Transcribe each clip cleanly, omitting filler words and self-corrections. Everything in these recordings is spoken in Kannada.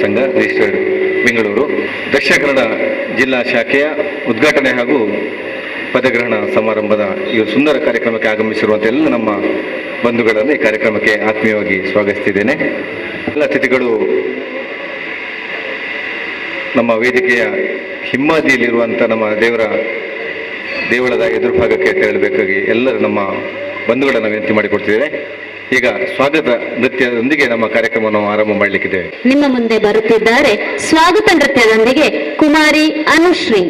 ಸಂಘ ರಿಜಿಸ್ಟರ್ಡ್ ಬೆಂಗಳೂರು ದಕ್ಷಿಣ ಕನ್ನಡ ಜಿಲ್ಲಾ ಶಾಖೆಯ ಉದ್ಘಾಟನೆ ಹಾಗೂ ಪದಗ್ರಹಣ ಸಮಾರಂಭದ ಈ ಸುಂದರ ಕಾರ್ಯಕ್ರಮಕ್ಕೆ ಆಗಮಿಸಿರುವಂಥ ಎಲ್ಲ ನಮ್ಮ ಬಂಧುಗಳನ್ನು ಈ ಕಾರ್ಯಕ್ರಮಕ್ಕೆ ಆತ್ಮೀಯವಾಗಿ ಸ್ವಾಗತಿಸಿದ್ದೇನೆ. ಎಲ್ಲ ಅತಿಥಿಗಳು ನಮ್ಮ ವೇದಿಕೆಯ ಹಿಮ್ಮಾದಿಯಲ್ಲಿರುವಂಥ ನಮ್ಮ ದೇವಳದ ಎದುರುಭಾಗಕ್ಕೆ ತೆರಳಬೇಕಾಗಿ ಎಲ್ಲರೂ ನಮ್ಮ ಬಂಧುಗಳನ್ನು ವಿನಂತಿ ಮಾಡಿಕೊಡ್ತಿದ್ದೇನೆ. ಈಗ ಸ್ವಾಗತ ನೃತ್ಯದೊಂದಿಗೆ ನಮ್ಮ ಕಾರ್ಯಕ್ರಮವನ್ನು ಆರಂಭ ಮಾಡಲಿಕ್ಕಿದ್ದೇವೆ. ನಿಮ್ಮ ಮುಂದೆ ಬರುತ್ತಿದ್ದಾರೆ ಸ್ವಾಗತ ನೃತ್ಯದೊಂದಿಗೆ ಕುಮಾರಿ ಅನುಶ್ರೀ.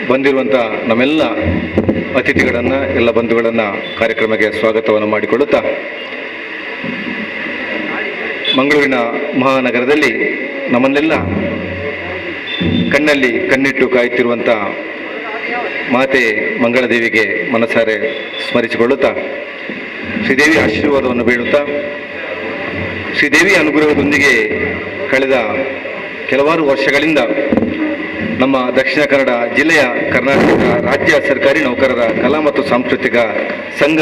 ಬಂದಿರುವಂಥ ನಮ್ಮೆಲ್ಲ ಅತಿಥಿಗಳನ್ನು ಎಲ್ಲ ಬಂಧುಗಳನ್ನು ಕಾರ್ಯಕ್ರಮಕ್ಕೆ ಸ್ವಾಗತವನ್ನು ಮಾಡಿಕೊಳ್ಳುತ್ತಾ ಮಂಗಳೂರಿನ ಮಹಾನಗರದಲ್ಲಿ ನಮ್ಮನ್ನೆಲ್ಲ ಕಣ್ಣಲ್ಲಿ ಕಣ್ಣಿಟ್ಟು ಕಾಯುತ್ತಿರುವಂಥ ಮಾತೆ ಮಂಗಳದೇವಿಗೆ ಮನಸಾರೆ ಸ್ಮರಿಸಿಕೊಳ್ಳುತ್ತಾ ಶ್ರೀದೇವಿ ಆಶೀರ್ವಾದವನ್ನು ಬೇಡುತ್ತಾ ಶ್ರೀದೇವಿಯ ಅನುಗ್ರಹದೊಂದಿಗೆ ಕಳೆದ ಕೆಲವಾರು ವರ್ಷಗಳಿಂದ ನಮ್ಮ ದಕ್ಷಿಣ ಕನ್ನಡ ಜಿಲ್ಲೆಯ ಕರ್ನಾಟಕ ರಾಜ್ಯ ಸರ್ಕಾರಿ ನೌಕರರ ಕಲಾ ಮತ್ತು ಸಾಂಸ್ಕೃತಿಕ ಸಂಘ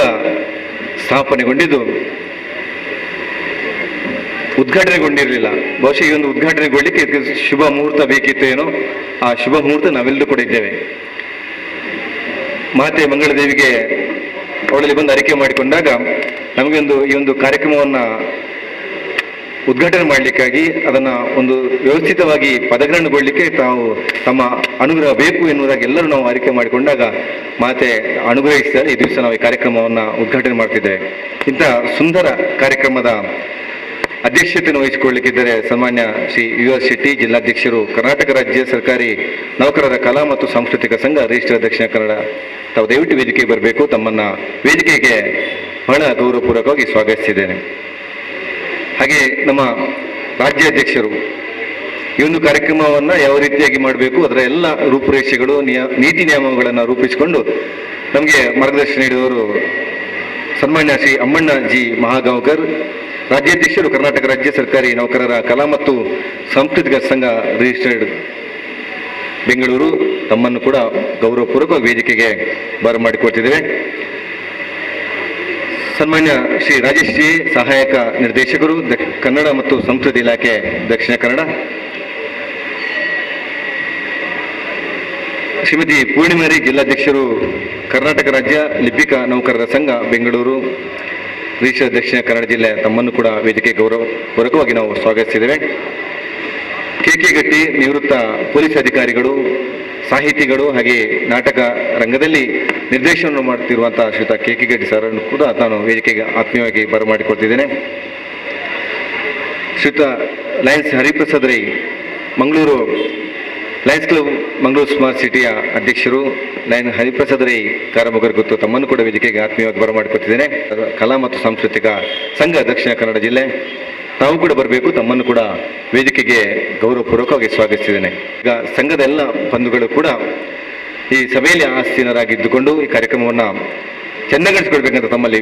ಸ್ಥಾಪನೆಗೊಂಡಿದ್ದು ಉದ್ಘಾಟನೆಗೊಂಡಿರಲಿಲ್ಲ. ಬಹುಶಃ ಈ ಒಂದು ಉದ್ಘಾಟನೆಗೊಳ್ಳಿಕ್ಕೆ ಶುಭ ಮುಹೂರ್ತ ಬೇಕಿತ್ತು ಏನೋ, ಆ ಶುಭ ಮುಹೂರ್ತ ನಾವೆಲ್ಲರೂ ಕೂಡ ಇದ್ದೇವೆ. ಮಾತೆ ಮಂಗಳದೇವಿಗೆ ಅವಳಲ್ಲಿ ಬಂದು ಅರಿಕೆ ಮಾಡಿಕೊಂಡಾಗ ನಮಗೆ ಈ ಒಂದು ಕಾರ್ಯಕ್ರಮವನ್ನು ಉದ್ಘಾಟನೆ ಮಾಡಲಿಕ್ಕಾಗಿ ಅದನ್ನು ಒಂದು ವ್ಯವಸ್ಥಿತವಾಗಿ ಪದಗ್ರಹಣಗೊಳ್ಳಲಿಕ್ಕೆ ತಮ್ಮ ಅನುಗ್ರಹ ಬೇಕು ಎನ್ನುವುದಾಗಿ ಎಲ್ಲರೂ ನಾವು ಅರಿಕೆ ಮಾಡಿಕೊಂಡಾಗ ಮಾತೆ ಅನುಗ್ರಹಿಸಿದರೆ ಈ ದಿವಸ ನಾವು ಈ ಕಾರ್ಯಕ್ರಮವನ್ನು ಉದ್ಘಾಟನೆ ಮಾಡ್ತಿದ್ದೇವೆ. ಇಂಥ ಸುಂದರ ಕಾರ್ಯಕ್ರಮದ ಅಧ್ಯಕ್ಷತೆಯನ್ನು ವಹಿಸಿಕೊಳ್ಳಲಿಕ್ಕಿದ್ದಾರೆ ಸನ್ಮಾನ್ಯ ಶ್ರೀ US ಶೆಟ್ಟಿ, ಜಿಲ್ಲಾಧ್ಯಕ್ಷರು, ಕರ್ನಾಟಕ ರಾಜ್ಯ ಸರ್ಕಾರಿ ನೌಕರರ ಕಲಾ ಮತ್ತು ಸಾಂಸ್ಕೃತಿಕ ಸಂಘ ರಿಜಿಸ್ಟರ್ ದಕ್ಷಿಣ ಕನ್ನಡ. ತಾವು ದಯವಿಟ್ಟು ವೇದಿಕೆಗೆ ಬರಬೇಕು. ತಮ್ಮನ್ನು ವೇದಿಕೆಗೆ ಬಹಳ ಗೌರವಪೂರ್ವಕವಾಗಿ ಸ್ವಾಗತಿಸಿದ್ದೇನೆ. ಹಾಗೆ ನಮ್ಮ ರಾಜ್ಯಾಧ್ಯಕ್ಷರು ಈ ಒಂದು ಕಾರ್ಯಕ್ರಮವನ್ನು ಯಾವ ರೀತಿಯಾಗಿ ಮಾಡಬೇಕು, ಅದರ ಎಲ್ಲ ರೂಪುರೇಷೆಗಳು ನೀತಿ ನಿಯಮಗಳನ್ನು ರೂಪಿಸಿಕೊಂಡು ನಮಗೆ ಮಾರ್ಗದರ್ಶನ ನೀಡಿದವರು ಸನ್ಮಾನ್ಯ ಶ್ರೀ ಅಮ್ಮಣ್ಣ ಜಿ ಮಹಾಗಾಂವ್ಕರ್, ರಾಜ್ಯಾಧ್ಯಕ್ಷರು, ಕರ್ನಾಟಕ ರಾಜ್ಯ ಸರ್ಕಾರಿ ನೌಕರರ ಕಲಾ ಮತ್ತು ಸಾಂಸ್ಕೃತಿಕ ಸಂಘ ರಿಜಿಸ್ಟರ್ಡ್ ಬೆಂಗಳೂರು. ತಮ್ಮನ್ನು ಕೂಡ ಗೌರವಪೂರ್ವಕ ವೇದಿಕೆಗೆ ಬರಮಾಡಿಕೊಳ್ತಿದ್ದೇವೆ. ಸನ್ಮಾನ್ಯ ಶ್ರೀ ರಾಜೇಶ್ ಜಿ, ಸಹಾಯಕ ನಿರ್ದೇಶಕರು, ಕನ್ನಡ ಮತ್ತು ಸಂಸ್ಕೃತಿ ಇಲಾಖೆ ದಕ್ಷಿಣ ಕನ್ನಡ. ಶ್ರೀಮತಿ ಪೂರ್ಣಿಮಾರಿ, ಜಿಲ್ಲಾಧ್ಯಕ್ಷರು, ಕರ್ನಾಟಕ ರಾಜ್ಯ ಲಿಪಿಕಾ ನೌಕರರ ಸಂಘ ಬೆಂಗಳೂರು ರಿಜಿಸ್ಟರ್ ದಕ್ಷಿಣ ಕನ್ನಡ ಜಿಲ್ಲೆ. ತಮ್ಮನ್ನು ಕೂಡ ವೇದಿಕೆ ಗೌರವಪೂರ್ವಕವಾಗಿ ನಾವು ಸ್ವಾಗತಿಸಿದ್ದೇವೆ. KK ಗಟ್ಟಿ, ನಿವೃತ್ತ ಪೊಲೀಸ್ ಅಧಿಕಾರಿಗಳು, ಸಾಹಿತಿಗಳು, ಹಾಗೆ ನಾಟಕ ರಂಗದಲ್ಲಿ ನಿರ್ದೇಶನವನ್ನು ಮಾಡುತ್ತಿರುವಂತಹ ಶ್ರೀಯುತ KK ಗಟ್ಟಿ ಸರನ್ನು ಕೂಡ ನಾನು ವೇದಿಕೆಗೆ ಆತ್ಮೀಯವಾಗಿ ಬರಮಾಡಿಕೊಳ್ತಿದ್ದೇನೆ. ಶ್ರೀಯುತ Lions Hariprasad Rai, Mangaluru Lions club Mangaluru smart ಸಿಟಿಯ ಅಧ್ಯಕ್ಷರು, ಲಯನ್ ಹರಿಪ್ರಸಾದ್ ರೈ ಕಾರಮುಗರ್ ಗೊತ್ತು. ತಮ್ಮನ್ನು ಕೂಡ ವೇದಿಕೆಗೆ ಆತ್ಮೀಯವಾಗಿ ಬರಮಾಡಿಕೊಳ್ತಿದ್ದೇನೆ. ಕಲಾ ಮತ್ತು ಸಾಂಸ್ಕೃತಿಕ ಸಂಘ ದಕ್ಷಿಣ ಕನ್ನಡ ಜಿಲ್ಲೆ. ತಾವು ಕೂಡ ಬರಬೇಕು. ತಮ್ಮನ್ನು ಕೂಡ ವೇದಿಕೆಗೆ ಗೌರವಪೂರ್ವಕವಾಗಿ ಸ್ವಾಗತಿಸಿದ್ದೇನೆ. ಈಗ ಸಂಘದ ಎಲ್ಲ ಬಂಧುಗಳು ಕೂಡ ಈ ಸಭೆಯಲ್ಲಿ ಆಸೀನರಾಗಿದ್ದುಕೊಂಡು ಈ ಕಾರ್ಯಕ್ರಮವನ್ನು ಚೆನ್ನಗೊಳಿಸಿಕೊಳ್ಬೇಕಂತ ತಮ್ಮಲ್ಲಿ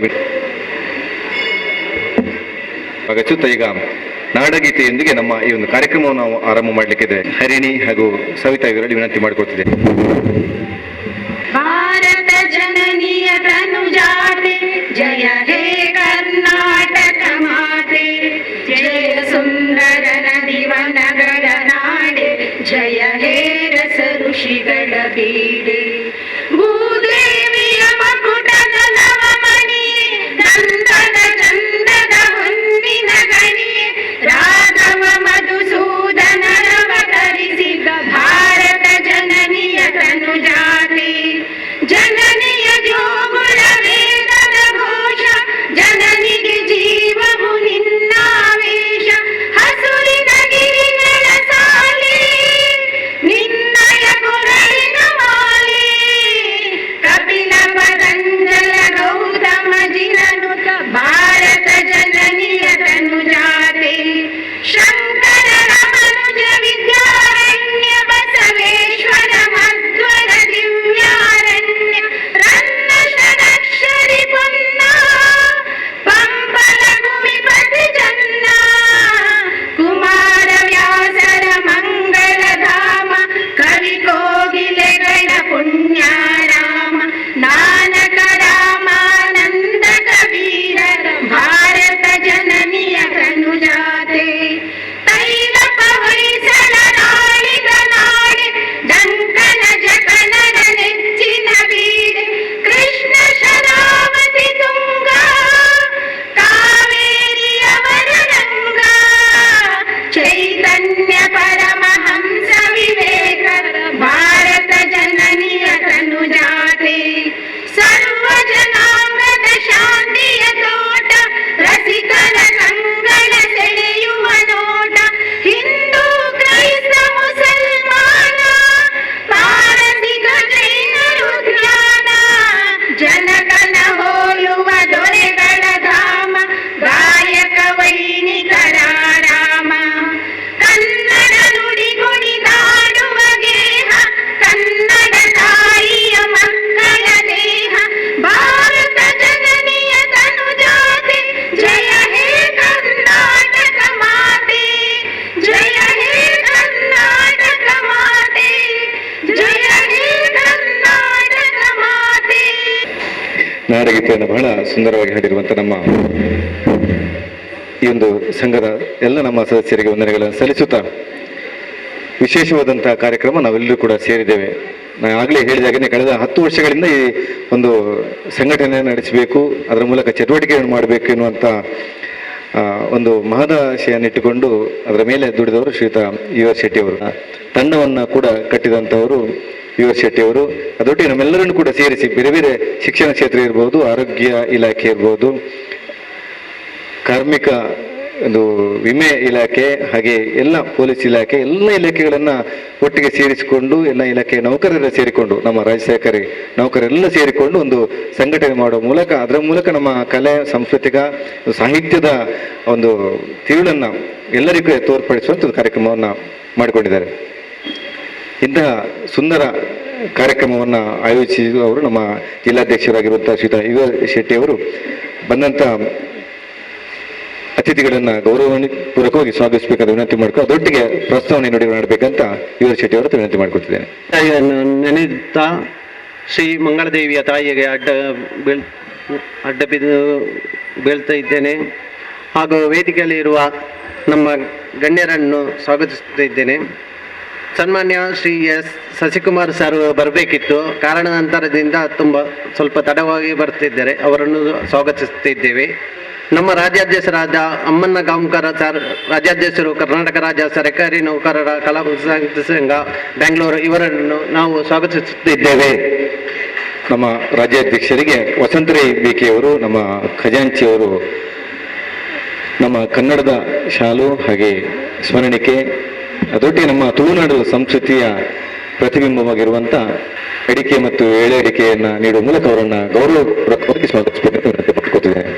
ಸ್ವಾಗತಿಸುತ್ತಾ ಈಗ ನಾಡಗೀತೆಯೊಂದಿಗೆ ನಮ್ಮ ಈ ಒಂದು ಕಾರ್ಯಕ್ರಮವನ್ನು ನಾವು ಆರಂಭ ಮಾಡಲಿಕ್ಕಿದೆ. ಹರಿಣಿ ಹಾಗೂ ಸವಿತಾ ಇವರಲ್ಲಿ ವಿನಂತಿ ಮಾಡಿಕೊಳ್ತಿದೆ. ಭಾರತ ಜನನಿಯ ತನುಜಾತೆ, ಜಯ ಹೇ ಕರ್ನಾಟಕ ಮಾತೆ, ಜಯ ಸುಂದರ ನದಿವನಗಳ ನಾಡೆ, ಜಯ ಹೇ ರಸ ಋಷಿಗಳ ಬೀಡೆ, ಭೂದೇವಿಯ ಮಕುಟದ ನವಮಣಿಯೇ, ಗಂಧದ ಚಂದದ ಹೊನ್ನಿನ ಗಣಿಯೇ, ರಾಘವ ಮಧುಸೂದನರವತರಿಸಿದ ಭಾರತ ಜನನಿಯ ತನುಜಾತೆ, ಜನನಿಯ ಜೋಗುಳ ವೇದದ ಘೋಷ, ಜನನಿಗೆ ಜೀವವು ನಿನ್ನಾವೇಶ, ಹಸುರಿನ ಗಿರಿಗಳ ಸಾಲೆ, ನಿನ್ನಯ ಕೊರಳಿನ ಮಾಲೆ, ನಾಡಗೀತೆಯನ್ನು ಬಹಳ ಸುಂದರವಾಗಿ ಹಾಡಿರುವಂಥ ನಮ್ಮ ಈ ಒಂದು ಸಂಘದ ಎಲ್ಲ ನಮ್ಮ ಸದಸ್ಯರಿಗೆ ವಂದನೆಗಳನ್ನು ಸಲ್ಲಿಸುತ್ತಾ, ವಿಶೇಷವಾದಂತಹ ಕಾರ್ಯಕ್ರಮ ನಾವೆಲ್ಲರೂ ಕೂಡ ಸೇರಿದ್ದೇವೆ. ನಾನು ಆಗಲೇ ಹೇಳಿದಾಗಲೇ ಕಳೆದ 10 ವರ್ಷಗಳಿಂದ ಈ ಒಂದು ಸಂಘಟನೆಯನ್ನು ನಡೆಸಬೇಕು, ಅದರ ಮೂಲಕ ಚಟುವಟಿಕೆಯನ್ನು ಮಾಡಬೇಕು ಎನ್ನುವಂಥ ಒಂದು ಮಹದಾಶೆಯನ್ನಿಟ್ಟುಕೊಂಡು ಅದರ ಮೇಲೆ ದುಡಿದವರು ಶ್ರೀಯುತ ಯು ಆರ್ ಶೆಟ್ಟಿ ಅವರು. ತಂಡವನ್ನು ಕೂಡ ಕಟ್ಟಿದಂಥವರು ಯು ಆರ್ ಶೆಟ್ಟಿ ಅವರು. ಅದೊಟ್ಟಿಗೆ ನಮ್ಮೆಲ್ಲರನ್ನು ಕೂಡ ಸೇರಿಸಿ ಬೇರೆ ಬೇರೆ ಶಿಕ್ಷಣ ಕ್ಷೇತ್ರ ಇರ್ಬೋದು, ಆರೋಗ್ಯ ಇಲಾಖೆ ಇರ್ಬೋದು, ಕಾರ್ಮಿಕ ಒಂದು ವಿಮೆ ಇಲಾಖೆ, ಹಾಗೆ ಎಲ್ಲ ಪೊಲೀಸ್ ಇಲಾಖೆ, ಎಲ್ಲ ಇಲಾಖೆಗಳನ್ನು ಒಟ್ಟಿಗೆ ಸೇರಿಸಿಕೊಂಡು, ಎಲ್ಲ ಇಲಾಖೆ ನೌಕರರ ಸೇರಿಕೊಂಡು, ನಮ್ಮ ರಾಜ್ಯ ಸರ್ಕಾರಿ ನೌಕರರೆಲ್ಲ ಸೇರಿಕೊಂಡು ಒಂದು ಸಂಘಟನೆ ಮಾಡುವ ಮೂಲಕ, ಅದರ ಮೂಲಕ ನಮ್ಮ ಕಲೆ, ಸಾಂಸ್ಕೃತಿಕ, ಸಾಹಿತ್ಯದ ಒಂದು ತಿರುಳನ್ನು ಎಲ್ಲರಿಗೂ ತೋರ್ಪಡಿಸುವಂಥ ಒಂದು ಕಾರ್ಯಕ್ರಮವನ್ನು ಮಾಡಿಕೊಂಡಿದ್ದಾರೆ. ಇಂತಹ ಸುಂದರ ಕಾರ್ಯಕ್ರಮವನ್ನು ಆಯೋಜಿಸಿದವರು ನಮ್ಮ ಜಿಲ್ಲಾಧ್ಯಕ್ಷರಾಗಿರುವಂಥ ಶ್ರೀಯುತ ಯು ಆರ್ ಶೆಟ್ಟಿ ಅವರು. ಬಂದಂಥ ಅತಿಥಿಗಳನ್ನು ಗೌರವಪೂರ್ವಕವಾಗಿ ಸ್ವಾಗತಿಸಬೇಕಾದ ವಿನಂತಿ ಮಾಡ್ಕೊಂಡು ಅದರೊಟ್ಟಿಗೆ ಪ್ರಸ್ತಾವನೆ ಮಾಡಬೇಕಂತ ಯು ಆರ್ ಶೆಟ್ಟಿ ಅವರ ವಿನಂತಿ ಮಾಡಿಕೊಡ್ತಿದ್ದೇನೆ. ನೆನೆಯುತ್ತಾ ಶ್ರೀ ಮಂಗಳದೇವಿಯ ತಾಯಿಗೆ ಅಡ್ಡ ಬಿದ್ದು ಬೀಳ್ತಾ ಇದ್ದೇನೆ. ಹಾಗೂ ವೇದಿಕೆಯಲ್ಲಿ ಇರುವ ನಮ್ಮ ಗಣ್ಯರನ್ನು ಸ್ವಾಗತಿಸುತ್ತಿದ್ದೇನೆ. ಸನ್ಮಾನ್ಯ ಶ್ರೀ ಎಸ್ ಶಶಿಕುಮಾರ್ ಸರ್ ಬರಬೇಕಿತ್ತು, ಕಾರಣಾಂತರದಿಂದ ಸ್ವಲ್ಪ ತಡವಾಗಿ ಬರ್ತಿದ್ದಾರೆ, ಅವರನ್ನು ಸ್ವಾಗತಿಸುತ್ತಿದ್ದೇವೆ. ನಮ್ಮ ರಾಜ್ಯಾಧ್ಯಕ್ಷರಾದ ಅಮ್ಮಣ್ಣ ಗಾಂವ್ಕರ್ ಸರ್, ರಾಜ್ಯಾಧ್ಯಕ್ಷರು ಕರ್ನಾಟಕ ರಾಜ್ಯ ಸರ್ಕಾರಿ ನೌಕರರ ಕಲಾ ಸಾಹಿತ್ಯ ಸಂಘ ಬೆಂಗಳೂರು, ಇವರನ್ನು ನಾವು ಸ್ವಾಗತಿಸುತ್ತಿದ್ದೇವೆ. ನಮ್ಮ ರಾಜ್ಯಾಧ್ಯಕ್ಷರಿಗೆ ವಸಂತರೈ ಬೇಕಿಯವರು, ನಮ್ಮ ಖಜಾಂಚಿಯವರು, ನಮ್ಮ ಕನ್ನಡದ ಶಾಲು ಹಾಗೆ ಸ್ಮರಣಿಕೆ, ಅದೊಟ್ಟಿಗೆ ನಮ್ಮ ತುಳುನಾಡು ಸಂಸ್ಕೃತಿಯ ಪ್ರತಿಬಿಂಬವಾಗಿರುವಂಥ ಅಡಿಕೆ ಮತ್ತು ಎಳೆ ಅಡಿಕೆಯನ್ನು ನೀಡುವ ಮೂಲಕ ಅವರನ್ನು ಗೌರವಪೂರ್ವಕವಾಗಿ ಸ್ವಾಗತಿಸಬೇಕೆಂದು ವಿನಂತಿ ಮಾಡಿಕೊಳ್ತಿದ್ದೇನೆ.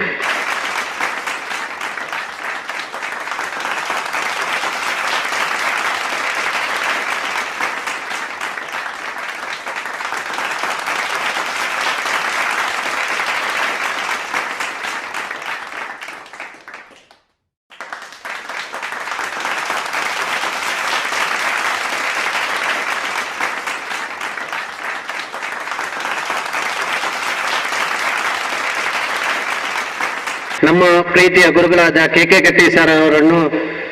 ನಮ್ಮ ಪ್ರೀತಿಯ ಗುರುಗಳಾದ ಕೆ ಗಟ್ಟಿ ಸರ್ ಅವರನ್ನು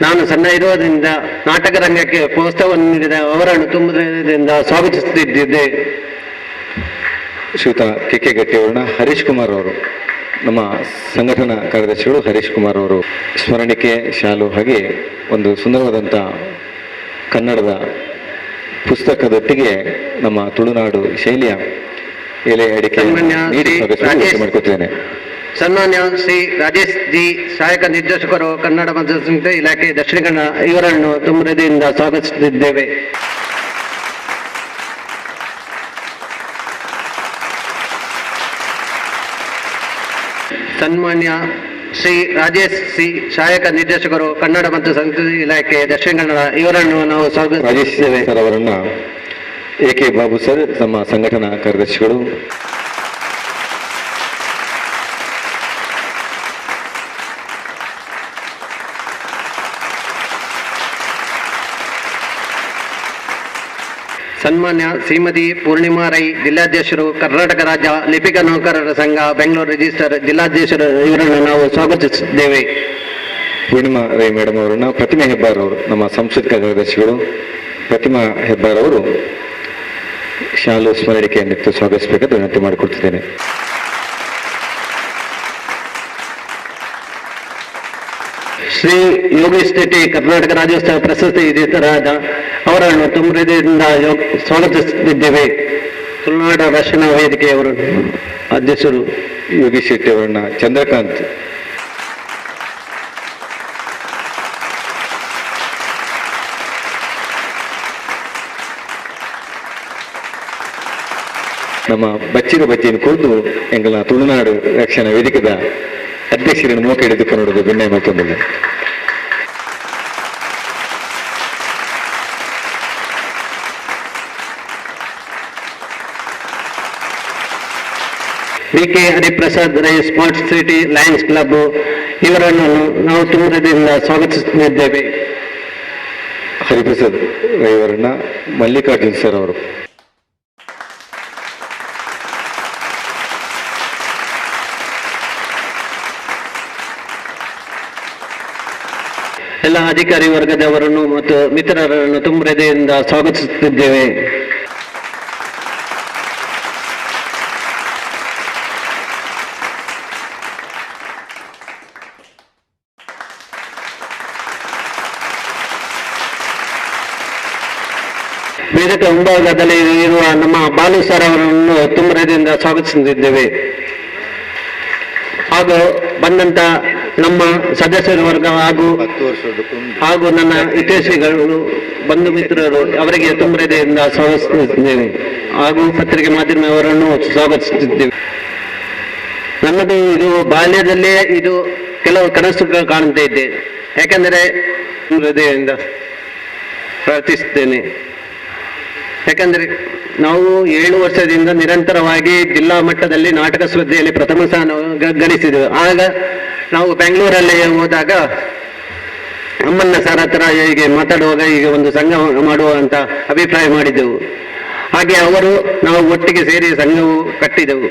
ನಾನು ಸಣ್ಣ ಇರುವುದರಿಂದ ನಾಟಕ ರಂಗಕ್ಕೆ ಪ್ರೋತ್ಸಾಹವನ್ನು ನೀಡಿದ ಅವರನ್ನು ತುಂಬದಿಂದ ಸ್ವಾಗತಿಸುತ್ತಿದ್ದೆ. ಶ್ರೀಯುತ ಕೆ ಗಟ್ಟಿ ಅವರನ್ನ ಹರೀಶ್ ಕುಮಾರ್ ಅವರು, ನಮ್ಮ ಸಂಘಟನಾ ಕಾರ್ಯದರ್ಶಿಗಳು ಹರೀಶ್ ಕುಮಾರ್ ಅವರು ಸ್ಮರಣಿಕೆ, ಶಾಲು ಹಾಗೆ ಒಂದು ಸುಂದರವಾದಂಥ ಕನ್ನಡದ ಪುಸ್ತಕದೊಟ್ಟಿಗೆ ನಮ್ಮ ತುಳುನಾಡು ಶೈಲಿಯ ಎಲೆ ಅಡಿಕೆ ನೀಡಿ ಮಾಡಿಕೊಳ್ತೇನೆ. ಸನ್ಮಾನ್ಯ ಶ್ರೀ ರಾಜೇಶ್ ಜಿ, ಸಹಾಯಕ ನಿರ್ದೇಶಕರು, ಕನ್ನಡ ಮತ್ತು ಸಂಸ್ಕೃತಿ ಇಲಾಖೆ, ದಕ್ಷಿಣ ಕನ್ನಡ, ಇವರನ್ನು ತುಂಬ ಹೃದಯದಿಂದ ಸ್ವಾಗತಿಸುತ್ತಿದ್ದೇವೆ. ಸನ್ಮಾನ್ಯ ಶ್ರೀ ರಾಜೇಶ್ ಸಿ, ಸಹಾಯಕ ನಿರ್ದೇಶಕರು, ಕನ್ನಡ ಮತ್ತು ಸಂಸ್ಕೃತಿ ಇಲಾಖೆ, ದಕ್ಷಿಣ ಕನ್ನಡ, ಇವರನ್ನು ನಾವು ಸ್ವಾಗತಿಸುತ್ತೇವೆ. ಸರ್ ಅವರನ್ನ ಎ.ಕೆ. ಬಾಬು ಸರ್, ನಮ್ಮ ಸಂಘಟನಾ ಕಾರ್ಯದರ್ಶಿಗಳು. ಸನ್ಮಾನ್ಯ ಶ್ರೀಮತಿ ಪೂರ್ಣಿಮಾ ರೈ, ಜಿಲ್ಲಾಧ್ಯಕ್ಷರು, ಕರ್ನಾಟಕ ರಾಜ್ಯ ಲಿಪಿಕ ನೌಕರರ ಸಂಘ ಬೆಂಗಳೂರು ರಿಜಿಸ್ಟರ್, ಜಿಲ್ಲಾಧ್ಯಕ್ಷರು, ಇವರನ್ನು ನಾವು ಸ್ವಾಗತಿಸುತ್ತೇವೆ. ಪೂರ್ಣಿಮಾ ರೈ ಮೇಡಮ್ ಅವರನ್ನ ಪ್ರತಿಮಾ ಹೆಬ್ಬಾರ್ ಅವರು, ನಮ್ಮ ಸಾಂಸ್ಕೃತಿಕ ಕಾರ್ಯದರ್ಶಿಗಳು, ಪ್ರತಿಮಾ ಹೆಬ್ಬಾರ್ ಅವರು ಶಾಲು ಸ್ಮರಣಿಕೆಯನ್ನಿತ್ತು ಸ್ವಾಗತಿಸಬೇಕೆಂದು ವಿನಂತಿ ಮಾಡಿಕೊಡ್ತಿದ್ದೇನೆ. ಶ್ರೀ ಯೋಗೇಶ್ ಶೆಟ್ಟಿ, ಕರ್ನಾಟಕ ರಾಜ್ಯೋತ್ಸವ ಪ್ರಶಸ್ತಿ ವಿಜೇತರಾದ ಅವರನ್ನು ತುಂಬ ಹೃದಯದಿಂದ ಸ್ವಾಗತಿಸುತ್ತಿದ್ದೇವೆ. ತುಳುನಾಡು ರಕ್ಷಣಾ ವೇದಿಕೆಯವರನ್ನು ಅಧ್ಯಕ್ಷರು ಯೋಗೇಶ್ ಶೆಟ್ಟಿ ಅವರನ್ನ ಚಂದ್ರಕಾಂತ್, ನಮ್ಮ ಬಚ್ಚಿರ ಬಜ್ಜಿಯನ್ನು ಕುರಿತು ಎಂಗಳ ತುಳುನಾಡು ರಕ್ಷಣಾ ವೇದಿಕೆದ ಅಧ್ಯಕ್ಷರನ್ನು ಮೋಕ ಹಿಡಿದುಕೊಂಡು ನೋಡುವುದು ಭಿನ್ನ ಮತ್ತೊಂದಿಲ್ಲ. V K. Hariprasad Rai, smart city lions club, ಇವರನ್ನು ನಾವು ತುಂಬ ಹೃದಯದಿಂದ ಸ್ವಾಗತಿಸುತ್ತಿದ್ದೇವೆ. ಹರಿಪ್ರಸಾದ್ ರೈ ಅವರನ್ನ ಮಲ್ಲಿಕಾರ್ಜುನ್ ಸರ್ ಅವರು, ಎಲ್ಲ ಅಧಿಕಾರಿ ವರ್ಗದವರನ್ನು ಮತ್ತು ಮಿತ್ರರನ್ನು ತುಂಬ ಹೃದಯದಿಂದ ಸ್ವಾಗತಿಸುತ್ತಿದ್ದೇವೆ. ವೇದಿಕೆ ಮುಂಭಾಗದಲ್ಲಿ ಇರುವ ನಮ್ಮ ಬಾಲು ಸರ್ ಅವರನ್ನು ತುಂಬ ಹೃದಯದಿಂದ ಸ್ವಾಗತಿಸುತ್ತಿದ್ದೇವೆ. ಹಾಗೂ ಬಂದಂತ ನಮ್ಮ ಸದಸ್ಯರ ವರ್ಗ ಹಾಗೂ ನನ್ನ ಹಿತೈಷಿಗಳು ಬಂಧು ಮಿತ್ರರು ಅವರಿಗೆ ತುಂಬ ಹೃದಯದಿಂದ ಸ್ವಾಗತಿಸುತ್ತಿದ್ದೇವೆ. ಹಾಗೂ ಪತ್ರಿಕೆ ಮಾಧ್ಯಮವರನ್ನು ಸ್ವಾಗತಿಸುತ್ತಿದ್ದೇವೆ. ನನ್ನದು ಇದು ಬಾಲ್ಯದಲ್ಲೇ ಇದು ಕೆಲವು ಕನಸುಗಳು ಕಾಣ್ತಾ ಇದ್ದೆ. ಯಾಕೆಂದರೆ ಹೃದಯದಿಂದ ಪ್ರಾರ್ಥಿಸುತ್ತೇನೆ. ಯಾಕಂದ್ರೆ ನಾವು 7 ವರ್ಷದಿಂದ ನಿರಂತರವಾಗಿ ಜಿಲ್ಲಾ ಮಟ್ಟದಲ್ಲಿ ನಾಟಕ ಸ್ಪರ್ಧೆಯಲ್ಲಿ ಪ್ರಥಮ ಸ್ಥಾನ ಗಳಿಸಿದೆವು. ಆಗ ನಾವು ಬೆಂಗಳೂರಲ್ಲಿ ಹೋದಾಗ ಅಮ್ಮನ್ನ ಸರ್ ಹತ್ರ ಹೀಗೆ ಮಾತಾಡುವಾಗ ಈಗ ಒಂದು ಸಂಘ ಮಾಡುವ ಅಂತ ಅಭಿಪ್ರಾಯ ಮಾಡಿದ್ದೆವು. ಹಾಗೆ ಅವರು ನಾವು ಒಟ್ಟಿಗೆ ಸೇರಿ ಸಂಘವು ಕಟ್ಟಿದೆವು.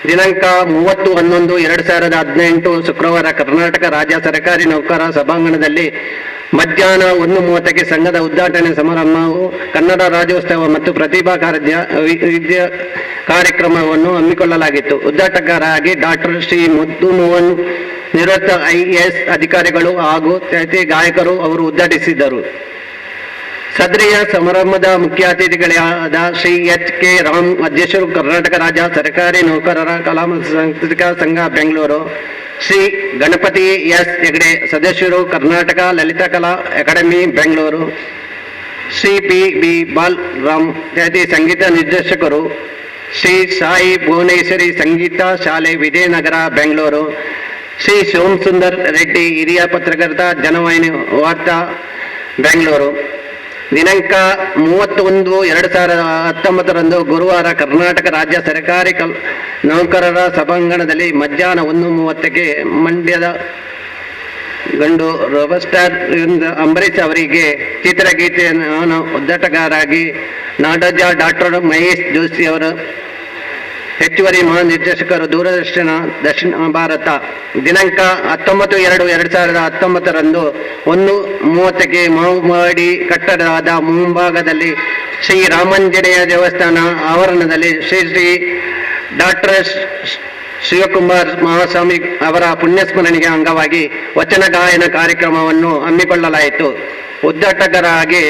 ದಿನಾಂಕ 30/11/2018 ಶುಕ್ರವಾರ ಕರ್ನಾಟಕ ರಾಜ್ಯ ಸರ್ಕಾರಿ ನೌಕರ ಸಭಾಂಗಣದಲ್ಲಿ ಮಧ್ಯಾಹ್ನ 1:30ಕ್ಕೆ ಸಂಘದ ಉದ್ಘಾಟನೆ ಸಮಾರಂಭವು ಕನ್ನಡ ರಾಜ್ಯೋತ್ಸವ ಮತ್ತು ಪ್ರತಿಭಾ ವಿದ್ಯಾ ಕಾರ್ಯಕ್ರಮವನ್ನು ಹಮ್ಮಿಕೊಳ್ಳಲಾಗಿತ್ತು. ಉದ್ಘಾಟಕರಾಗಿ ಡಾಕ್ಟರ್ ಶ್ರೀ ಮುದ್ದು ಮೋಹನ್ ನಿವೃತ್ತ IAS ಅಧಿಕಾರಿಗಳು ಹಾಗೂ ಗಾಯಕರು ಅವರು ಉದ್ಘಾಟಿಸಿದರು. ಸದರಿಯ ಸಮಾರಂಭದ ಮುಖ್ಯ ಅತಿಥಿಗಳಾದ ಶ್ರೀ HK ರಾಮ್, ಅಧ್ಯಕ್ಷರು ಕರ್ನಾಟಕ ರಾಜ್ಯ ಸರ್ಕಾರಿ ನೌಕರರ ಕಲಾ ಮತ್ತು ಸಾಂಸ್ಕೃತಿಕ ಸಂಘ ಬೆಂಗಳೂರು, ಶ್ರೀ ಗಣಪತಿ S ಹೆಗಡೆ, ಸದಸ್ಯರು ಕರ್ನಾಟಕ ಲಲಿತಾ ಕಲಾ ಅಕಾಡೆಮಿ ಬೆಂಗಳೂರು, ಶ್ರೀ PB ಬಾಲರಾಮ್, ಸಂಗೀತ ನಿರ್ದೇಶಕರು, ಶ್ರೀ ಸಾಯಿ ಭುವನೇಶ್ವರಿ ಸಂಗೀತ ಶಾಲೆ ವಿಜಯನಗರ ಬೆಂಗಳೂರು, ಶ್ರೀ ಸೋಮ್ ಸುಂದರ್ ರೆಡ್ಡಿ, ಹಿರಿಯ ಪತ್ರಕರ್ತ, ಜನವಾಹಿನಿ ವಾರ್ತಾ ಬೆಂಗಳೂರು. ದಿನಾಂಕ 30/1/2019 ಗುರುವಾರ ಕರ್ನಾಟಕ ರಾಜ್ಯ ಸರ್ಕಾರಿ ನೌಕರರ ಸಭಾಂಗಣದಲ್ಲಿ ಮಧ್ಯಾಹ್ನ 1:30ಕ್ಕೆ ಮಂಡ್ಯದ ಗಂಡು ರೋಬಸ್ಟಾರ್ ಅಂಬರೀಶ್ ಅವರಿಗೆ ಚಿತ್ರಗೀತೆಯನ್ನು ಉದ್ಘಾಟಕರಾಗಿ ನಾಡೋಜ ಡಾಕ್ಟರ್ ಮಹೇಶ್ ಜೋಶಿ ಅವರು, ಹೆಚ್ಚುವರಿ ಮಹಾನಿರ್ದೇಶಕರು ದೂರದರ್ಶನ ದಕ್ಷಿಣ ಭಾರತ. ದಿನಾಂಕ 19/2/2019 1:30ಕ್ಕೆ ಮಾವುಮಾಡಿ ಕಟ್ಟಡದ ಮುಂಭಾಗದಲ್ಲಿ ಶ್ರೀ ರಾಮಾಂಜನೇಯ ದೇವಸ್ಥಾನ ಆವರಣದಲ್ಲಿ ಶ್ರೀ ಡಾಕ್ಟರ್ ಶಿವಕುಮಾರ್ ಮಹಾಸ್ವಾಮಿ ಅವರ ಪುಣ್ಯಸ್ಮರಣೆಗೆ ಅಂಗವಾಗಿ ವಚನ ಗಾಯನ ಕಾರ್ಯಕ್ರಮವನ್ನು ಹಮ್ಮಿಕೊಳ್ಳಲಾಯಿತು. ಉದ್ಘಾಟಕರಾಗಿ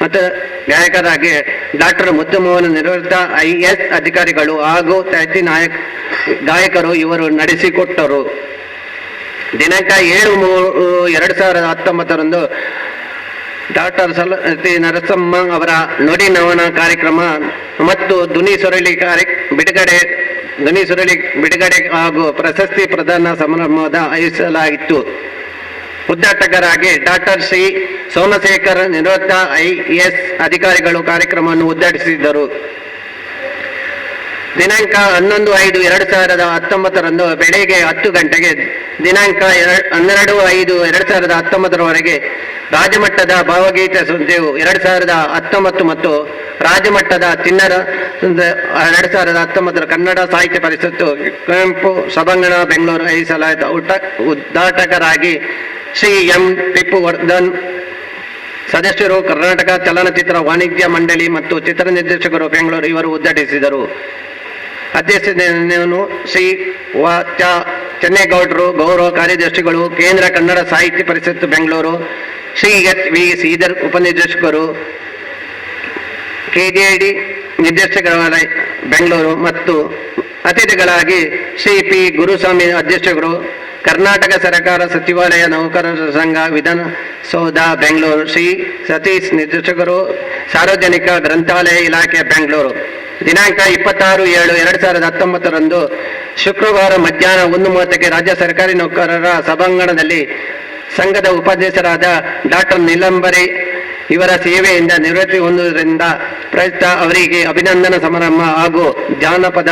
ಮತ್ತು ಗಾಯಕರಾಗಿ ಡಾಕ್ಟರ್ ಮುತ್ತುಮೋಹನ್ ನಿವೃತ್ತ IAS ಅಧಿಕಾರಿಗಳು ಹಾಗೂ ಗಾಯಕರು ಇವರು ನಡೆಸಿಕೊಟ್ಟರು. ದಿನಾಂಕ 7/3/2019 ಡಾಕ್ಟರ್ ಸಲತಿ ನರಸಮ್ಮ ಅವರ ನುಡಿ ನವನ ಕಾರ್ಯಕ್ರಮ ಮತ್ತು ಧ್ವನಿ ಸುರುಳಿ ಬಿಡುಗಡೆ ಹಾಗೂ ಪ್ರಶಸ್ತಿ ಪ್ರದಾನ ಸಮಾರಂಭದ ಆಯೋಜಿಸಲಾಗಿತ್ತು. ಉದ್ಘಾಟಕರಾಗಿ ಡಾಕ್ಟರ್ ಶ್ರೀ ಸೋಮಶೇಖರ್ ನಿವೃತ್ತ IAS ಅಧಿಕಾರಿಗಳು ಕಾರ್ಯಕ್ರಮವನ್ನು ಉದ್ಘಾಟಿಸಿದ್ದರು. ದಿನಾಂಕ 11/5/2019 ಬೆಳಗ್ಗೆ 10 ಗಂಟೆಗೆ ದಿನಾಂಕ 12/5/2019 ರಾಜ್ಯಮಟ್ಟದ ಭಾವಗೀತೆ ಸ್ಪರ್ಧೆಯು 2019 ಮತ್ತು ರಾಜ್ಯಮಟ್ಟದ ಚಿನ್ನದ 2019 ಕನ್ನಡ ಸಾಹಿತ್ಯ ಪರಿಷತ್ತು ಕುವೆಂಪು ಸಭಾಂಗಣ ಬೆಂಗಳೂರು ಆಯೋಜಿಸಲಾಯಿತು. ಉದ್ಘಾಟಕರಾಗಿ ಶ್ರೀ M ಟಿಪ್ಪುವರ್ಧನ್, ಸದಸ್ಯರು ಕರ್ನಾಟಕ ಚಲನಚಿತ್ರ ವಾಣಿಜ್ಯ ಮಂಡಳಿ ಮತ್ತು ಚಿತ್ರ ನಿರ್ದೇಶಕರು ಬೆಂಗಳೂರು ಇವರು ಉದ್ಘಾಟಿಸಿದರು. ಅಧ್ಯಕ್ಷತೆಯನ್ನು ಶ್ರೀ ಚೆನ್ನೇಗೌಡರು, ಗೌರವ ಕಾರ್ಯದರ್ಶಿಗಳು, ಕೇಂದ್ರ ಕನ್ನಡ ಸಾಹಿತ್ಯ ಪರಿಷತ್ತು ಬೆಂಗಳೂರು, ಶ್ರೀ HV ಶ್ರೀಧರ್ ಉಪನಿರ್ದೇಶಕರು, KJD ನಿರ್ದೇಶಕರಾದ ಬೆಂಗಳೂರು ಮತ್ತು ಅತಿಥಿಗಳಾಗಿ ಶ್ರೀ P ಗುರುಸ್ವಾಮಿ ಅಧ್ಯಕ್ಷರು, ಕರ್ನಾಟಕ ಸರ್ಕಾರ ಸಚಿವಾಲಯ ನೌಕರರ ಸಂಘ ವಿಧಾನಸೌಧ ಬೆಂಗಳೂರು, ಶ್ರೀ ಸತೀಶ್ ನಿರ್ದೇಶಕರು, ಸಾರ್ವಜನಿಕ ಗ್ರಂಥಾಲಯ ಇಲಾಖೆ ಬೆಂಗಳೂರು. ದಿನಾಂಕ 26/7/2019 ಶುಕ್ರವಾರ ಮಧ್ಯಾಹ್ನ 1:30ಕ್ಕೆ ರಾಜ್ಯ ಸರ್ಕಾರಿ ನೌಕರರ ಸಭಾಂಗಣದಲ್ಲಿ ಸಂಘದ ಉಪಾಧ್ಯಕ್ಷರಾದ ಡಾಕ್ಟರ್ ನೀಲಂಬರಿ ಇವರ ಸೇವೆಯಿಂದ ನಿವೃತ್ತಿ ಹೊಂದುವುದರಿಂದ ಪ್ರಯುಕ್ತ ಅವರಿಗೆ ಅಭಿನಂದನಾ ಸಮಾರಂಭ ಹಾಗೂ ಜಾನಪದ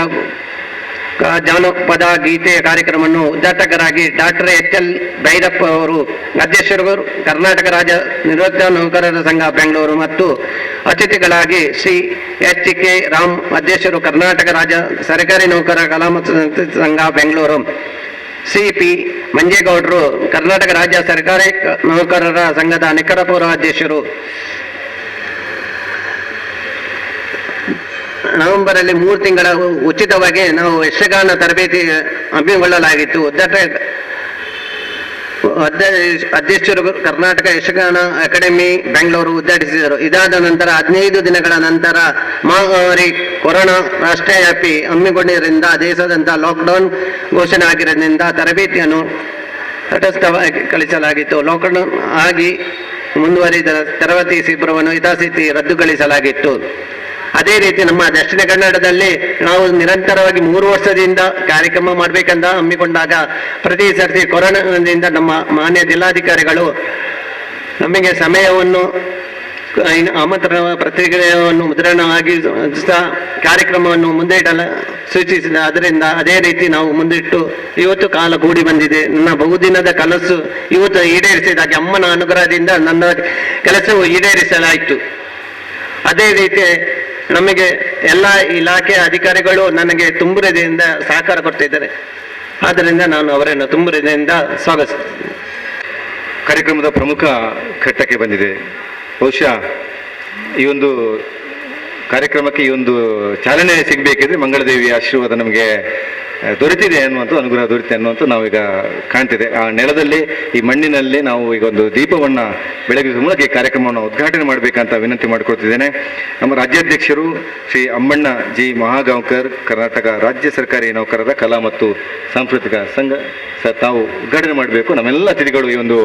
ಗೀತೆ ಕಾರ್ಯಕ್ರಮವನ್ನು ಉದ್ಘಾಟಕರಾಗಿ ಡಾಕ್ಟರ್ HL ಭೈರಪ್ಪ ಅವರು, ಅಧ್ಯಕ್ಷರು ಕರ್ನಾಟಕ ರಾಜ್ಯ ನಿವೃತ್ತ ನೌಕರರ ಸಂಘ ಬೆಂಗಳೂರು ಮತ್ತು ಅತಿಥಿಗಳಾಗಿ ಶ್ರೀ HK ರಾಮ್, ಅಧ್ಯಕ್ಷರು ಕರ್ನಾಟಕ ರಾಜ್ಯ ಸರ್ಕಾರಿ ನೌಕರರ ಕಲಾ ಮತ್ತು ಸಂಘ ಬೆಂಗಳೂರು, CP ಮಂಜೇಗೌಡರು ಕರ್ನಾಟಕ ರಾಜ್ಯ ಸರ್ಕಾರಿ ನೌಕರರ ಸಂಘದ ನಿಖರ ಪೂರ್ವಾಧ್ಯಕ್ಷರು. ನವೆಂಬರಲ್ಲಿ 3 ತಿಂಗಳ ಉಚಿತವಾಗಿ ನಾವು ಯಕ್ಷಗಾನ ತರಬೇತಿ ಹಮ್ಮಿಕೊಳ್ಳಲಾಗಿತ್ತು. ಅಧ್ಯಕ್ಷರು ಕರ್ನಾಟಕ ಯಕ್ಷಗಾನ ಅಕಾಡೆಮಿ ಬೆಂಗಳೂರು ಉದ್ಘಾಟಿಸಿದರು. ಇದಾದ ನಂತರ 15 ದಿನಗಳ ನಂತರ ಮಹಾಮಾರಿ ಕೊರೋನಾ ರಾಷ್ಟ್ರವ್ಯಾಪಿ ಹಮ್ಮಿಕೊಂಡಿದ್ದರಿಂದ ದೇಶಾದ್ಯಂತ ಲಾಕ್ಡೌನ್ ಘೋಷಣೆ ಆಗಿರೋದ್ರಿಂದ ತರಬೇತಿಯನ್ನು ತಟಸ್ಥವಾಗಿ ಕಳಿಸಲಾಗಿತ್ತು. ಲಾಕ್ಡೌನ್ ಆಗಿ ಮುಂದುವರಿದ ತರಬೇತಿ ಶಿಬಿರವನ್ನು ಯಥಾಸ್ಥಿತಿ ರದ್ದುಗೊಳಿಸಲಾಗಿತ್ತು. ಅದೇ ರೀತಿ ನಮ್ಮ ದಕ್ಷಿಣ ಕನ್ನಡದಲ್ಲಿ ನಾವು ನಿರಂತರವಾಗಿ 3 ವರ್ಷದಿಂದ ಕಾರ್ಯಕ್ರಮ ಮಾಡಬೇಕಂತ ಹಮ್ಮಿಕೊಂಡಾಗ ಪ್ರತಿ ಸರ್ತಿ ಕೊರೋನಾದಿಂದ ನಮ್ಮ ಮಾನ್ಯ ಜಿಲ್ಲಾಧಿಕಾರಿಗಳು ನಮಗೆ ಸಮಯವನ್ನು ಆಮಂತ್ರಣ ಪತ್ರಿಕೆಯನ್ನು ಮುದ್ರಣವಾಗಿ ಕಾರ್ಯಕ್ರಮವನ್ನು ಮುಂದಿಡಲು ಸೂಚಿಸಿದ. ಅದರಿಂದ ಅದೇ ರೀತಿ ನಾವು ಮುಂದಿಟ್ಟು ಇವತ್ತು ಕಾಲ ಕೂಡಿ ಬಂದಿದೆ. ನನ್ನ ಬಹುದಿನದ ಕನಸು ಇವತ್ತು ಈಡೇರಿಸಿದಾಗೆ ಅಮ್ಮನ ಅನುಗ್ರಹದಿಂದ ನನ್ನ ಕೆಲಸವು ಈಡೇರಿಸಲಾಯಿತು. ಅದೇ ರೀತಿ ನಮಗೆ ಎಲ್ಲ ಇಲಾಖೆಯ ಅಧಿಕಾರಿಗಳು ನನಗೆ ತುಂಬು ಹೃದಯದಿಂದ ಸಹಕಾರ ಕೊಡ್ತಿದ್ದಾರೆ. ಆದ್ದರಿಂದ ನಾನು ಅವರನ್ನು ತುಂಬು ಹೃದಯದಿಂದ ಸ್ವಾಗತಿಸುತ್ತೇನೆ. ಕಾರ್ಯಕ್ರಮದ ಪ್ರಮುಖ ಘಟ್ಟಕ್ಕೆ ಬಂದಿದೆ. ಬಹುಶಃ ಈ ಒಂದು ಕಾರ್ಯಕ್ರಮಕ್ಕೆ ಈ ಒಂದು ಚಾಲನೆ ಸಿಗಬೇಕಿದ್ರೆ ಮಂಗಳದೇವಿಯ ಆಶೀರ್ವಾದ ನಮಗೆ ದೊರೆತಿದೆ ಅನ್ನುವಂಥ ಅನುಗ್ರಹ ದೊರೆತಿದೆ ಅನ್ನುವಂಥ ನಾವೀಗ ಕಾಣ್ತಿದೆ. ಆ ನೆಲದಲ್ಲಿ ಈ ಮಣ್ಣಿನಲ್ಲಿ ನಾವು ಈಗ ಒಂದು ದೀಪವನ್ನು ಬೆಳಗಿಸುವ ಮೂಲಕ ಈ ಕಾರ್ಯಕ್ರಮವನ್ನು ಉದ್ಘಾಟನೆ ಮಾಡಬೇಕಂತ ವಿನಂತಿ ಮಾಡಿಕೊಳ್ತಿದ್ದೇನೆ. ನಮ್ಮ ರಾಜ್ಯಾಧ್ಯಕ್ಷರು ಶ್ರೀ ಅಮ್ಮಣ್ಣ ಜಿ ಮಹಾಗಾಂವ್ಕರ್, ಕರ್ನಾಟಕ ರಾಜ್ಯ ಸರ್ಕಾರಿ ನೌಕರರ ಕಲಾ ಮತ್ತು ಸಾಂಸ್ಕೃತಿಕ ಸಂಘ ತಾವು ಉದ್ಘಾಟನೆ ಮಾಡಬೇಕು. ನಮ್ಮೆಲ್ಲ ಅತಿಥಿಗಳು ಈ ಒಂದು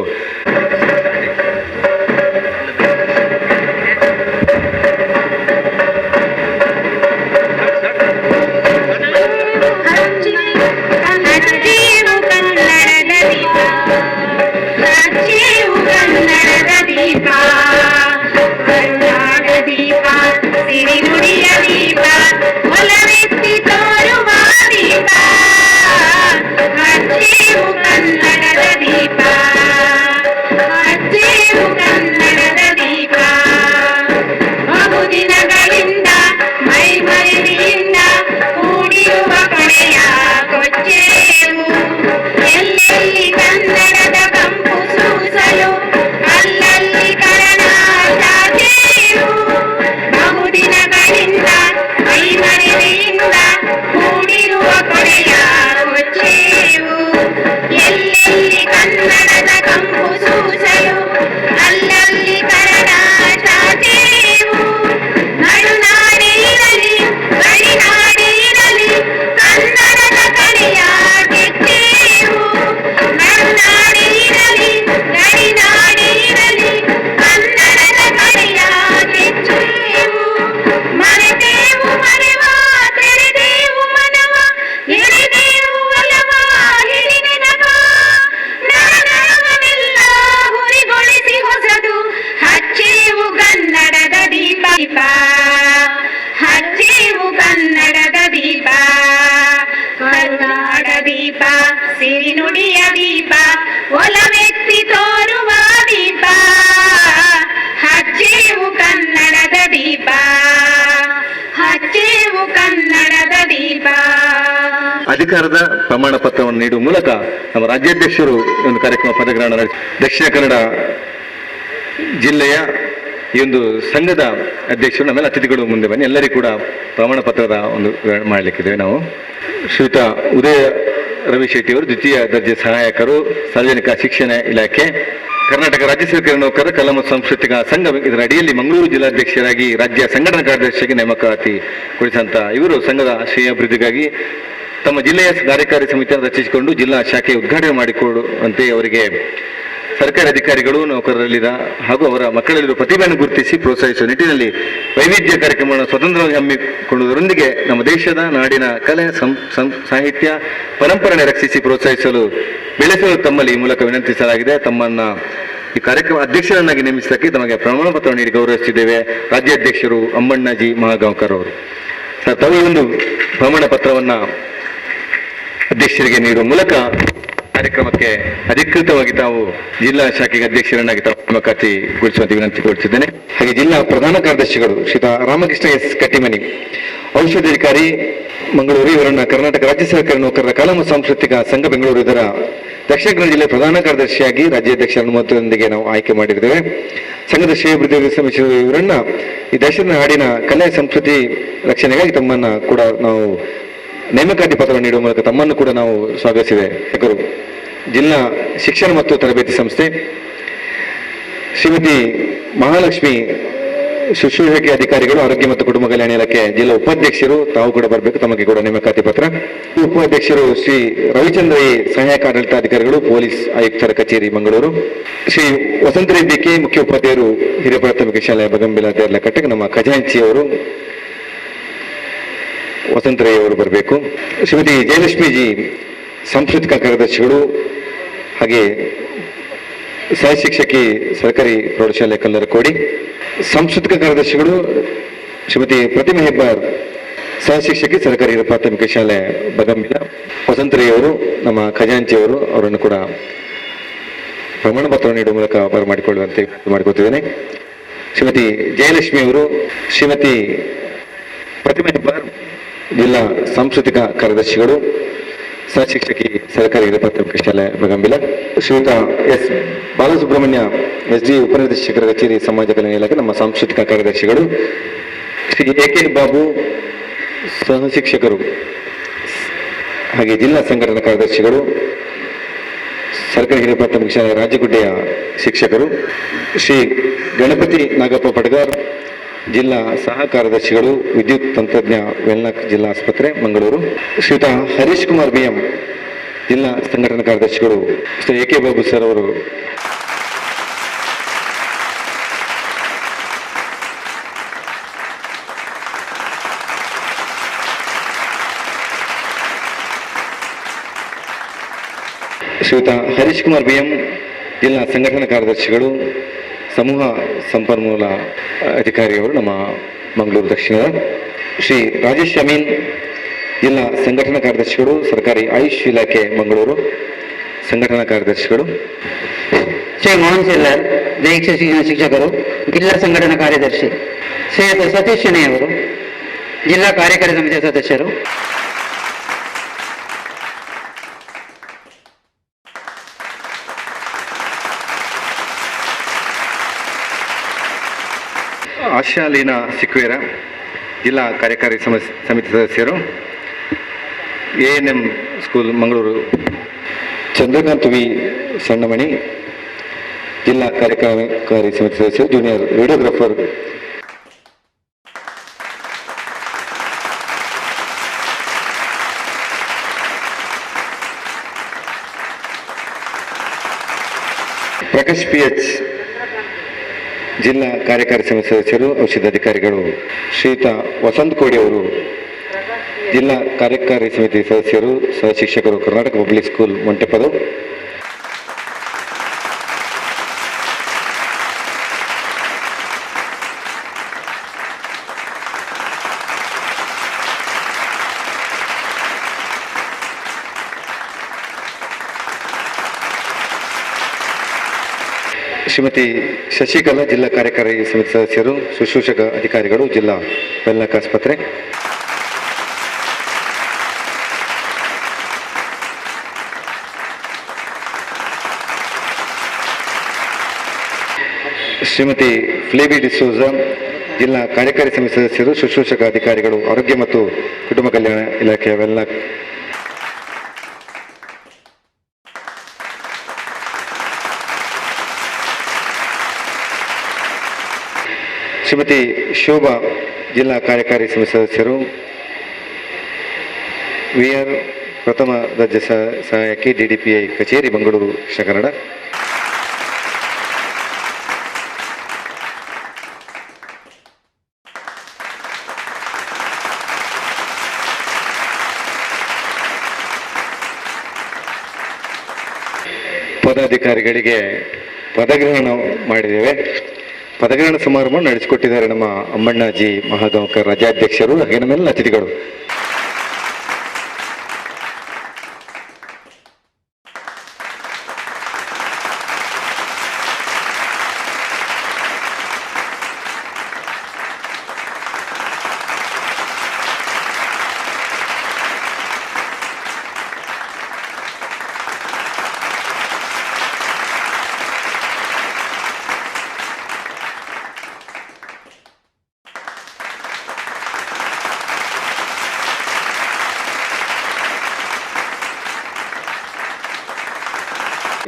ಸಿರಿನುಡಿಯ ದೀಪ ಒಲವೆತ್ತಿ ತೋರುವ ದೀಪ ಹಚ್ಚೇವು ಕನ್ನಡದ ದೀಪ ಹಚ್ಚೇವು ಕನ್ನಡದ ದೀಪ. ಅಧಿಕಾರದ ಪ್ರಮಾಣ ಪತ್ರವನ್ನು ನೀಡುವ ಮೂಲಕ ನಮ್ಮ ರಾಜ್ಯಾಧ್ಯಕ್ಷರು ಒಂದು ಕಾರ್ಯಕ್ರಮ ಪದಗ್ರಹಣ ನಡೆಸಿ ದಕ್ಷಿಣ ಕನ್ನಡ ಜಿಲ್ಲೆಯ ಈ ಒಂದು ಸಂಘದ ಅಧ್ಯಕ್ಷರು ನಮ್ಮೆಲ್ಲ ಅತಿಥಿಗಳು ಮುಂದೆ ಬನ್ನಿ. ಎಲ್ಲರಿಗೂ ಕೂಡ ಪ್ರಮಾಣ ಪತ್ರದ ಒಂದು ಮಾಡಲಿಕ್ಕಿದ್ದೇವೆ. ನಾವು ಶ್ರೀಯುತ ಉದಯ ರವಿ ಶೆಟ್ಟಿ ಅವರು ದ್ವಿತೀಯ ದರ್ಜೆ ಸಹಾಯಕರು, ಸಾರ್ವಜನಿಕ ಶಿಕ್ಷಣ ಇಲಾಖೆ, ಕರ್ನಾಟಕ ರಾಜ್ಯ ಸರ್ಕಾರಿ ನೌಕರರ ಕಲಾ ಮತ್ತು ಸಾಂಸ್ಕೃತಿಕ ಸಂಘ. ಇದರ ಅಡಿಯಲ್ಲಿ ಮಂಗಳೂರು ಜಿಲ್ಲಾಧ್ಯಕ್ಷರಾಗಿ ರಾಜ್ಯ ಸಂಘಟನಾ ಕಾರ್ಯದರ್ಶಿಯಾಗಿ ನೇಮಕಾತಿ ಕುರಿತಂತ ಇವರು ಸಂಘದ ಶ್ರೇಯಾಭಿವೃದ್ಧಿಗಾಗಿ ತಮ್ಮ ಜಿಲ್ಲೆಯ ಕಾರ್ಯಕಾರಿ ಸಮಿತಿಯನ್ನು ರಚಿಸಿಕೊಂಡು ಜಿಲ್ಲಾ ಶಾಖೆ ಉದ್ಘಾಟನೆ ಮಾಡಿಕೊಡುವಂತೆ ಅವರಿಗೆ ಸರ್ಕಾರಿ ಅಧಿಕಾರಿಗಳು, ನೌಕರರಲ್ಲಿದ್ದ ಹಾಗೂ ಅವರ ಮಕ್ಕಳಲ್ಲಿರುವ ಪ್ರತಿಭೆಯನ್ನು ಗುರುತಿಸಿ ಪ್ರೋತ್ಸಾಹಿಸುವ ನಿಟ್ಟಿನಲ್ಲಿ ವೈವಿಧ್ಯ ಕಾರ್ಯಕ್ರಮವನ್ನು ಸ್ವತಂತ್ರವಾಗಿ ಹಮ್ಮಿಕೊಳ್ಳುವುದರೊಂದಿಗೆ ನಮ್ಮ ದೇಶದ ನಾಡಿನ ಕಲೆ, ಸಾಹಿತ್ಯ ಪರಂಪರೆಯನ್ನು ರಕ್ಷಿಸಿ ಪ್ರೋತ್ಸಾಹಿಸಲು ಬೆಳೆಸಲು ತಮ್ಮಲ್ಲಿ ಈ ಮೂಲಕ ವಿನಂತಿಸಲಾಗಿದೆ. ತಮ್ಮನ್ನ ಈ ಕಾರ್ಯಕ್ರಮ ಅಧ್ಯಕ್ಷರನ್ನಾಗಿ ನೇಮಿಸಲಿಕ್ಕೆ ತಮಗೆ ಪ್ರಮಾಣ ಪತ್ರ ನೀಡಿ ಗೌರವಿಸುತ್ತಿದ್ದೇವೆ. ರಾಜ್ಯಾಧ್ಯಕ್ಷರು ಅಮ್ಮಣ್ಣಜಿ ಮಹಾಗಾಂವ್ಕರ್ ಅವರು. ಸರ್, ತಾವು ಈ ಒಂದು ಪ್ರಮಾಣ ಪತ್ರವನ್ನ ಅಧ್ಯಕ್ಷರಿಗೆ ನೀಡುವ ಮೂಲಕ ಕಾರ್ಯಕ್ರಮಕ್ಕೆ ಅಧಿಕೃತವಾಗಿ ತಾವು ಜಿಲ್ಲಾ ಶಾಖೆಗೆ ಅಧ್ಯಕ್ಷರನ್ನಾಗಿ ತಾವು ನೇಮಕಾತಿಗೊಳಿಸುವಂತೆ ವಿನಂತಿಗೊಳಿಸಿದ್ದೇನೆ. ಹಾಗೆ ಜಿಲ್ಲಾ ಪ್ರಧಾನ ಕಾರ್ಯದರ್ಶಿಗಳು ಶ್ರೀ ರಾಮಕೃಷ್ಣ ಎಸ್ ಕಟ್ಟಿಮನಿ, ಔಷಧಾಧಿಕಾರಿ ಮಂಗಳೂರು ಇವರನ್ನ ಕರ್ನಾಟಕ ರಾಜ್ಯ ಸರ್ಕಾರಿ ನೌಕರರ ಕಲಾ ಮತ್ತು ಸಾಂಸ್ಕೃತಿಕ ಸಂಘ ಬೆಂಗಳೂರು ಇದರ ದಕ್ಷಿಣ ಕನ್ನಡ ಜಿಲ್ಲೆ ಪ್ರಧಾನ ಕಾರ್ಯದರ್ಶಿಯಾಗಿ ರಾಜ್ಯಾಧ್ಯಕ್ಷರ ಅನುಮತಿಯೊಂದಿಗೆ ನಾವು ಆಯ್ಕೆ ಮಾಡಿದ್ದೇವೆ. ಸಂಘದ ಶ್ರೇಯೋಭಿವೃದ್ಧಿ ಸಮಿತಿ ಇವರನ್ನ ಈ ದೇಶದ ನಾಡಿನ ಕಲೆ ಸಂಸ್ಕೃತಿ ರಕ್ಷಣೆಗಾಗಿ ತಮ್ಮನ್ನ ಕೂಡ ನಾವು ನೇಮಕಾತಿ ಪತ್ರವನ್ನು ನೀಡುವ ಮೂಲಕ ತಮ್ಮನ್ನು ಕೂಡ ನಾವು ಸ್ವಾಗತಿಸಿದೆ. ಜಿಲ್ಲಾ ಶಿಕ್ಷಣ ಮತ್ತು ತರಬೇತಿ ಸಂಸ್ಥೆ ಶ್ರೀಮತಿ ಮಹಾಲಕ್ಷ್ಮಿ ಶುಶ್ರೂಷಕಿ ಅಧಿಕಾರಿಗಳು, ಆರೋಗ್ಯ ಮತ್ತು ಕುಟುಂಬ ಕಲ್ಯಾಣ ಇಲಾಖೆ ಜಿಲ್ಲಾ ಉಪಾಧ್ಯಕ್ಷರು, ತಾವು ಕೂಡ ಬರಬೇಕು, ತಮಗೆ ಕೂಡ ನೇಮಕಾತಿ ಪತ್ರ. ಉಪಾಧ್ಯಕ್ಷರು ಶ್ರೀ ರವಿಚಂದ್ರ ಎ, ಸಹಾಯಕ ಆಡಳಿತಾಧಿಕಾರಿಗಳು, ಪೊಲೀಸ್ ಆಯುಕ್ತರ ಕಚೇರಿ ಮಂಗಳೂರು. ಶ್ರೀ ವಸಂತರೇ ಬಿಕೆ, ಮುಖ್ಯ ಉಪಾಧ್ಯಾಯರು, ಹಿರಿಯ ಪ್ರಾಥಮಿಕ ಶಾಲೆ ಬಗಂಬಿಲ ದೇರ್ಲಕಟ್ಟೆ. ನಮ್ಮ ಖಜಾಂಚಿ ಅವರು ವಸಂತರೇ ಅವರು ಬರಬೇಕು. ಶ್ರೀಮತಿ ಜಯಲಕ್ಷ್ಮಿ ಜಿ, ಸಾಂಸ್ಕೃತಿಕ ಕಾರ್ಯದರ್ಶಿಗಳು, ಹಾಗೆ ಸಹ ಶಿಕ್ಷಕಿ, ಸರ್ಕಾರಿ ಪ್ರೌಢಶಾಲೆ ಕಲ್ಲರಕೋಡಿ. ಸಾಂಸ್ಕೃತಿಕ ಕಾರ್ಯದರ್ಶಿಗಳು ಶ್ರೀಮತಿ ಪ್ರತಿಮಾ ಹೆಬ್ಬಾರ್, ಸಹ ಶಿಕ್ಷಕಿ, ಸರ್ಕಾರಿ ಹಿರಿಯ ಪ್ರಾಥಮಿಕ ಶಾಲೆ ಬಗಂಬಿಲ. ವಸಂತರಿಯವರು ನಮ್ಮ ಖಜಾಂಚಿಯವರು, ಅವರನ್ನು ಕೂಡ ಪ್ರಮಾಣ ಪತ್ರ ನೀಡುವ ಮೂಲಕ ಬರಮಾಡಿಕೊಳ್ಳುವಂತೆ ಮಾಡಿಕೊಳ್ತಿದ್ದೇನೆ. ಶ್ರೀಮತಿ ಜಯಲಕ್ಷ್ಮಿ ಅವರು, ಶ್ರೀಮತಿ ಪ್ರತಿಮಾ ಹೆಬ್ಬಾರ್, ಜಿಲ್ಲಾ ಸಾಂಸ್ಕೃತಿಕ ಕಾರ್ಯದರ್ಶಿಗಳು, ಸಹ ಶಿಕ್ಷಕಿ, ಸರ್ಕಾರಿ ಹಿರಿಯ ಪ್ರಾಥಮಿಕ ಶಾಲೆ ಬಗಂಬಿಲ. ಶ್ರೀಯುತ ಎಸ್ ಬಾಲಸುಬ್ರಹ್ಮಣ್ಯ, ಎಸ್ ಡಿ ಉಪನಿರ್ದೇಶಕರ ಕಚೇರಿ, ಸಮಾಜ ಕಲ್ಯಾಣ ಇಲಾಖೆ, ನಮ್ಮ ಸಾಂಸ್ಕೃತಿಕ ಕಾರ್ಯದರ್ಶಿಗಳು. ಶ್ರೀ ಎ ಕೆ ಬಾಬು, ಸಹ ಶಿಕ್ಷಕರು, ಹಾಗೆ ಜಿಲ್ಲಾ ಸಂಘಟನಾ ಕಾರ್ಯದರ್ಶಿಗಳು, ಸರ್ಕಾರಿ ಹಿರಿಯ ಪ್ರಾಥಮಿಕ ಶಾಲೆ ರಾಜಗುಡ್ಡೆಯ ಶಿಕ್ಷಕರು. ಶ್ರೀ ಗಣಪತಿ ನಾಗಪ್ಪ ಪಟಗಾರ್, ಜಿಲ್ಲಾ ಸಹ ಕಾರ್ಯದರ್ಶಿಗಳು, ವಿದ್ಯುತ್ ತಂತ್ರಜ್ಞ, ವೆಲ್ನಾಕ್ ಜಿಲ್ಲಾ ಆಸ್ಪತ್ರೆ ಮಂಗಳೂರು. ಶ್ರೀಯುತ ಹರೀಶ್ ಕುಮಾರ್ BM, ಜಿಲ್ಲಾ ಸಂಘಟನಾ ಕಾರ್ಯದರ್ಶಿಗಳು. Shri A K Babu sir ಅವರು ಶ್ರೀಯುತ ಹರೀಶ್ ಕುಮಾರ್ BM, ಜಿಲ್ಲಾ ಸಂಘಟನಾ ಕಾರ್ಯದರ್ಶಿಗಳು, ಸಮೂಹ ಸಂಪನ್ಮೂಲ ಅಧಿಕಾರಿಯವರು, ನಮ್ಮ ಮಂಗಳೂರು ದಕ್ಷಿಣದ. ಶ್ರೀ ರಾಜೇಶ್ ಅಮೀನ್, ಜಿಲ್ಲಾ ಸಂಘಟನಾ ಕಾರ್ಯದರ್ಶಿಗಳು, ಸರ್ಕಾರಿ ಆಯುಷ್ ಇಲಾಖೆ ಮಂಗಳೂರು, ಸಂಘಟನಾ ಕಾರ್ಯದರ್ಶಿಗಳು. ಶ್ರೀ ಮೋಹನ್ ಸಿಲ್ಲರ್, ದೈಹಿಕ ಶಿಕ್ಷಕರು, ಜಿಲ್ಲಾ ಸಂಘಟನಾ ಕಾರ್ಯದರ್ಶಿ. ಶ್ರೀಯುತ ಸತೀಶ್ ಶೆಣೆಯವರು, ಜಿಲ್ಲಾ ಕಾರ್ಯಕಾರಿ ಸಮಿತಿಯ ಸದಸ್ಯರು. ಆಶಾಲೀನಾ ಸಿಕ್ವೇರ, ಜಿಲ್ಲಾ ಕಾರ್ಯಕಾರಿ ಸಮಿತಿ ಸದಸ್ಯರು. ANM school Mangaluru Chandrakant V Sannamani, ಜಿಲ್ಲಾ ಕಾರ್ಯಕಾರಿ ಸಮಿತಿ ಸದಸ್ಯರು. ಜೂನಿಯರ್ ರೇಡಿಯೋಗ್ರಾಫರ್ ಪ್ರಕಾಶ್ PH, ಜಿಲ್ಲಾ ಕಾರ್ಯಕಾರಿ ಸಮಿತಿ ಸದಸ್ಯರು, ಔಷಧಾಧಿಕಾರಿಗಳು. ಶ್ರೀಯುತ ವಸಂತ್ ಕೋಡಿ ಅವರು, ಜಿಲ್ಲಾ ಕಾರ್ಯಕಾರಿ ಸಮಿತಿ ಸದಸ್ಯರು, ಸಹ ಶಿಕ್ಷಕರು, ಕರ್ನಾಟಕ ಪಬ್ಲಿಕ್ ಸ್ಕೂಲ್ ಮೊಂಟೆಪದ. ಶ್ರೀಮತಿ ಶಶಿಕಲಾ, ಜಿಲ್ಲಾ ಕಾರ್ಯಕಾರಿ ಸಮಿತಿ ಸದಸ್ಯರು, ಶುಶ್ರೂಷಕ ಅಧಿಕಾರಿಗಳು, ಜಿಲ್ಲಾ ವೆಲ್ನಾಕ್ ಆಸ್ಪತ್ರೆ. ಶ್ರೀಮತಿ ಫ್ಲೇಬಿ ಡಿಸೋಜ, ಜಿಲ್ಲಾ ಕಾರ್ಯಕಾರಿ ಸಮಿತಿ ಸದಸ್ಯರು, ಶುಶ್ರೂಷಕ ಅಧಿಕಾರಿಗಳು, ಆರೋಗ್ಯ ಮತ್ತು ಕುಟುಂಬ ಕಲ್ಯಾಣ ಇಲಾಖೆ ವೆಲ್ನಾಕ್. ಶ್ರೀಮತಿ ಶೋಭಾ, ಜಿಲ್ಲಾ ಕಾರ್ಯಕಾರಿ ಸಮಿತಿ ಸದಸ್ಯರು, VR ಪ್ರಥಮ ದರ್ಜೆ ಸಹಾಯಕಿ, DDPI ಕಚೇರಿ ಮಂಗಳೂರು, ದಕ್ಷಿಣ ಕನ್ನಡ. ಪದಾಧಿಕಾರಿಗಳಿಗೆ ಪದಗ್ರಹಣ ಮಾಡಿದ್ದೇವೆ. ಪದಗ್ರಹಣ ಸಮಾರಂಭ ನಡೆಸಿಕೊಟ್ಟಿದ್ದಾರೆ ನಮ್ಮ ಅಮ್ಮಣ್ಣಾಜಿ ಮಹಾಗಾಂವ್ಕರ್, ರಾಜ್ಯಾಧ್ಯಕ್ಷರು, ಹಾಗೆ ನಮ್ಮೆಲ್ಲ ಅತಿಥಿಗಳು.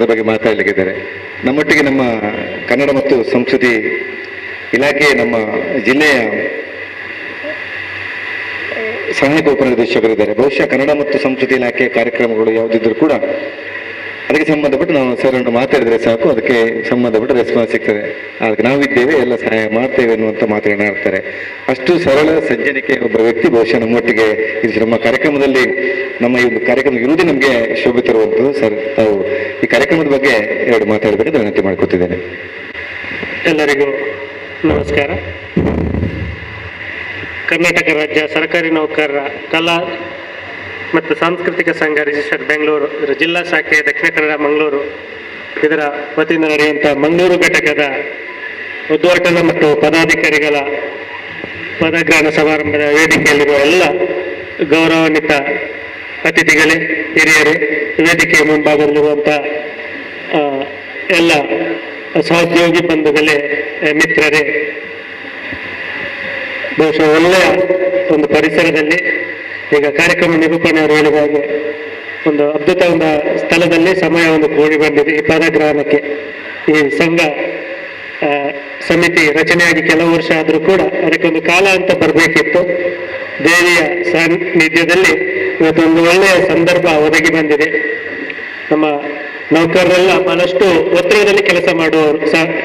ಅದ್ರ ಬಗ್ಗೆ ಮಾತಾಡಲಿಕ್ಕಿದ್ದಾರೆ. ನಮ್ಮೊಟ್ಟಿಗೆ ನಮ್ಮ ಕನ್ನಡ ಮತ್ತು ಸಂಸ್ಕೃತಿ ಇಲಾಖೆ ನಮ್ಮ ಜಿಲ್ಲೆಯ ಸಹಾಯಕ ಉಪನಿರ್ದೇಶಕರಿದ್ದಾರೆ. ಬಹುಶಃ ಕನ್ನಡ ಮತ್ತು ಸಂಸ್ಕೃತಿ ಇಲಾಖೆ ಕಾರ್ಯಕ್ರಮಗಳು ಯಾವುದಿದ್ರೂ ಕೂಡ ಅದಕ್ಕೆ ಸಂಬಂಧಪಟ್ಟು ನಾವು ಸರ್ವನ್ನು ಮಾತಾಡಿದರೆ ಸಾಕು, ಅದಕ್ಕೆ ಸಂಬಂಧಪಟ್ಟ ರೆಸ್ಪಾನ್ಸ್ ಸಿಗ್ತದೆ. ಅದಕ್ಕೆ ನಾವಿದ್ದೇವೆ, ಎಲ್ಲ ಸಹಾಯ ಮಾಡ್ತೇವೆ ಅನ್ನುವಂಥ ಮಾತನಾಡ್ತಾರೆ. ಅಷ್ಟು ಸರಳ ಸಜ್ಜನಿಕೆ ಒಬ್ಬ ವ್ಯಕ್ತಿ ಬಹುಶಃ ನಮ್ಮೊಟ್ಟಿಗೆ ಇದು ನಮ್ಮ ಕಾರ್ಯಕ್ರಮದಲ್ಲಿ ನಮ್ಮ ಈ ಒಂದು ಕಾರ್ಯಕ್ರಮ ಇರುವುದೇ ನಮಗೆ ಶೋಭೆ ತರುವಂಥದ್ದು. ಸರ್, ತಾವು ಈ ಕಾರ್ಯಕ್ರಮದ ಬಗ್ಗೆ ಎರಡು ಮಾತಾಡಬೇಕಂತ ವಿನಂತಿ ಮಾಡ್ಕೊತಿದ್ದೇನೆ. ಎಲ್ಲರಿಗೂ ನಮಸ್ಕಾರ. ಕರ್ನಾಟಕ ರಾಜ್ಯ ಸರ್ಕಾರಿ ನೌಕರರ ಕಲಾ ಮತ್ತು ಸಾಂಸ್ಕೃತಿಕ ಸಂಘ ರಿಜಿಸ್ಟರ್ಡ್ ಬೆಂಗಳೂರು, ಇದರ ಜಿಲ್ಲಾ ಶಾಖೆ ದಕ್ಷಿಣ ಕನ್ನಡ ಮಂಗಳೂರು, ಇದರ ವತಿಯಿಂದ ನಡೆಯುವಂಥ ಮಂಗಳೂರು ಘಟಕದ ಉದ್ಘಾಟನಾ ಮತ್ತು ಪದಾಧಿಕಾರಿಗಳ ಪದಗ್ರಹಣ ಸಮಾರಂಭದ ವೇದಿಕೆಯಲ್ಲಿರುವ ಎಲ್ಲ ಗೌರವಾನ್ವಿತ ಅತಿಥಿಗಳೇ, ಹಿರಿಯರೇ, ವೇದಿಕೆಯ ಮುಂಭಾಗದಲ್ಲಿರುವಂಥ ಎಲ್ಲ ಸಹೋದ್ಯೋಗಿ ಬಂಧುಗಳೇ, ಮಿತ್ರರೇ, ಬಹುಶಃ ಒಳ್ಳೆಯ ಒಂದು ಪರಿಸರದಲ್ಲಿ ಈಗ ಕಾರ್ಯಕ್ರಮ ನಿರೂಪಣೆ ಅವರು ಹೇಳಿದ ಹಾಗೆ ಒಂದು ಅದ್ಭುತ ಒಂದು ಸ್ಥಳದಲ್ಲಿ ಸಮಯ ಒಂದು ಕೂಡಿ ಬಂದಿದೆ. ಈ ಪದಗ್ರಹಣಕ್ಕೆ ಈ ಸಂಘ ಸಮಿತಿ ರಚನೆಯಾಗಿ ಕೆಲವು ವರ್ಷ ಆದರೂ ಕೂಡ ಅದಕ್ಕೊಂದು ಕಾಲ ಅಂತ ಬರಬೇಕಿತ್ತು. ದೇವಿಯ ಸಾನ್ನಿಧ್ಯದಲ್ಲಿ ಇವತ್ತೊಂದು ಒಳ್ಳೆಯ ಸಂದರ್ಭ ಒದಗಿ ಬಂದಿದೆ. ನಮ್ಮ ನೌಕರರೆಲ್ಲ ಬಹಳಷ್ಟು ಒತ್ತಡದಲ್ಲಿ ಕೆಲಸ ಮಾಡುವವರು,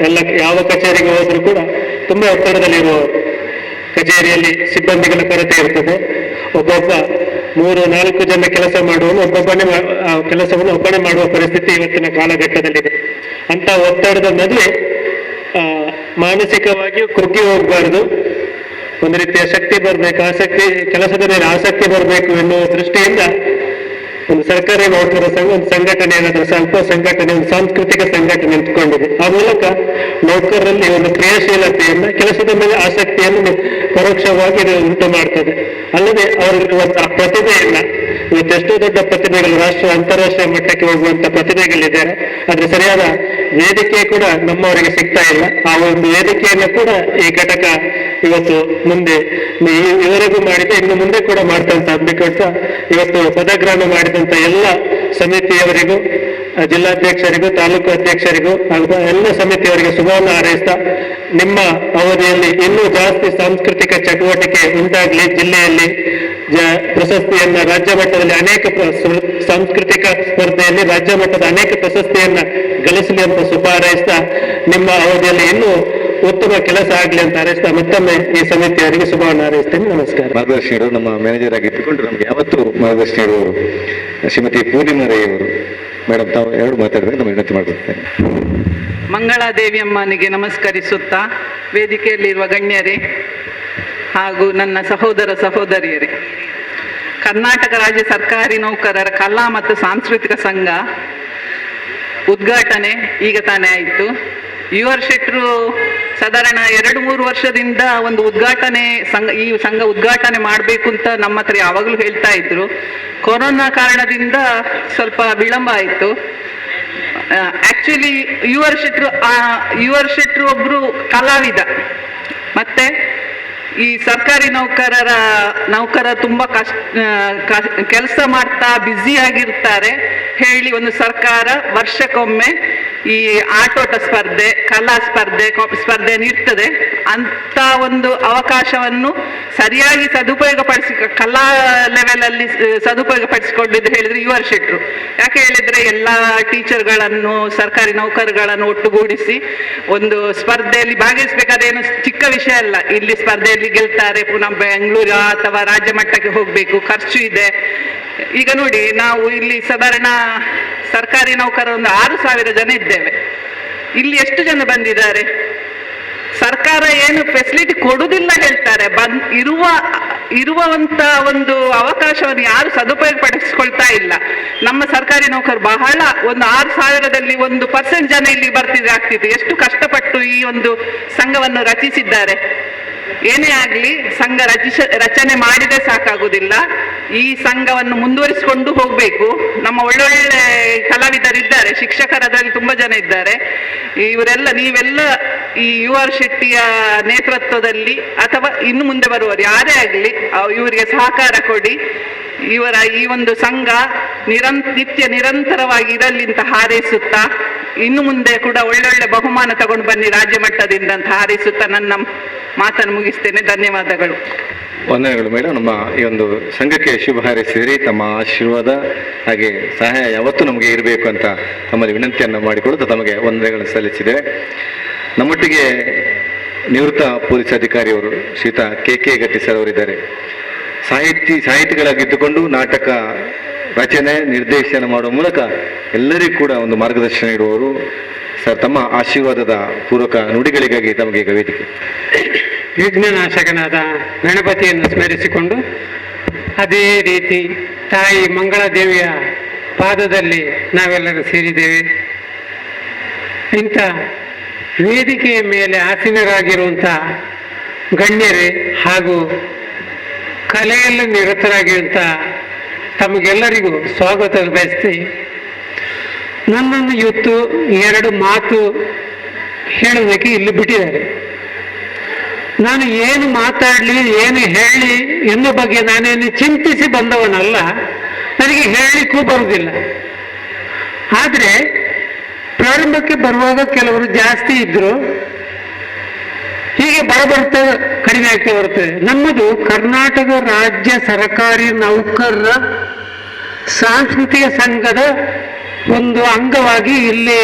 ಎಲ್ಲ ಯಾವ ಕಚೇರಿಗೆ ಹೋದರೂ ಕೂಡ ತುಂಬ ಒತ್ತಡದಲ್ಲಿರುವವರು. ಕಚೇರಿಯಲ್ಲಿ ಸಿಬ್ಬಂದಿಗಳ ಕೊರತೆ ಇರ್ತದೆ. ಒಬ್ಬೊಬ್ಬ 3-4 ಜನ ಕೆಲಸ ಮಾಡುವನು ಒಬ್ಬೊಬ್ಬನೇ ಕೆಲಸವನ್ನು ಒಬ್ಬನೇ ಮಾಡುವ ಪರಿಸ್ಥಿತಿ ಇವತ್ತಿನ ಕಾಲಘಟ್ಟದಲ್ಲಿದೆ. ಅಂತ ಒತ್ತಡದ ನಡುವೆ ಮಾನಸಿಕವಾಗಿಯೂ ಕುಗ್ಗಿ ಹೋಗಬಾರ್ದು, ಒಂದು ರೀತಿಯ ಶಕ್ತಿ ಬರಬೇಕು, ಆಸಕ್ತಿ, ಕೆಲಸದ ಮೇಲೆ ಆಸಕ್ತಿ ಬರಬೇಕು ಎನ್ನುವ ದೃಷ್ಟಿಯಿಂದ ಒಂದು ಸರ್ಕಾರಿ ನೌಕರರ ಸಂಘ ಒಂದು ಸಂಘಟನೆ ಏನಾದರೂ ಸ್ವಲ್ಪ ಸಂಘಟನೆ, ಒಂದು ಸಾಂಸ್ಕೃತಿಕ ಸಂಘಟನೆ ನಿಂತ್ಕೊಂಡಿದೆ. ಆ ಮೂಲಕ ನೌಕರರಲ್ಲಿ ಒಂದು ಕ್ರಿಯಾಶೀಲತೆಯನ್ನ, ಕೆಲಸದ ಮೇಲೆ ಆಸಕ್ತಿಯನ್ನು ಪರೋಕ್ಷವಾಗಿ ಇದು ಉಂಟು ಮಾಡ್ತದೆ. ಅಲ್ಲದೆ ಅವರಿರುವಂತಹ ಪ್ರತಿಭೆಯನ್ನ, ಇವತ್ತೆಷ್ಟೋ ದೊಡ್ಡ ಪ್ರತಿಭೆಗಳು ರಾಷ್ಟ್ರೀಯ ಅಂತಾರಾಷ್ಟ್ರೀಯ ಮಟ್ಟಕ್ಕೆ ಹೋಗುವಂತ ಪ್ರತಿಭೆಗಳಿದ್ದಾರೆ, ಆದ್ರೆ ಸರಿಯಾದ ವೇದಿಕೆ ಕೂಡ ನಮ್ಮವರಿಗೆ ಸಿಗ್ತಾ ಇಲ್ಲ. ಆ ಒಂದು ವೇದಿಕೆಯನ್ನು ಕೂಡ ಈ ಘಟಕ ಇವತ್ತು ಮುಂದೆ ಇವರೆಗೂ ಮಾಡಿದೆ, ಇನ್ನು ಮುಂದೆ ಕೂಡ ಮಾಡ್ತಂತ ಅಂದುಕೊಳ್ತಾ ಇವತ್ತು ಪದಗ್ರಹಣ ಮಾಡಿದಂತ ಎಲ್ಲ ಸಮಿತಿಯವರಿಗೂ, ಜಿಲ್ಲಾಧ್ಯಕ್ಷರಿಗೂ, ತಾಲೂಕು ಅಧ್ಯಕ್ಷರಿಗೂ ಹಾಗೂ ಎಲ್ಲ ಸಮಿತಿಯವರಿಗೆ ಶುಭವನ್ನು ಹಾರೈಸ್ತಾ, ನಿಮ್ಮ ಅವಧಿಯಲ್ಲಿ ಇನ್ನೂ ಜಾಸ್ತಿ ಸಾಂಸ್ಕೃತಿಕ ಚಟುವಟಿಕೆ ಉಂಟಾಗಲಿ, ಜಿಲ್ಲೆಯಲ್ಲಿ ಪ್ರಶಸ್ತಿಯನ್ನ ರಾಜ್ಯ ಮಟ್ಟದಲ್ಲಿ ಅನೇಕ ಸಾಂಸ್ಕೃತಿಕ ಸ್ಪರ್ಧೆಯಲ್ಲಿ ರಾಜ್ಯ ಮಟ್ಟದ ಅನೇಕ ಪ್ರಶಸ್ತಿಯನ್ನ ಗಳಿಸಲಿ ಅಂತ ಶುಭ ಹಾರೈಸ್ತಾ, ನಿಮ್ಮ ಅವಧಿಯಲ್ಲಿ ಇನ್ನೂ ಉತ್ತಮ ಕೆಲಸ ಆಗಲಿ ಅಂತ ಹಾರೈಸ್ತಾ ಮತ್ತೊಮ್ಮೆ ಈ ಸಮಿತಿಯವರಿಗೆ ಶುಭವನ್ನು ಹಾರೈಸ್ತೇನೆ. ನಮಸ್ಕಾರ. ಮಾರ್ಗದರ್ಶಿಯರು ನಮ್ಮ ಮ್ಯಾನೇಜರ್ ಆಗಿ ಇಟ್ಟುಕೊಂಡು ನಮಗೆ ಯಾವತ್ತೂ ಮಾರ್ಗದರ್ಶನ ನೀಡುವವರು ಶ್ರೀಮತಿ ಪೂರ್ಣಿಮಾ ರೈ ಅವರು. ಮೇಡಮ್, ತಾವು ಎರಡು ಮಾತಾಡಿದ್ರೆ ನಮ್ಮ ವಿನಂತಿ ಮಾಡ್ಕೊಳ್ತೇನೆ. ಮಂಗಳಾದೇವಿಯಮ್ಮನಿಗೆ ನಮಸ್ಕರಿಸುತ್ತಾ, ವೇದಿಕೆಯಲ್ಲಿರುವ ಗಣ್ಯರೇ ಹಾಗೂ ನನ್ನ ಸಹೋದರ ಸಹೋದರಿಯರೇ, ಕರ್ನಾಟಕ ರಾಜ್ಯ ಸರ್ಕಾರಿ ನೌಕರರ ಕಲಾ ಮತ್ತು ಸಾಂಸ್ಕೃತಿಕ ಸಂಘ ಉದ್ಘಾಟನೆ ಈಗ ತಾನೇ ಆಯಿತು. ಯುವರ್ ಶೆಟ್ರು ಸಾಧಾರಣ 2-3 ವರ್ಷದಿಂದ ಒಂದು ಉದ್ಘಾಟನೆ ಈ ಸಂಘ ಉದ್ಘಾಟನೆ ಮಾಡಬೇಕು ಅಂತ ನಮ್ಮ ಹತ್ರ ಯಾವಾಗಲೂ ಹೇಳ್ತಾ ಇದ್ರು. ಕೊರೋನಾ ಕಾರಣದಿಂದ ಸ್ವಲ್ಪ ವಿಳಂಬ ಆಯಿತು. ಆಕ್ಚುಲಿ ಯುವರ್ ಶೆಟ್ರು ಒಬ್ರು ಕಲಾವಿದ, ಮತ್ತೆ ಈ ಸರ್ಕಾರಿ ನೌಕರ ತುಂಬಾ ಕೆಲಸ ಮಾಡ್ತಾ ಬ್ಯುಸಿ ಆಗಿರ್ತಾರೆ ಹೇಳಿ ಒಂದು ಸರ್ಕಾರ ವರ್ಷಕ್ಕೊಮ್ಮೆ ಈ ಆಟೋಟ ಸ್ಪರ್ಧೆ, ಕಲಾ ಸ್ಪರ್ಧೆ ನೀಡ್ತದೆ. ಅಂತ ಒಂದು ಅವಕಾಶವನ್ನು ಸರಿಯಾಗಿ ಕಲಾ ಲೆವೆಲ್ ಅಲ್ಲಿ ಸದುಪಯೋಗಪಡಿಸಿಕೊಂಡಿದ್ದು ಹೇಳಿದ್ರೆ ಯುವರ್ ಶೆಟ್ರು. ಯಾಕೆ ಹೇಳಿದ್ರೆ ಎಲ್ಲ ಟೀಚರ್ಗಳನ್ನು, ಸರ್ಕಾರಿ ನೌಕರಗಳನ್ನು ಒಟ್ಟುಗೂಡಿಸಿ ಒಂದು ಸ್ಪರ್ಧೆಯಲ್ಲಿ ಭಾಗವಹಿಸಬೇಕಾದ್ರೆ ಏನು ಚಿಕ್ಕ ವಿಷಯ ಅಲ್ಲ. ಇಲ್ಲಿ ಸ್ಪರ್ಧೆಯಲ್ಲಿ ಗೆಲ್ತಾರೆ, ಪುನಃ ಬೆಂಗಳೂರು ಅಥವಾ ರಾಜ್ಯ ಮಟ್ಟಕ್ಕೆ ಹೋಗ್ಬೇಕು, ಖರ್ಚು ಇದೆ. ಈಗ ನೋಡಿ, ನಾವು ಇಲ್ಲಿ ಸಾಧಾರಣ ಸರ್ಕಾರಿ ನೌಕರ ಒಂದು 6,000 ಜನ ಇದ್ದೇವೆ. ಇಲ್ಲಿ ಎಷ್ಟು ಜನ ಬಂದಿದ್ದಾರೆ? ಸರ್ಕಾರ ಏನು ಫೆಸಿಲಿಟಿ ಕೊಡುವುದಿಲ್ಲ ಹೇಳ್ತಾರೆ, ಇರುವಂತ ಒಂದು ಅವಕಾಶವನ್ನು ಯಾರು ಸದುಪಯೋಗಪಡಿಸಿಕೊಳ್ತಾ ಇಲ್ಲ. ನಮ್ಮ ಸರ್ಕಾರಿ ನೌಕರು ಬಹಳ ಒಂದು 6,000ದಲ್ಲಿ 1% ಜನ ಇಲ್ಲಿ ಬರ್ತಿದ್ರೆ ಆಗ್ತಿತ್ತು. ಎಷ್ಟು ಕಷ್ಟಪಟ್ಟು ಈ ಒಂದು ಸಂಘವನ್ನು ರಚಿಸಿದ್ದಾರೆ. ಏನೇ ಆಗಲಿ, ಸಂಘ ರಚನೆ ಮಾಡಿದ್ರೆ ಸಾಕಾಗುವುದಿಲ್ಲ, ಈ ಸಂಘವನ್ನು ಮುಂದುವರಿಸಿಕೊಂಡು ಹೋಗಬೇಕು. ನಮ್ಮ ಒಳ್ಳೊಳ್ಳೆ ಕಲಾವಿದರಿದ್ದಾರೆ, ಶಿಕ್ಷಕರದಲ್ಲಿ ತುಂಬಾ ಜನ ಇದ್ದಾರೆ. ನೀವೆಲ್ಲ ಈ ಯುವರ್ ಶೆಟ್ಟಿಯ ನೇತೃತ್ವದಲ್ಲಿ ಅಥವಾ ಇನ್ನು ಮುಂದೆ ಬರುವವರು ಯಾರೇ ಆಗಲಿ ಇವರಿಗೆ ಸಹಕಾರ ಕೊಡಿ. ಇವರ ಈ ಒಂದು ಸಂಘ ನಿತ್ಯ ನಿರಂತರವಾಗಿ ಇರಲಿ ಅಂತ ಹಾರೈಸುತ್ತಾ, ಇನ್ನು ಮುಂದೆ ಕೂಡ ಒಳ್ಳೊಳ್ಳೆ ಬಹುಮಾನ ತಗೊಂಡು ಬನ್ನಿ ರಾಜ್ಯ ಮಟ್ಟದಿಂದ ಅಂತ ಹಾರೈಸುತ್ತಾ ನನ್ನ ಮಾತನ್ನು ಮುಗಿಸ್ತೇನೆ. ಧನ್ಯವಾದಗಳು. ವಂದನೆಗಳು ಮೇಡಮ್. ನಮ್ಮ ಈ ಒಂದು ಸಂಘಕ್ಕೆ ಶುಭ ಹಾರೈಸಿದಿರಿ. ತಮ್ಮ ಆಶೀರ್ವಾದ ಹಾಗೆ ಸಹಾಯ ಯಾವತ್ತೂ ನಮಗೆ ಇರಬೇಕು ಅಂತ ತಮ್ಮಲ್ಲಿ ವಿನಂತಿಯನ್ನು ಮಾಡಿಕೊಳ್ಳುತ್ತಾ ತಮಗೆ ವಂದನೆಗಳನ್ನು ಸಲ್ಲಿಸಿದ್ದೇವೆ. ನಮ್ಮೊಟ್ಟಿಗೆ ನಿವೃತ್ತ ಪೊಲೀಸ್ ಅಧಿಕಾರಿಯವರು ಶ್ರೀಯುತ ಕೆ ಗಟ್ಟಿ ಸರ್ ಅವರಿದ್ದಾರೆ. ಸಾಹಿತಿಗಳಾಗಿದ್ದುಕೊಂಡು ನಾಟಕ ರಚನೆ ನಿರ್ದೇಶನ ಮಾಡುವ ಮೂಲಕ ಎಲ್ಲರಿಗೂ ಕೂಡ ಒಂದು ಮಾರ್ಗದರ್ಶನ ನೀಡುವವರು ಸರ್. ತಮ್ಮ ಆಶೀರ್ವಾದದ ಪೂರ್ವಕ ನುಡಿಗಳಿಗಾಗಿ ತಮಗೆ ಈಗ ವೇದಿಕೆ. ವಿಘ್ನನಾಶಕನಾದ ಗಣಪತಿಯನ್ನು ಸ್ಮರಿಸಿಕೊಂಡು ಅದೇ ರೀತಿ ತಾಯಿ ಮಂಗಳಾದೇವಿಯ ಪಾದದಲ್ಲಿ ನಾವೆಲ್ಲರೂ ಸೇರಿದ್ದೇವೆ. ಇಂಥ ವೇದಿಕೆಯ ಮೇಲೆ ಆಸೀನರಾಗಿರುವಂಥ ಗಣ್ಯರೇ ಹಾಗೂ ಕಲೆಯಲ್ಲಿ ನಿರತರಾಗಿರುವಂಥ ತಮಗೆಲ್ಲರಿಗೂ ಸ್ವಾಗತ ಬಯಸ್ತಿ ನನ್ನನ್ನು ಇವತ್ತು 2 ಮಾತು ಹೇಳೋದಕ್ಕೆ ಇಲ್ಲಿ ಬಿಟ್ಟಿದ್ದಾರೆ. ನಾನು ಏನು ಮಾತಾಡಲಿ ಏನು ಹೇಳಿ ಎನ್ನುವ ಬಗ್ಗೆ ನಾನೇನು ಚಿಂತಿಸಿ ಬಂದವನಲ್ಲ, ನನಗೆ ಹೇಳಲಿಕ್ಕೂ ಬರುವುದಿಲ್ಲ. ಆದರೆ ಪ್ರಾರಂಭಕ್ಕೆ ಬರುವಾಗ ಕೆಲವರು ಜಾಸ್ತಿ ಇದ್ರು, ಹೀಗೆ ಬರಬರ್ತಾ ಕಡಿಮೆ ಆಗ್ತಾ ಬರ್ತದೆ. ನಮ್ಮದು ಕರ್ನಾಟಕ ರಾಜ್ಯ ಸರ್ಕಾರಿ ನೌಕರರ ಸಾಂಸ್ಕೃತಿಕ ಸಂಘದ ಒಂದು ಅಂಗವಾಗಿ ಇಲ್ಲಿ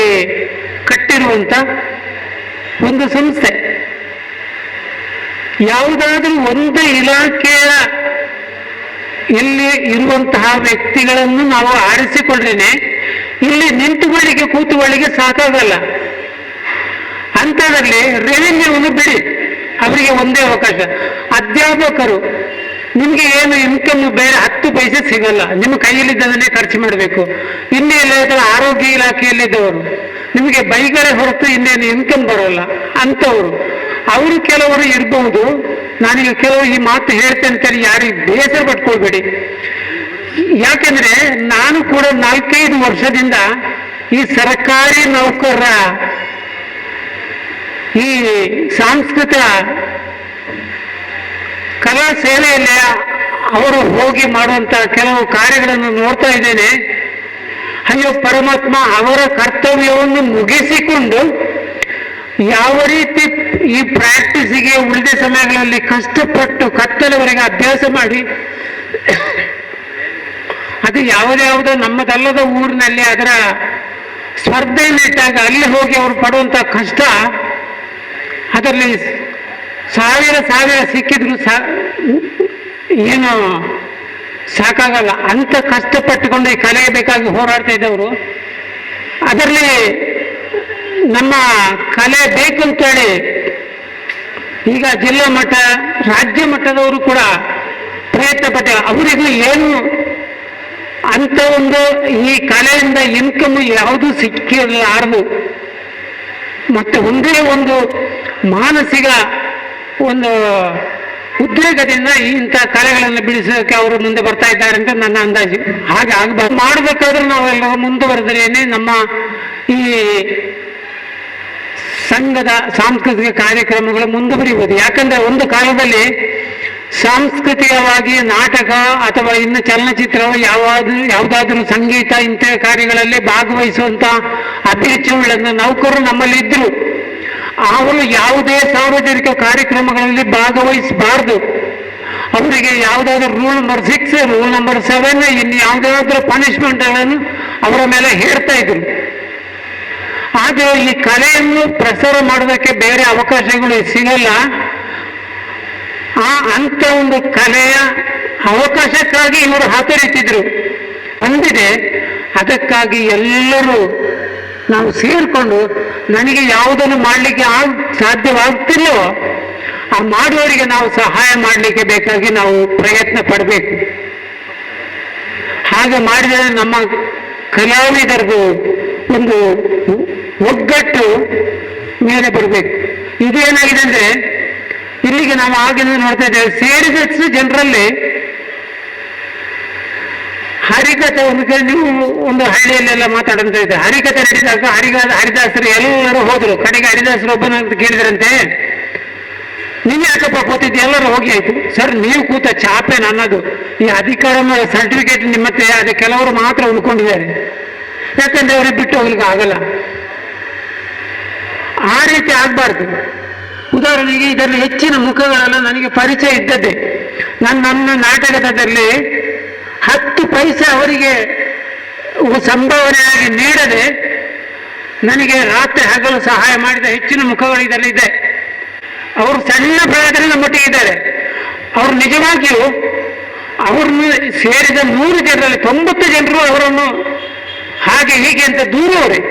ಕಟ್ಟಿರುವಂಥ ಒಂದು ಸಂಸ್ಥೆ. ಯಾವುದಾದ್ರೂ ಒಂದು ಇಲಾಖೆಯ ಇಲ್ಲಿ ಇರುವಂತಹ ವ್ಯಕ್ತಿಗಳನ್ನು ನಾವು ಆರಿಸಿಕೊಂಡ್ರೇನೆ ಇಲ್ಲಿ ನಿಂತುಗಳಿಗೆ ಕೂತುಗಳಿಗೆ ಸಾಕಾಗಲ್ಲ. ಅಂಥದ್ರಲ್ಲಿ ರೆವಿನ್ಯೂವನ್ನು ಬಿಡಿ, ಅವರಿಗೆ ಒಂದೇ ಅವಕಾಶ. ಅಧ್ಯಾಪಕರು ನಿಮಗೆ ಏನು ಇನ್ಕಮ್ ಬೇರೆ 10 ಪೈಸೆ ಸಿಗಲ್ಲ, ನಿಮ್ಮ ಕೈಯಲ್ಲಿದ್ದದನ್ನೇ ಖರ್ಚು ಮಾಡಬೇಕು. ಇನ್ನೆಲ್ಲ ಆರೋಗ್ಯ ಇಲಾಖೆಯಲ್ಲಿದ್ದವರು ನಿಮಗೆ ಬೈಗರೆ ಹೊರತು ಇನ್ನೇನು ಇನ್ಕಮ್ ಬರೋಲ್ಲ. ಅಂಥವ್ರು ಅವರು ಕೆಲವರು ಇರಬಹುದು. ನಾನೀಗ ಕೆಲವು ಈ ಮಾತು ಹೇಳ್ತೇನೆ ಅಂತೇಳಿ ಯಾರಿಗೆ ಬೇಸರ ಪಟ್ಕೊಳ್ಬೇಡಿ. ಯಾಕೆಂದ್ರೆ ನಾನು ಕೂಡ 4-5 ವರ್ಷದಿಂದ ಈ ಸರ್ಕಾರಿ ನೌಕರರ ಈ ಸಾಂಸ್ಕೃತಿಕ ಕಲಾ ಸೇವೆಯಲ್ಲಿ ಅವರು ಹೋಗಿ ಮಾಡುವಂತ ಕೆಲವು ಕಾರ್ಯಗಳನ್ನು ನೋಡ್ತಾ ಇದ್ದೇನೆ. ಅಯ್ಯೋ ಪರಮಾತ್ಮ, ಅವರ ಕರ್ತವ್ಯವನ್ನು ಮುಗಿಸಿಕೊಂಡು ಯಾವ ರೀತಿ ಈ ಪ್ರಾಕ್ಟೀಸಿಗೆ ಉಳಿದ ಸಮಯಗಳಲ್ಲಿ ಕಷ್ಟಪಟ್ಟು ಕತ್ತಲವರೆಗೆ ಅಭ್ಯಾಸ ಮಾಡಿ ಅದು ಯಾವುದ್ಯಾವುದೋ ನಮ್ಮದಲ್ಲದ ಊರಿನಲ್ಲಿ ಅದರ ಸ್ಪರ್ಧೆಯನ್ನಿಟ್ಟಾಗ ಅಲ್ಲಿ ಹೋಗಿ ಅವರು ಪಡುವಂಥ ಕಷ್ಟ, ಅದರಲ್ಲಿ ಸಾವಿರ ಸಿಕ್ಕಿದ್ರು ಏನು ಸಾಕಾಗಲ್ಲ. ಅಂತ ಕಷ್ಟಪಟ್ಟುಕೊಂಡು ಈ ಕಲೆಗೆ ಬೇಕಾಗಿ ಹೋರಾಡ್ತಾ ಇದ್ದವರು, ಅದರಲ್ಲಿ ನಮ್ಮ ಕಲೆ ಬೇಕು ಅಂತೇಳಿ ಈಗ ಜಿಲ್ಲಾ ಮಟ್ಟ ರಾಜ್ಯ ಮಟ್ಟದವರು ಕೂಡ ಪ್ರಯತ್ನ ಪಟ್ಟ. ಅವರಿಗೂ ಏನು ಅಂತ ಒಂದು ಈ ಕಲೆಯಿಂದ ಇನ್ಕಮ್ ಯಾವುದು ಸಿಕ್ಕಿರಲಾರದು. ಮತ್ತು ಒಂದೇ ಒಂದು ಮಾನಸಿಕ ಒಂದು ಉದ್ವೇಗದಿಂದ ಇಂಥ ಕಲೆಗಳನ್ನು ಬಿಡಿಸೋಕೆ ಅವರು ಮುಂದೆ ಬರ್ತಾ ಇದ್ದಾರೆ ಅಂತ ನನ್ನ ಅಂದಾಜು. ಹಾಗೆ ಆಗಬಾರ್ದು. ಮಾಡಬೇಕಾದ್ರೆ ನಾವೆಲ್ಲರೂ ಮುಂದುವರೆದ್ರೇನೆ ನಮ್ಮ ಈ ಸಂಘದ ಸಾಂಸ್ಕೃತಿಕ ಕಾರ್ಯಕ್ರಮಗಳು ಮುಂದುವರಿಯುವುದು. ಯಾಕಂದ್ರೆ ಒಂದು ಕಾಲದಲ್ಲಿ ಸಾಂಸ್ಕೃತಿಕವಾಗಿ ನಾಟಕ ಅಥವಾ ಇನ್ನು ಚಲನಚಿತ್ರ ಯಾವುದಾದ್ರೂ ಸಂಗೀತ ಇಂಥ ಕಾರ್ಯಗಳಲ್ಲಿ ಭಾಗವಹಿಸುವಂತ ಅಭಿರುಚಿಯುಳ್ಳ ನೌಕರರು ನಮ್ಮಲ್ಲಿ ಇದ್ರು. ಅವರು ಯಾವುದೇ ಸಾರ್ವಜನಿಕ ಕಾರ್ಯಕ್ರಮಗಳಲ್ಲಿ ಭಾಗವಹಿಸಬಾರ್ದು. ಅವರಿಗೆ ಯಾವುದಾದ್ರೂ ರೂಲ್ ನಂಬರ್ 6, ರೂಲ್ ನಂಬರ್ 7 ಇನ್ನು ಯಾವುದಾದ್ರೂ ಪನಿಷ್ಮೆಂಟ್ಗಳನ್ನು ಅವರ ಮೇಲೆ ಹೇರ್ತಾ ಇದ್ರು. ಆದರೆ ಈ ಕಲೆಯನ್ನು ಪ್ರಸಾರ ಮಾಡೋದಕ್ಕೆ ಬೇರೆ ಅವಕಾಶಗಳು ಸಿಗಲ್ಲ. ಅಂತ ಒಂದು ಕಲೆಯ ಅವಕಾಶಕ್ಕಾಗಿ ಇವರು ಹಾತೊರೀತಿದ್ರು. ಅಂದಿದೆ, ಅದಕ್ಕಾಗಿ ಎಲ್ಲರೂ ನಾವು ಸೇರಿಕೊಂಡು ನನಗೆ ಯಾವುದನ್ನು ಮಾಡಲಿಕ್ಕೆ ಸಾಧ್ಯವಾಗ್ತಿಲ್ಲವೋ ಆ ಮಾಡುವವರಿಗೆ ನಾವು ಸಹಾಯ ಮಾಡಲಿಕ್ಕೆ ಬೇಕಾಗಿ ನಾವು ಪ್ರಯತ್ನ ಪಡಬೇಕು. ಹಾಗೆ ಮಾಡಿದರೆ ನಮ್ಮ ಕಲಾವಿದರಿಗೂ ಒಂದು ಒಗ್ಗಟ್ಟು ಮೇಲೆ ಬರಬೇಕು. ಇದೇನಾಗಿದೆ ಅಂದ್ರೆ ಇಲ್ಲಿಗೆ ನಾವು ಆಗಿನ ನೋಡ್ತಾ ಇದ್ದೇವೆ, ಸೇರಿದಷ್ಟು ಜನರಲ್ಲಿ ಹರಿಕಥೆ ನೀವು ಒಂದು ಹಳ್ಳಿಯಲ್ಲೆಲ್ಲ ಮಾತಾಡಂತ ಇದೆ. ಹರಿಕಥೆ ನಡೆದಾಗ ಹರಿದಾಸರು ಎಲ್ಲರೂ ಹೋದ್ರು. ಕಡೆಗೆ ಹರಿದಾಸರು ಒಬ್ಬನ ಕೇಳಿದ್ರಂತೆ, ನೀನು ಯಾಕಪ್ಪ ಕೂತಿದ್ದು, ಎಲ್ಲರೂ ಹೋಗಿ ಆಯ್ತು. ಸರ್ ನೀವು ಕೂತ ಚಾಪೆ ನನ್ನದು, ಈ ಅಧಿಕಾರ ಸರ್ಟಿಫಿಕೇಟ್ ನಿಮ್ಮತ್ತೆ, ಅದು ಕೆಲವರು ಮಾತ್ರ ಉಳ್ಕೊಂಡಿದ್ದಾರೆ, ಯಾಕಂದ್ರೆ ಅವ್ರಿಗೆ ಬಿಟ್ಟು ಹೋಗ್ಲಿಕ್ಕೆ ಆಗಲ್ಲ. ಆ ರೀತಿ ಆಗ್ಬಾರ್ದು. ಉದಾಹರಣೆಗೆ ಇದರಲ್ಲಿ ಹೆಚ್ಚಿನ ಮುಖಗಳೆಲ್ಲ ನನಗೆ ಪರಿಚಯ ಇದ್ದದ್ದೇ. ನನ್ನ ನಾಟಕದಲ್ಲಿ 10 ಪೈಸೆ ಅವರಿಗೆ ಸಂಭಾವನೆಯಾಗಿ ನೀಡದೆ ನನಗೆ ರಾತ್ರಿ ಹಗಲು ಸಹಾಯ ಮಾಡಿದ ಹೆಚ್ಚಿನ ಮುಖಗಳು ಇದರಲ್ಲಿ ಇದೆ. ಅವರು ಸಣ್ಣ ಪ್ರಾಯದಲ್ಲಿ ನಮ್ಮೊಟ್ಟಿಗಿದ್ದಾರೆ. ಅವರು ನಿಜವಾಗಿಯೂ ಅವ್ರನ್ನು ಸೇರಿದ 100 ಜನರಲ್ಲಿ 90 ಜನರು ಅವರನ್ನು ಹಾಗೆ ಹೀಗೆ ಅಂತ ದೂರವರೇ.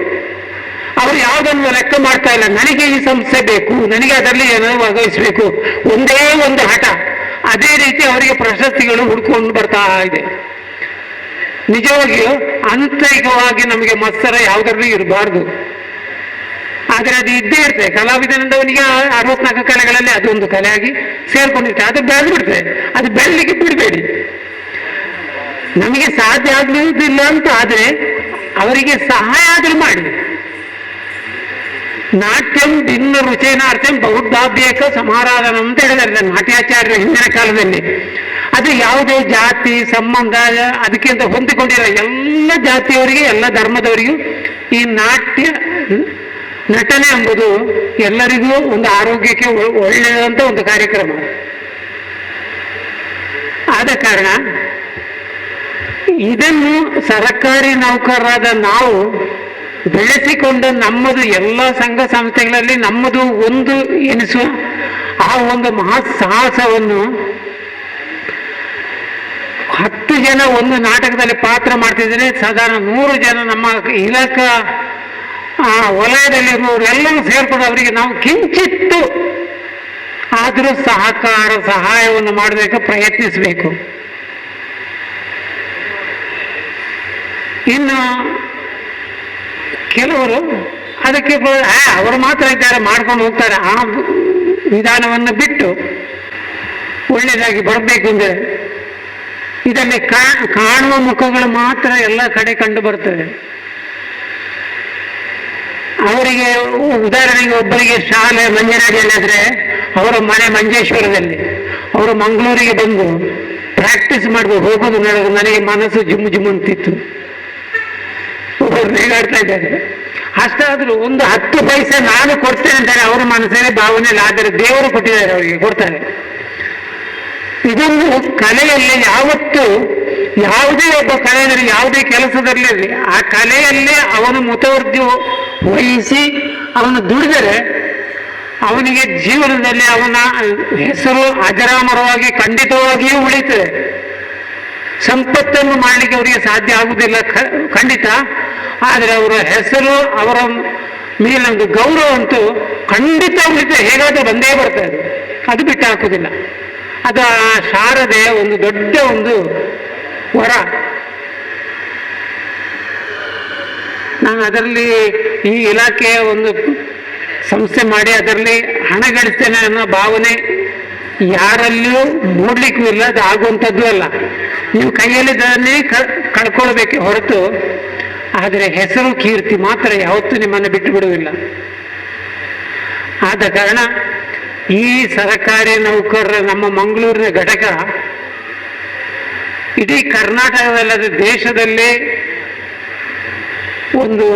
ಅವರು ಯಾವುದನ್ನು ಲೆಕ್ಕ ಮಾಡ್ತಾ ಇಲ್ಲ. ನನಗೆ ಈ ಸಂಸ್ಥೆ ಬೇಕು, ನನಗೆ ಅದರಲ್ಲಿ ಏನಾದರೂ ಭಾಗವಹಿಸಬೇಕು, ಒಂದೇ ಒಂದು ಹಠ. ಅದೇ ರೀತಿ ಅವರಿಗೆ ಪ್ರಶಸ್ತಿಗಳು ಹುಡ್ಕೊಂಡು ಬರ್ತಾ ಇದೆ. ನಿಜವಾಗಿಯೂ ಆಂತರಿಕವಾಗಿ ನಮಗೆ ಮತ್ಸರ ಯಾವುದರಲ್ಲೂ ಇರಬಾರ್ದು. ಆದರೆ ಅದು ಇದ್ದೇ ಇರ್ತದೆ. ಕಲಾವಿದನಿಂದವನಿಗೆ 64 ಕಲೆಗಳಲ್ಲಿ ಅದೊಂದು ಕಲೆಯಾಗಿ ಸೇರ್ಕೊಂಡಿರ್ತದೆ. ಅದು ಬೆಳೆದು ಬಿಡ್ತದೆ. ಅದು ಬೆಳಲಿಕ್ಕೆ ಬಿಡಬೇಡಿ. ನಮಗೆ ಸಾಧ್ಯ ಆಗಲಿಲ್ಲ ಅಂತ ಆದರೆ ಅವರಿಗೆ ಸಹಾಯ ಆದರೂ ಮಾಡಿ. ನಾಟ್ಯಂ ಭಿನ್ನ ರುಚೇನಾರ್ಥಂ ಬೌದ್ಧಾಭ್ಯಕ ಸಮಾರಾಧನ ಅಂತ ಹೇಳಿದ್ದಾರೆ ನಾಟ್ಯಾಚಾರ್ಯರು ಹಿಂದಿನ ಕಾಲದಲ್ಲಿ. ಅದು ಯಾವುದೇ ಜಾತಿ ಸಂಬಂಧ ಅದಕ್ಕಿಂತ ಹೊಂದಿಕೊಂಡಿರೋ ಎಲ್ಲ ಜಾತಿಯವರಿಗೆ, ಎಲ್ಲ ಧರ್ಮದವರಿಗೂ ಈ ನಟನೆ ಎಂಬುದು ಎಲ್ಲರಿಗೂ ಒಂದು ಆರೋಗ್ಯಕ್ಕೆ ಒಳ್ಳೆಯದಂತ ಒಂದು ಕಾರ್ಯಕ್ರಮ. ಆದ ಕಾರಣ ಇದನ್ನು ಸರ್ಕಾರಿ ನೌಕರರಾದ ನಾವು ಬೆಳೆಸಿಕೊಂಡು ನಮ್ಮದು ಎಲ್ಲ ಸಂಘ ಸಂಸ್ಥೆಗಳಲ್ಲಿ ನಮ್ಮದು ಒಂದು ಎನಿಸುವ ಆ ಒಂದು ಮಹತ್ ಸಾಹಸವನ್ನು 10 ಜನ ಒಂದು ನಾಟಕದಲ್ಲಿ ಪಾತ್ರ ಮಾಡ್ತಿದ್ರೆ ಸಾಧಾರಣ 100 ಜನ ನಮ್ಮ ಇಲಾಖಾ ವಲಯದಲ್ಲಿರುವವರು ಎಲ್ಲರೂ ಸೇರ್ಕೊಂಡು ಅವರಿಗೆ ನಾವು ಕಿಂಚಿತ್ತು ಆದರೂ ಸಹಾಯವನ್ನು ಮಾಡಬೇಕು, ಪ್ರಯತ್ನಿಸಬೇಕು. ಇನ್ನು ಕೆಲವರು ಅದಕ್ಕೆ ಅವರು ಮಾತ್ರ ಇದ್ದಾರೆ ಮಾಡ್ಕೊಂಡು ಹೋಗ್ತಾರೆ. ಆ ವಿಧಾನವನ್ನು ಬಿಟ್ಟು ಒಳ್ಳೆಯದಾಗಿ ಬರಬೇಕು ಅಂದರೆ ಇದರಲ್ಲಿ ಕಾಣುವ ಮುಖಗಳು ಮಾತ್ರ ಎಲ್ಲ ಕಡೆ ಕಂಡು ಬರ್ತದೆ. ಅವರಿಗೆ ಉದಾಹರಣೆಗೆ ಒಬ್ಬರಿಗೆ ಶಾಲೆ ಮಂಜನಾಡಿಯಲ್ಲಾದ್ರೆ ಅವರ ಮನೆ ಮಂಜೇಶ್ವರದಲ್ಲಿ, ಅವರು ಮಂಗಳೂರಿಗೆ ಬಂದು ಪ್ರಾಕ್ಟೀಸ್ ಮಾಡ್ಬೋದು, ಹೋಗೋದು ನೋಡೋದು ನನಗೆ ಮನಸ್ಸು ಜುಮ್ ಜುಮ್ ಅಂತಿತ್ತು. ಒಬ್ಬರು ನೇಗಾಡ್ತಾ ಇದ್ದಾರೆ. ಅಷ್ಟಾದ್ರೂ ಒಂದು 10 ಪೈಸೆ ನಾನು ಕೊಡ್ತೇನೆ ಅಂತಾರೆ ಅವರ ಮನಸ್ಸಲ್ಲಿ ಭಾವನೆಯಲ್ಲಿ. ಆದರೆ ದೇವರು ಕೊಟ್ಟಿದ್ದಾರೆ, ಅವರಿಗೆ ಕೊಡ್ತಾರೆ. ಇದೊಂದು ಕಲೆಯಲ್ಲಿ ಯಾವತ್ತು ಯಾವುದೇ ಒಬ್ಬ ಕಲೆಯಲ್ಲಿ ಯಾವುದೇ ಕೆಲಸದಲ್ಲಿ ಆ ಕಲೆಯಲ್ಲೇ ಅವನು ಮುತುವರ್ಜಿ ವಹಿಸಿ ಅವನು ದುಡಿದರೆ ಅವನಿಗೆ ಜೀವನದಲ್ಲಿ ಅವನ ಹೆಸರು ಅಜರಾಮರವಾಗಿ ಖಂಡಿತವಾಗಿಯೂ ಉಳಿತದೆ. ಸಂಪತ್ತನ್ನು ಮಾಡಲಿಕ್ಕೆ ಅವರಿಗೆ ಸಾಧ್ಯ ಆಗುವುದಿಲ್ಲ ಖಂಡಿತ. ಆದರೆ ಅವರ ಹೆಸರು, ಅವರ ಮೇಲೊಂದು ಗೌರವ ಅಂತೂ ಖಂಡಿತ ಉಳಿತದೆ, ಹೇಗಾದರೂ ಬಂದೇ ಬರ್ತದೆ. ಅದು ಬಿಟ್ಟು ಹಾಕುವುದಿಲ್ಲ. ಅದು ಆ ಶಾರದೆಯ ಒಂದು ದೊಡ್ಡ ಒಂದು ವರ. ನಾನು ಅದರಲ್ಲಿ ಈ ಇಲಾಖೆಯ ಒಂದು ಸಂಸ್ಥೆ ಮಾಡಿ ಅದರಲ್ಲಿ ಹಣ ಗಳಿಸ್ತೇನೆ ಅನ್ನೋ ಭಾವನೆ ಯಾರಲ್ಲಿಯೂ ಮೂಡ್ಲಿಕ್ಕೂ ಇಲ್ಲ, ಅದು ಆಗುವಂಥದ್ದು ಅಲ್ಲ. ನೀವು ಕೈಯಲ್ಲಿದ್ದನ್ನೇ ಕಳ್ಕೊಳ್ಬೇಕೆ ಹೊರತು, ಆದರೆ ಹೆಸರು ಕೀರ್ತಿ ಮಾತ್ರ ಯಾವತ್ತೂ ನಿಮ್ಮನ್ನು ಬಿಟ್ಟು ಬಿಡುವುದಿಲ್ಲ. ಆದ ಕಾರಣ ಈ ಸರ್ಕಾರಿ ನೌಕರರ ನಮ್ಮ ಮಂಗಳೂರಿನ ಘಟಕ ಇಡೀ ಕರ್ನಾಟಕದಲ್ಲದೆ ದೇಶದಲ್ಲೇ ಒಂದು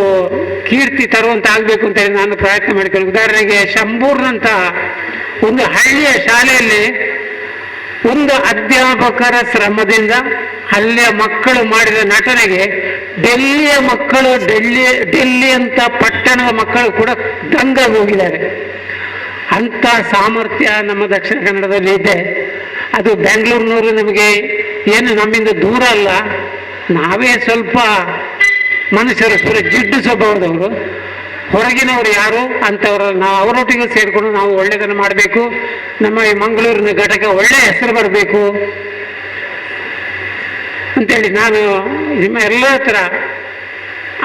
ಕೀರ್ತಿ ತರುವಂತ ಆಗಬೇಕು ಅಂತ ಹೇಳಿ ನಾನು ಪ್ರಯತ್ನ ಮಾಡಿಕೊಳ್ಳಿ. ಉದಾಹರಣೆಗೆ ಶಂಭೂರ್ನಂತ ಒಂದು ಹಳ್ಳಿಯ ಶಾಲೆಯಲ್ಲಿ ಒಂದು ಅಧ್ಯಾಪಕರ ಶ್ರಮದಿಂದ ಅಲ್ಲಿಯ ಮಕ್ಕಳು ಮಾಡಿದ ನಟನೆಗೆ ಡೆಲ್ಲಿಯ ಮಕ್ಕಳು, ಡೆಲ್ಲಿ ಅಂತ ಪಟ್ಟಣದ ಮಕ್ಕಳು ಕೂಡ ದಂಗಾಗಿ ಹೋಗಿದ್ದಾರೆ. ಅಂಥ ಸಾಮರ್ಥ್ಯ ನಮ್ಮ ದಕ್ಷಿಣ ಕನ್ನಡದಲ್ಲಿ ಇದೆ. ಅದು ಬೆಂಗಳೂರಿನವರು ನಮಗೆ ಏನು ನಮ್ಮಿಂದ ದೂರ ಅಲ್ಲ, ನಾವೇ ಸ್ವಲ್ಪ ಮನುಷ್ಯರು ಪೂರ ಜಿಡ್ಡು ಸ್ವಭಾವದವರು. ಹೊರಗಿನವರು ಯಾರು ಅಂಥವ್ರು ನಾವು ಅವರೊಟ್ಟಿಗೆ ಸೇರಿಕೊಂಡು ನಾವು ಒಳ್ಳೆಯದನ್ನು ಮಾಡಬೇಕು. ನಮ್ಮ ಈ ಮಂಗಳೂರಿನ ಘಟಕ ಒಳ್ಳೆಯ ಹೆಸರು ಬರಬೇಕು ಅಂತೇಳಿ ನಾನು ನಿಮ್ಮ ಎಲ್ಲ ಹತ್ರ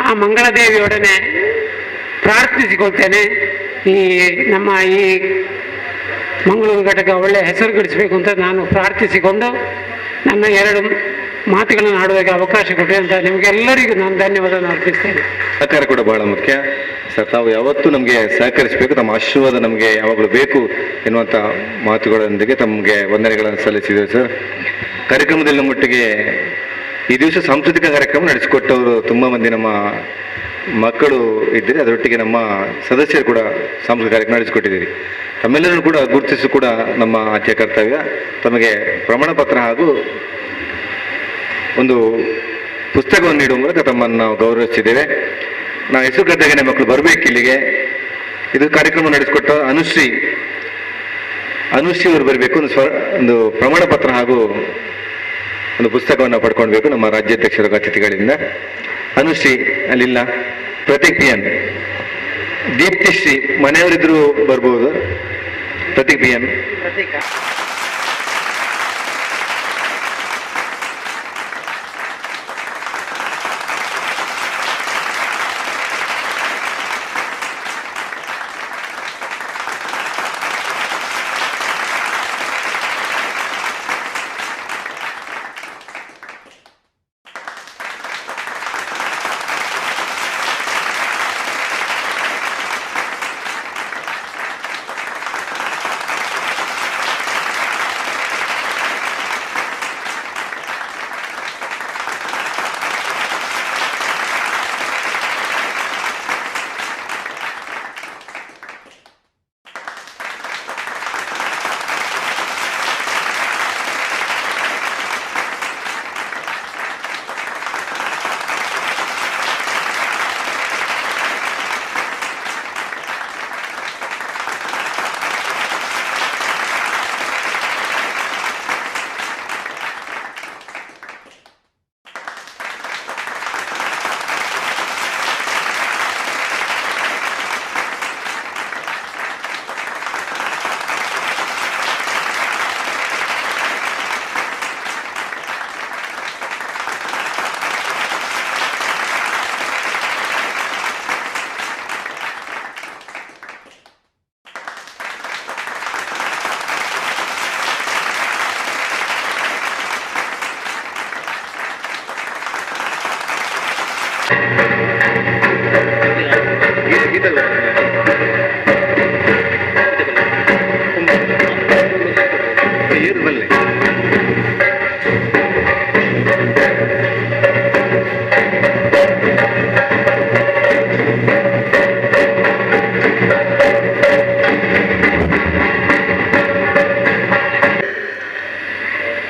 ಆ ಮಂಗಳದೇವಿಯೊಡನೆ ಪ್ರಾರ್ಥಿಸಿಕೊಳ್ತೇನೆ. ಈ ನಮ್ಮ ಈ ಮಂಗಳೂರು ಘಟಕ ಒಳ್ಳೆಯ ಹೆಸರು ಗಳಿಸಬೇಕು ಅಂತ ನಾನು ಪ್ರಾರ್ಥಿಸಿಕೊಂಡು ನನ್ನ 2 ಮಾತುಗಳನ್ನು ಆಡುವಾಗ ಅವಕಾಶ ಕೊಟ್ಟೆ ಅಂತ ನಿಮಗೆಲ್ಲರಿಗೂ ನಾನು ಧನ್ಯವಾದವನ್ನು ಅರ್ಪಿಸ್ತೇನೆ. ಸಹಕಾರ ಕೂಡ ಬಹಳ ಮುಖ್ಯ. ಸರ್, ತಾವು ಯಾವತ್ತೂ ನಮಗೆ ಸಹಕರಿಸಬೇಕು, ತಮ್ಮ ಆಶೀರ್ವಾದ ನಮಗೆ ಯಾವಾಗಲೂ ಬೇಕು ಎನ್ನುವಂಥ ಮಾತುಗಳೊಂದಿಗೆ ತಮಗೆ ವಂದನೆಗಳನ್ನು ಸಲ್ಲಿಸಿದ್ದೇವೆ ಸರ್. ಕಾರ್ಯಕ್ರಮದಲ್ಲಿ ನಮ್ಮೊಟ್ಟಿಗೆ ಈ ದಿವಸ ಸಾಂಸ್ಕೃತಿಕ ಕಾರ್ಯಕ್ರಮ ನಡೆಸಿಕೊಟ್ಟವರು ತುಂಬ ಮಂದಿ ನಮ್ಮ ಮಕ್ಕಳು ಇದ್ದರೆ, ಅದರೊಟ್ಟಿಗೆ ನಮ್ಮ ಸದಸ್ಯರು ಕೂಡ ಸಾಂಸ್ಕೃತಿಕ ಕಾರ್ಯಕ್ರಮ ನಡೆಸಿಕೊಟ್ಟಿದ್ದೀರಿ. ತಮ್ಮೆಲ್ಲರನ್ನು ಕೂಡ ಗುರುತಿಸಿ ಕೂಡ ನಮ್ಮ ಆದ್ಯ ಕರ್ತವ್ಯ. ತಮಗೆ ಪ್ರಮಾಣ ಪತ್ರ ಹಾಗೂ ಒಂದು ಪುಸ್ತಕವನ್ನು ನೀಡುವ ಮೂಲಕ ತಮ್ಮನ್ನು ನಾವು ಗೌರವಿಸಿದ್ದೇವೆ. ನಾವು ಹೆಸರು ಗದ್ದೆಗೆ ಮಕ್ಕಳು ಬರಬೇಕು ಇಲ್ಲಿಗೆ. ಇದು ಕಾರ್ಯಕ್ರಮ ನಡೆಸಿಕೊಟ್ಟ ಅನುಶ್ರೀ ಅವರು ಬರಬೇಕು. ಒಂದು ಪ್ರಮಾಣ ಪತ್ರ ಹಾಗೂ ಒಂದು ಪುಸ್ತಕವನ್ನು ಪಡ್ಕೊಳ್ಬೇಕು ನಮ್ಮ ರಾಜ್ಯಾಧ್ಯಕ್ಷರ ಅತಿಥಿಗಳಿಂದ. ಅನುಶ್ರೀ ಅಲ್ಲಿಲ್ಲ. ಪ್ರತೀಕ್ ಪಿ ಎನ್, ದೀಪ್ತಿಶ್ರೀ ಮನೆಯವರಿದ್ರು ಬರ್ಬೋದು. ಪ್ರತೀಕ್ ಪಿ ಎನ್,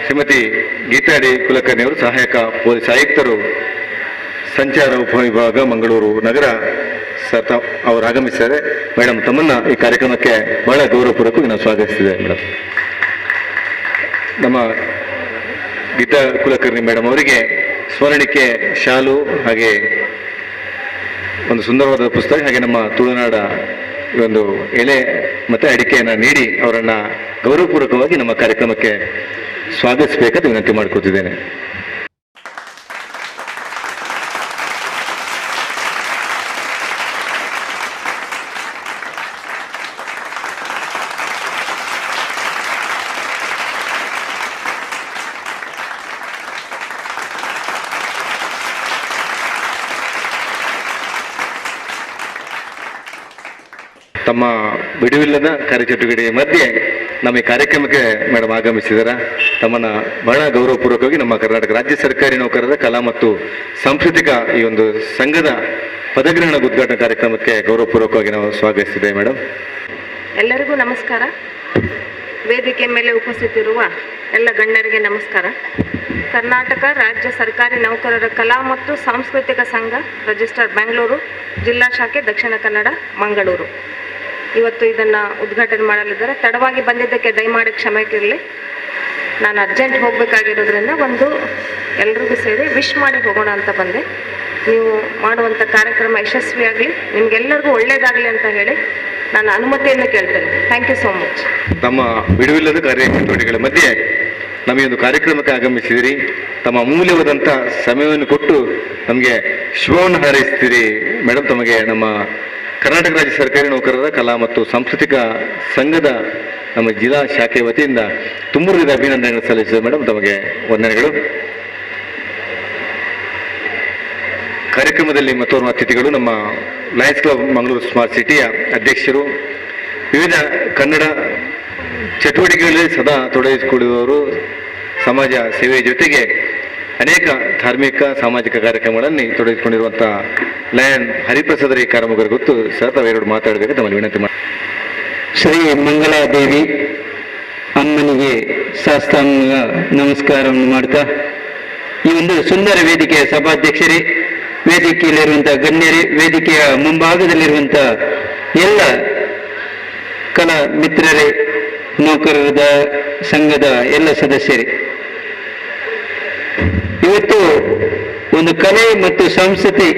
ಶ್ರೀಮತಿ ಗೀತಾಡಿ ಕುಲಕರ್ಣಿ ಅವರು ಸಹಾಯಕ ಪೊಲೀಸ್ ಆಯುಕ್ತರು, ಸಂಚಾರ ಉಪವಿಭಾಗ, ಮಂಗಳೂರು ನಗರ ಸರ್ ಅವರು ಆಗಮಿಸಿದ್ದಾರೆ. ಮೇಡಮ್, ತಮ್ಮನ್ನ ಈ ಕಾರ್ಯಕ್ರಮಕ್ಕೆ ಬಹಳ ಗೌರವಪೂರ್ವಕವಾಗಿ ನಾವು ಸ್ವಾಗತಿಸಿದೆ. ಮೇಡಮ್, ನಮ್ಮ ಗೀತಾ ಕುಲಕರ್ಣಿ ಮೇಡಮ್ ಅವರಿಗೆ ಸ್ಮರಣಿಕೆ ಶಾಲು ಹಾಗೆ ಒಂದು ಸುಂದರವಾದ ಪುಸ್ತಕ ಹಾಗೆ ನಮ್ಮ ತುಳುನಾಡ ಒಂದು ಎಲೆ ಮತ್ತೆ ಅಡಿಕೆಯನ್ನು ನೀಡಿ ಅವರನ್ನ ಗೌರವಪೂರ್ವಕವಾಗಿ ನಮ್ಮ ಕಾರ್ಯಕ್ರಮಕ್ಕೆ ಸ್ವಾಗತಿಸಬೇಕಂತ ವಿನಂತಿ ಮಾಡ್ಕೊತಿದ್ದೇನೆ. ತಮ್ಮ ಬಿಡುವಿಲ್ಲದ ಕಾರ್ಯಚಟುವಟಿಕೆ ಮಧ್ಯೆ ನಮ್ಮ ಈ ಕಾರ್ಯಕ್ರಮಕ್ಕೆ ಮೇಡಮ್ ಆಗಮಿಸಿದಾರ. ತಮ್ಮನ್ನ ಬಹಳ ಗೌರವಪೂರ್ವಕವಾಗಿ ನಮ್ಮ ಕರ್ನಾಟಕ ರಾಜ್ಯ ಸರ್ಕಾರಿ ನೌಕರರ ಕಲಾ ಮತ್ತು ಸಾಂಸ್ಕೃತಿಕ ಈ ಒಂದು ಸಂಘದ ಪದಗ್ರಹಣ ಉದ್ಘಾಟನಾ ಕಾರ್ಯಕ್ರಮಕ್ಕೆ ಗೌರವಪೂರ್ವಕವಾಗಿ ನಾವು ಸ್ವಾಗತಿಸಿದ್ದೇವೆ. ಮೇಡಮ್, ಎಲ್ಲರಿಗೂ ನಮಸ್ಕಾರ. ವೇದಿಕೆ ಮೇಲೆ ಉಪಸ್ಥಿತಿರುವ ಎಲ್ಲ ಗಣ್ಯರಿಗೆ ನಮಸ್ಕಾರ. ಕರ್ನಾಟಕ ರಾಜ್ಯ ಸರ್ಕಾರಿ ನೌಕರರ ಕಲಾ ಮತ್ತು ಸಾಂಸ್ಕೃತಿಕ ಸಂಘ ರಿಜಿಸ್ಟರ್ ಬೆಂಗಳೂರು, ಜಿಲ್ಲಾ ಶಾಖೆ ದಕ್ಷಿಣ ಕನ್ನಡ, ಮಂಗಳೂರು ಇವತ್ತು ಇದನ್ನು ಉದ್ಘಾಟನೆ ಮಾಡಲಿದ್ದಾರೆ. ತಡವಾಗಿ ಬಂದಿದ್ದಕ್ಕೆ ದಯಮಾಡಿ ಕ್ಷಮೆ ಕೇಳಲಿ. ನಾನು ಅರ್ಜೆಂಟ್ ಹೋಗಬೇಕಾಗಿರೋದ್ರಿಂದ ಒಂದು ಎಲ್ರಿಗೂ ಸೇರಿ ವಿಶ್ ಮಾಡಿ ಹೋಗೋಣ ಅಂತ ಬಂದೆ. ನೀವು ಮಾಡುವಂಥ ಕಾರ್ಯಕ್ರಮ ಯಶಸ್ವಿಯಾಗಲಿ, ನಿಮಗೆಲ್ಲರಿಗೂ ಒಳ್ಳೆಯದಾಗಲಿ ಅಂತ ಹೇಳಿ ನಾನು ಅನುಮತಿಯನ್ನು ಕೇಳ್ತೇನೆ. Thank you so much. ತಮ್ಮ ಬಿಡುವಿಲ್ಲದ ಕಾರ್ಯಚಟುವಟಿಕೆಗಳ ಮಧ್ಯೆ ನಮಗೆ ಒಂದು ಕಾರ್ಯಕ್ರಮಕ್ಕೆ ಆಗಮಿಸಿದಿರಿ. ತಮ್ಮ ಅಮೂಲ್ಯವಾದಂಥ ಸಮಯವನ್ನು ಕೊಟ್ಟು ನಮಗೆ ಶುಭವನ್ನು ಹಾರೈಸ್ತೀರಿ. ಮೇಡಮ್, ತಮಗೆ ನಮ್ಮ ಕರ್ನಾಟಕ ರಾಜ್ಯ ಸರ್ಕಾರಿ ನೌಕರರ ಕಲಾ ಮತ್ತು ಸಾಂಸ್ಕೃತಿಕ ಸಂಘದ ನಮ್ಮ ಜಿಲ್ಲಾ ಶಾಖೆ ವತಿಯಿಂದ ತುಂಬ ಹೃದಯದ ಅಭಿನಂದನೆಗಳು ಸಲ್ಲಿಸಿದೆ. ಮೇಡಮ್, ತಮಗೆ ವಂದನೆಗಳು. ಕಾರ್ಯಕ್ರಮದಲ್ಲಿ ಮತ್ತೋರ್ವ ಅತಿಥಿಗಳು ನಮ್ಮ ಲಯನ್ಸ್ ಕ್ಲಬ್ ಮಂಗಳೂರು ಸ್ಮಾರ್ಟ್ ಸಿಟಿಯ ಅಧ್ಯಕ್ಷರು, ವಿವಿಧ ಕನ್ನಡ ಚಟುವಟಿಕೆಗಳಲ್ಲಿ ಸದಾ ತೊಡಗಿಸಿಕೊಳ್ಳುವವರು, ಸಮಾಜ ಸೇವೆಯ ಜೊತೆಗೆ ಅನೇಕ ಧಾರ್ಮಿಕ ಸಾಮಾಜಿಕ ಕಾರ್ಯಕ್ರಮಗಳಲ್ಲಿ ತೊಡಗಿಸಿಕೊಂಡಿರುವಂಥ ಲಯನ್ ಹರಿಪ್ರಸಾದರ ಈ ಕಾರ್ಯಕ್ರಮಗಳ ಗೊತ್ತು. ಸರ್, ತಾವೆರಡು ಮಾತಾಡಬೇಕು ತಮ್ಮಲ್ಲಿ ವಿನಂತಿ ಮಾಡಿ. ಶ್ರೀ ಮಂಗಳಾದೇವಿ ಅಮ್ಮನಿಗೆ ಸಾಷ್ಟಾಂಗ ನಮಸ್ಕಾರವನ್ನು ಮಾಡ್ತಾ, ಈ ಒಂದು ಸುಂದರ ವೇದಿಕೆಯ ಸಭಾಧ್ಯಕ್ಷರೇ, ವೇದಿಕೆಯಲ್ಲಿರುವಂಥ ಗಣ್ಯರೇ, ವೇದಿಕೆಯ ಮುಂಭಾಗದಲ್ಲಿರುವಂಥ ಎಲ್ಲ ಕಲಾ ಮಿತ್ರರೇ, ನೌಕರರ ಸಂಘದ ಎಲ್ಲ ಸದಸ್ಯರೇ, ಇವತ್ತು ಒಂದು ಕಲೆ ಮತ್ತು ಸಂಸ್ಕೃತಿ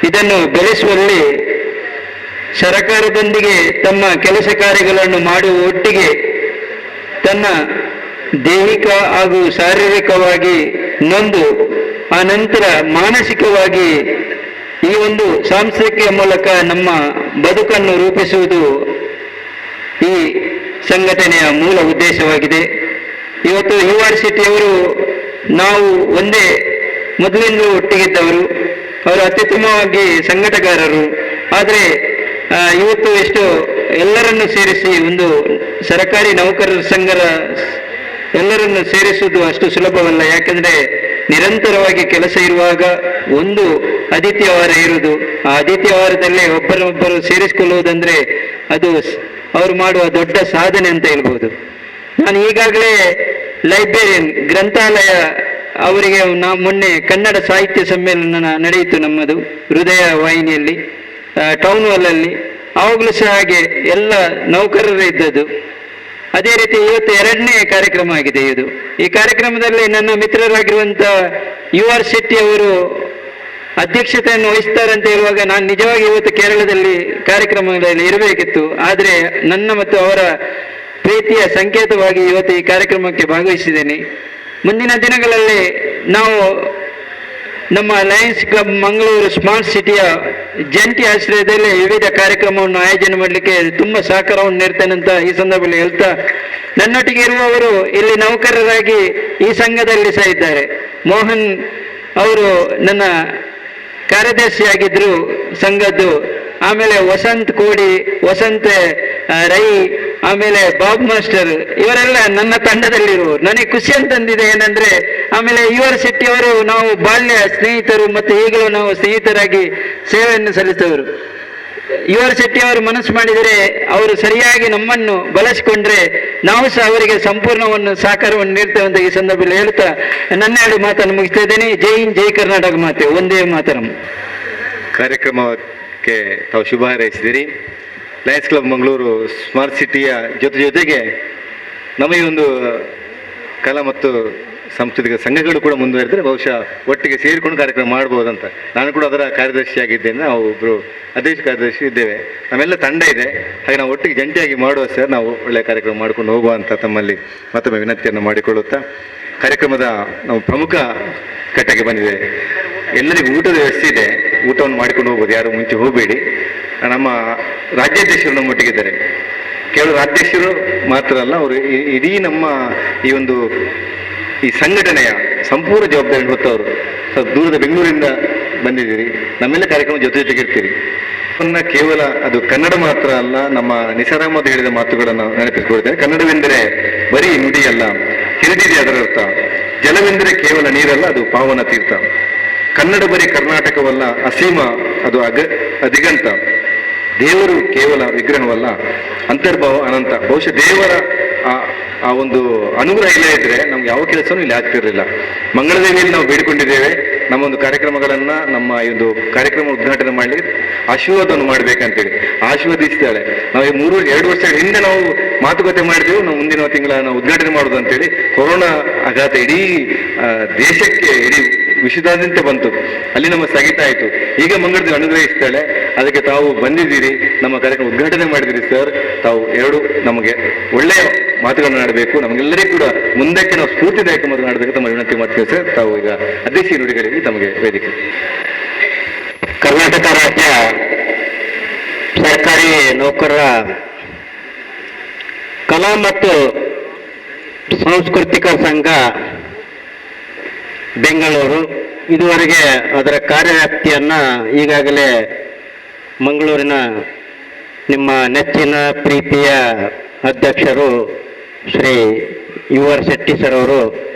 ಇದನ್ನು ಬೆಳೆಸುವಲ್ಲಿ ಸರಕಾರದೊಂದಿಗೆ ತಮ್ಮ ಕೆಲಸ ಕಾರ್ಯಗಳನ್ನು ಮಾಡುವ ಒಟ್ಟಿಗೆ ತನ್ನ ದೈಹಿಕ ಹಾಗೂ ಶಾರೀರಿಕವಾಗಿ ನೊಂದು ಆ ನಂತರ ಮಾನಸಿಕವಾಗಿ ಈ ಒಂದು ಸಾಂಸ್ಕೃತಿಕ ಮೂಲಕ ನಮ್ಮ ಬದುಕನ್ನು ರೂಪಿಸುವುದು ಈ ಸಂಘಟನೆಯ ಮೂಲ ಉದ್ದೇಶವಾಗಿದೆ. ಇವತ್ತು ಯೂನಿವರ್ಸಿಟಿಯವರು ನಾವು ಒಂದೇ ಮೊದಲಿಂದಲೂ ಒಟ್ಟಿಗಿದ್ದವರು, ಅವರು ಅತ್ಯುತ್ತಮವಾಗಿ ಸಂಘಟಗಾರರು. ಆದರೆ ಇವತ್ತು ಎಷ್ಟು ಎಲ್ಲರನ್ನು ಸೇರಿಸಿ ಒಂದು ಸರ್ಕಾರಿ ನೌಕರರ ಸಂಘದ ಎಲ್ಲರನ್ನು ಸೇರಿಸುವುದು ಅಷ್ಟು ಸುಲಭವಲ್ಲ. ಯಾಕೆಂದರೆ ನಿರಂತರವಾಗಿ ಕೆಲಸ ಇರುವಾಗ ಒಂದು ಆದಿತ್ಯವಾರ ಇರುವುದು, ಆ ಆದಿತ್ಯವಾರದಲ್ಲೇ ಒಬ್ಬರೊಬ್ಬರು ಸೇರಿಸಿಕೊಳ್ಳುವುದಂದ್ರೆ ಅದು ಅವರು ಮಾಡುವ ದೊಡ್ಡ ಸಾಧನೆ ಅಂತ ಹೇಳ್ಬೋದು. ನಾನು ಈಗಾಗಲೇ ಲೈಬ್ರರಿಯನ್ ಗ್ರಂಥಾಲಯ ಅವರಿಗೆ ಮೊನ್ನೆ ಕನ್ನಡ ಸಾಹಿತ್ಯ ಸಮ್ಮೇಳನ ನಡೆಯಿತು ನಮ್ಮದು ಹೃದಯ ವಾಹಿನಿಯಲ್ಲಿ, ಟೌನ್ ಹಾಲಲ್ಲಿ. ಆವಾಗಲೂ ಸಹ ಹಾಗೆ ಎಲ್ಲ ನೌಕರರೇ ಇದ್ದದ್ದು. ಅದೇ ರೀತಿ ಇವತ್ತು 2ನೇ ಕಾರ್ಯಕ್ರಮ ಆಗಿದೆ ಇದು. ಈ ಕಾರ್ಯಕ್ರಮದಲ್ಲಿ ನನ್ನ ಮಿತ್ರರಾಗಿರುವಂಥ UR ಶೆಟ್ಟಿ ಅವರು ಅಧ್ಯಕ್ಷತೆಯನ್ನು ವಹಿಸ್ತಾರಂತ ಹೇಳುವಾಗ ನಾನು ನಿಜವಾಗಿ ಇವತ್ತು ಕೇರಳದಲ್ಲಿ ಕಾರ್ಯಕ್ರಮಗಳಲ್ಲಿ ಇರಬೇಕಿತ್ತು. ಆದರೆ ನನ್ನ ಮತ್ತು ಅವರ ಪ್ರೀತಿಯ ಸಂಕೇತವಾಗಿ ಇವತ್ತು ಈ ಕಾರ್ಯಕ್ರಮಕ್ಕೆ ಭಾಗವಹಿಸಿದ್ದೇನೆ. ಮುಂದಿನ ದಿನಗಳಲ್ಲಿ ನಾವು ನಮ್ಮ ಲಯನ್ಸ್ ಕ್ಲಬ್ ಮಂಗಳೂರು ಸ್ಮಾರ್ಟ್ ಸಿಟಿಯ ಜಂಟಿ ಆಶ್ರಯದಲ್ಲಿ ವಿವಿಧ ಕಾರ್ಯಕ್ರಮವನ್ನು ಆಯೋಜನೆ ಮಾಡಲಿಕ್ಕೆ ತುಂಬ ಸಹಕಾರವನ್ನು ನೀಡ್ತೇನೆ ಅಂತ ಈ ಸಂದರ್ಭದಲ್ಲಿ ಹೇಳ್ತಾ, ನನ್ನೊಟ್ಟಿಗೆ ಇರುವವರು ಇಲ್ಲಿ ನೌಕರರಾಗಿ ಈ ಸಂಘದಲ್ಲಿ ಸಹ ಇದ್ದಾರೆ. ಮೋಹನ್ ಅವರು ನನ್ನ ಕಾರ್ಯದರ್ಶಿಯಾಗಿದ್ದರು ಸಂಘದ್ದು. ಆಮೇಲೆ ವಸಂತ್ ಕೋಡಿ, ವಸಂತ ರೈ, ಆಮೇಲೆ ಬಾಬ್ ಮಾಸ್ಟರ್, ಇವರೆಲ್ಲ ನನ್ನ ತಂಡದಲ್ಲಿರುವರು. ನನಗೆ ಖುಷಿ ಅಂತಂದಿದೆ ಏನಂದ್ರೆ, ಆಮೇಲೆ UR ಶೆಟ್ಟಿ ಅವರು ನಾವು ಬಾಲ್ಯ ಸ್ನೇಹಿತರು ಮತ್ತು ಈಗಲೂ ನಾವು ಸ್ನೇಹಿತರಾಗಿ ಸೇವೆಯನ್ನು ಸಲ್ಲಿಸುವವರು. UR ಶೆಟ್ಟಿ ಅವರು ಮನಸ್ಸು ಮಾಡಿದರೆ, ಅವರು ಸರಿಯಾಗಿ ನಮ್ಮನ್ನು ಬಳಸಿಕೊಂಡ್ರೆ ನಾವು ಸಹ ಅವರಿಗೆ ಸಂಪೂರ್ಣವನ್ನು ಸಹಕಾರವನ್ನು ನೀಡ್ತೇವೆ ಅಂತ ಈ ಸಂದರ್ಭದಲ್ಲಿ ಹೇಳ್ತಾ ನನ್ನ 2 ಮಾತನ್ನು ಮುಗಿಸ್ತಾ ಇದ್ದೇನೆ. ಜೈ ಹಿಂದ್, ಜೈ ಕರ್ನಾಟಕ ಮಾತೆ, ಒಂದೇ ಮಾತರಂ. ಕಾರ್ಯಕ್ರಮಕ್ಕೆ ತಾವು ಶುಭ ಹಾರೈಸಿದಿರಿ. ಲಯನ್ಸ್ ಕ್ಲಬ್ ಮಂಗಳೂರು ಸ್ಮಾರ್ಟ್ ಸಿಟಿಯ ಜೊತೆಗೆ ನಮ್ಮ ಈ ಒಂದು ಕಲಾ ಮತ್ತು ಸಾಂಸ್ಕೃತಿಕ ಸಂಘಗಳು ಕೂಡ ಮುಂದುವರೆದರೆ ಬಹುಶಃ ಒಟ್ಟಿಗೆ ಸೇರಿಕೊಂಡು ಕಾರ್ಯಕ್ರಮ ಮಾಡ್ಬೋದಂತ. ನಾನು ಕೂಡ ಅದರ ಕಾರ್ಯದರ್ಶಿಯಾಗಿದ್ದೇನೆ. ನಾವು ಒಬ್ಬರು ಅಧ್ಯಕ್ಷ ಕಾರ್ಯದರ್ಶಿ ಇದ್ದೇವೆ. ನಮ್ಮೆಲ್ಲ ತಂಡ ಇದೆ. ಹಾಗೆ ನಾವು ಒಟ್ಟಿಗೆ ಜಂಟಿಯಾಗಿ ಮಾಡುವ ಸರ್, ನಾವು ಒಳ್ಳೆಯ ಕಾರ್ಯಕ್ರಮ ಮಾಡ್ಕೊಂಡು ಹೋಗುವ ಅಂತ ತಮ್ಮಲ್ಲಿ ಮತ್ತೊಮ್ಮೆ ವಿನಂತಿಯನ್ನು ಮಾಡಿಕೊಳ್ಳುತ್ತಾ, ಕಾರ್ಯಕ್ರಮದ ನಾವು ಪ್ರಮುಖ ಘಟ್ಟಕ್ಕೆ ಬಂದಿದೆ. ಎಲ್ಲರಿಗೂ ಊಟದ ವ್ಯವಸ್ಥೆ ಇದೆ, ಊಟವನ್ನು ಮಾಡಿಕೊಂಡು ಹೋಗ್ಬೋದು, ಯಾರು ಮುಂಚೆ ಹೋಗಬೇಡಿ. ನಮ್ಮ ರಾಜ್ಯಾಧ್ಯಕ್ಷರು ನಮ್ಮೊಟ್ಟಿಗಿದ್ದಾರೆ. ಕೇವಲ ಅಧ್ಯಕ್ಷರು ಮಾತ್ರ ಅಲ್ಲ, ಅವರು ಇಡೀ ನಮ್ಮ ಈ ಸಂಘಟನೆಯ ಸಂಪೂರ್ಣ ಜವಾಬ್ದಾರಿ ಹೊತ್ತವರು. ಸ್ವಲ್ಪ ದೂರದ ಬೆಂಗಳೂರಿಂದ ಬಂದಿದ್ದೀರಿ, ನಮ್ಮೆಲ್ಲ ಕಾರ್ಯಕ್ರಮ ಜೊತೆಗಿರ್ತೀರಿ. ಕೇವಲ ಅದು ಕನ್ನಡ ಮಾತ್ರ ಅಲ್ಲ, ನಮ್ಮ ನಿಸಾರ್ ಅಹಮದ್ ಹೇಳಿದ ಮಾತುಗಳನ್ನು ನೆನಪಿಸಿಕೊಳ್ತೇನೆ. ಕನ್ನಡವೆಂದರೆ ಬರೀ ನುಡಿಯಲ್ಲ, ಹಿರಿದಿದೆ ಅದರ ಅರ್ಥ. ಜಲವೆಂದರೆ ಕೇವಲ ನೀರಲ್ಲ, ಅದು ಪಾವನ ತೀರ್ಥ. ಕನ್ನಡ ಬರೀ ಕರ್ನಾಟಕವಲ್ಲ, ಅಸೀಮ, ಅದು ಅಧಿಗಂತ. ದೇವರು ಕೇವಲ ವಿಗ್ರಹವಲ್ಲ, ಅಂತರ್ಭಾವ ಅನಂತ. ಬಹುಶಃ ದೇವರ ಆ ಒಂದು ಅನುಗ್ರಹ ಇಲ್ಲ ಇದ್ರೆ ನಮ್ಗೆ ಯಾವ ಕೆಲಸನೂ ಇಲ್ಲಿ ಆಗ್ತಿರಲಿಲ್ಲ. ಮಂಗಳದೇವಿಯಲ್ಲಿ ನಾವು ಬೇಡಿಕೊಂಡಿದ್ದೇವೆ, ನಮ್ಮ ಒಂದು ಕಾರ್ಯಕ್ರಮಗಳನ್ನು, ನಮ್ಮ ಈ ಒಂದು ಕಾರ್ಯಕ್ರಮ ಉದ್ಘಾಟನೆ ಮಾಡಲಿಕ್ಕೆ ಆಶೀರ್ವಾದವನ್ನು ಮಾಡಬೇಕಂತೇಳಿ ಆಶೀರ್ವದಿಸಿದ್ದಾಳೆ. ನಾವು 2 ವರ್ಷಗಳ ಹಿಂದೆ ನಾವು ಮಾತುಕತೆ ಮಾಡಿದೆವು, ನಾವು ಮುಂದಿನ ತಿಂಗಳ ನಾವು ಉದ್ಘಾಟನೆ ಮಾಡೋದು ಅಂತೇಳಿ. ಕೊರೋನಾ ಆಘಾತ ಇಡೀ ದೇಶಕ್ಕೆ, ಇಡೀ ವಿಶ್ವದಾದ್ಯಂತ ಬಂತು. ಅಲ್ಲಿ ನಮ್ಮ ಸ್ಥಗಿತ ಆಯಿತು. ಈಗ ಮಂಗಳದೇವಿ ಅನುಗ್ರಹಿಸ್ತಾಳೆ. ಅದಕ್ಕೆ ತಾವು ಬಂದಿದ್ದೀರಿ, ನಮ್ಮ ಕಾರ್ಯಕ್ರಮ ಉದ್ಘಾಟನೆ ಮಾಡಿದಿರಿ ಸರ್. ತಾವು 2 ನಮಗೆ ಒಳ್ಳೆಯ ಮಾತುಗಳನ್ನು ಆಡಬೇಕು, ನಮಗೆಲ್ಲರಿಗೂ ಕೂಡ ಮುಂದಕ್ಕೆ ನಾವು ಸ್ಫೂರ್ತಿದಾಯಕ ಮಾತನಾಡಬೇಕು ತಮ್ಮ ವಿನಂತಿ ಮಾಡ್ತೀವಿ ಸರ್. ತಾವು ಈಗ ಅಧ್ಯಕ್ಷ ನುಡಿಗಳಿಗೆ ತಮಗೆ ವೇದಿಕೆ. ಕರ್ನಾಟಕ ರಾಜ್ಯ ಸರ್ಕಾರಿ ನೌಕರರ ಕಲಾ ಮತ್ತು ಸಾಂಸ್ಕೃತಿಕ ಸಂಘ ಬೆಂಗಳೂರು ಇದುವರೆಗೆ ಅದರ ಕಾರ್ಯವ್ಯಾಪ್ತಿಯನ್ನ ಈಗಾಗಲೇ ಮಂಗಳೂರಿನ ನಿಮ್ಮ ನೆಚ್ಚಿನ ಪ್ರೀತಿಯ ಅಧ್ಯಕ್ಷರು ಶ್ರೀ UR ಶೆಟ್ಟಿ ಸರ್ ಅವರು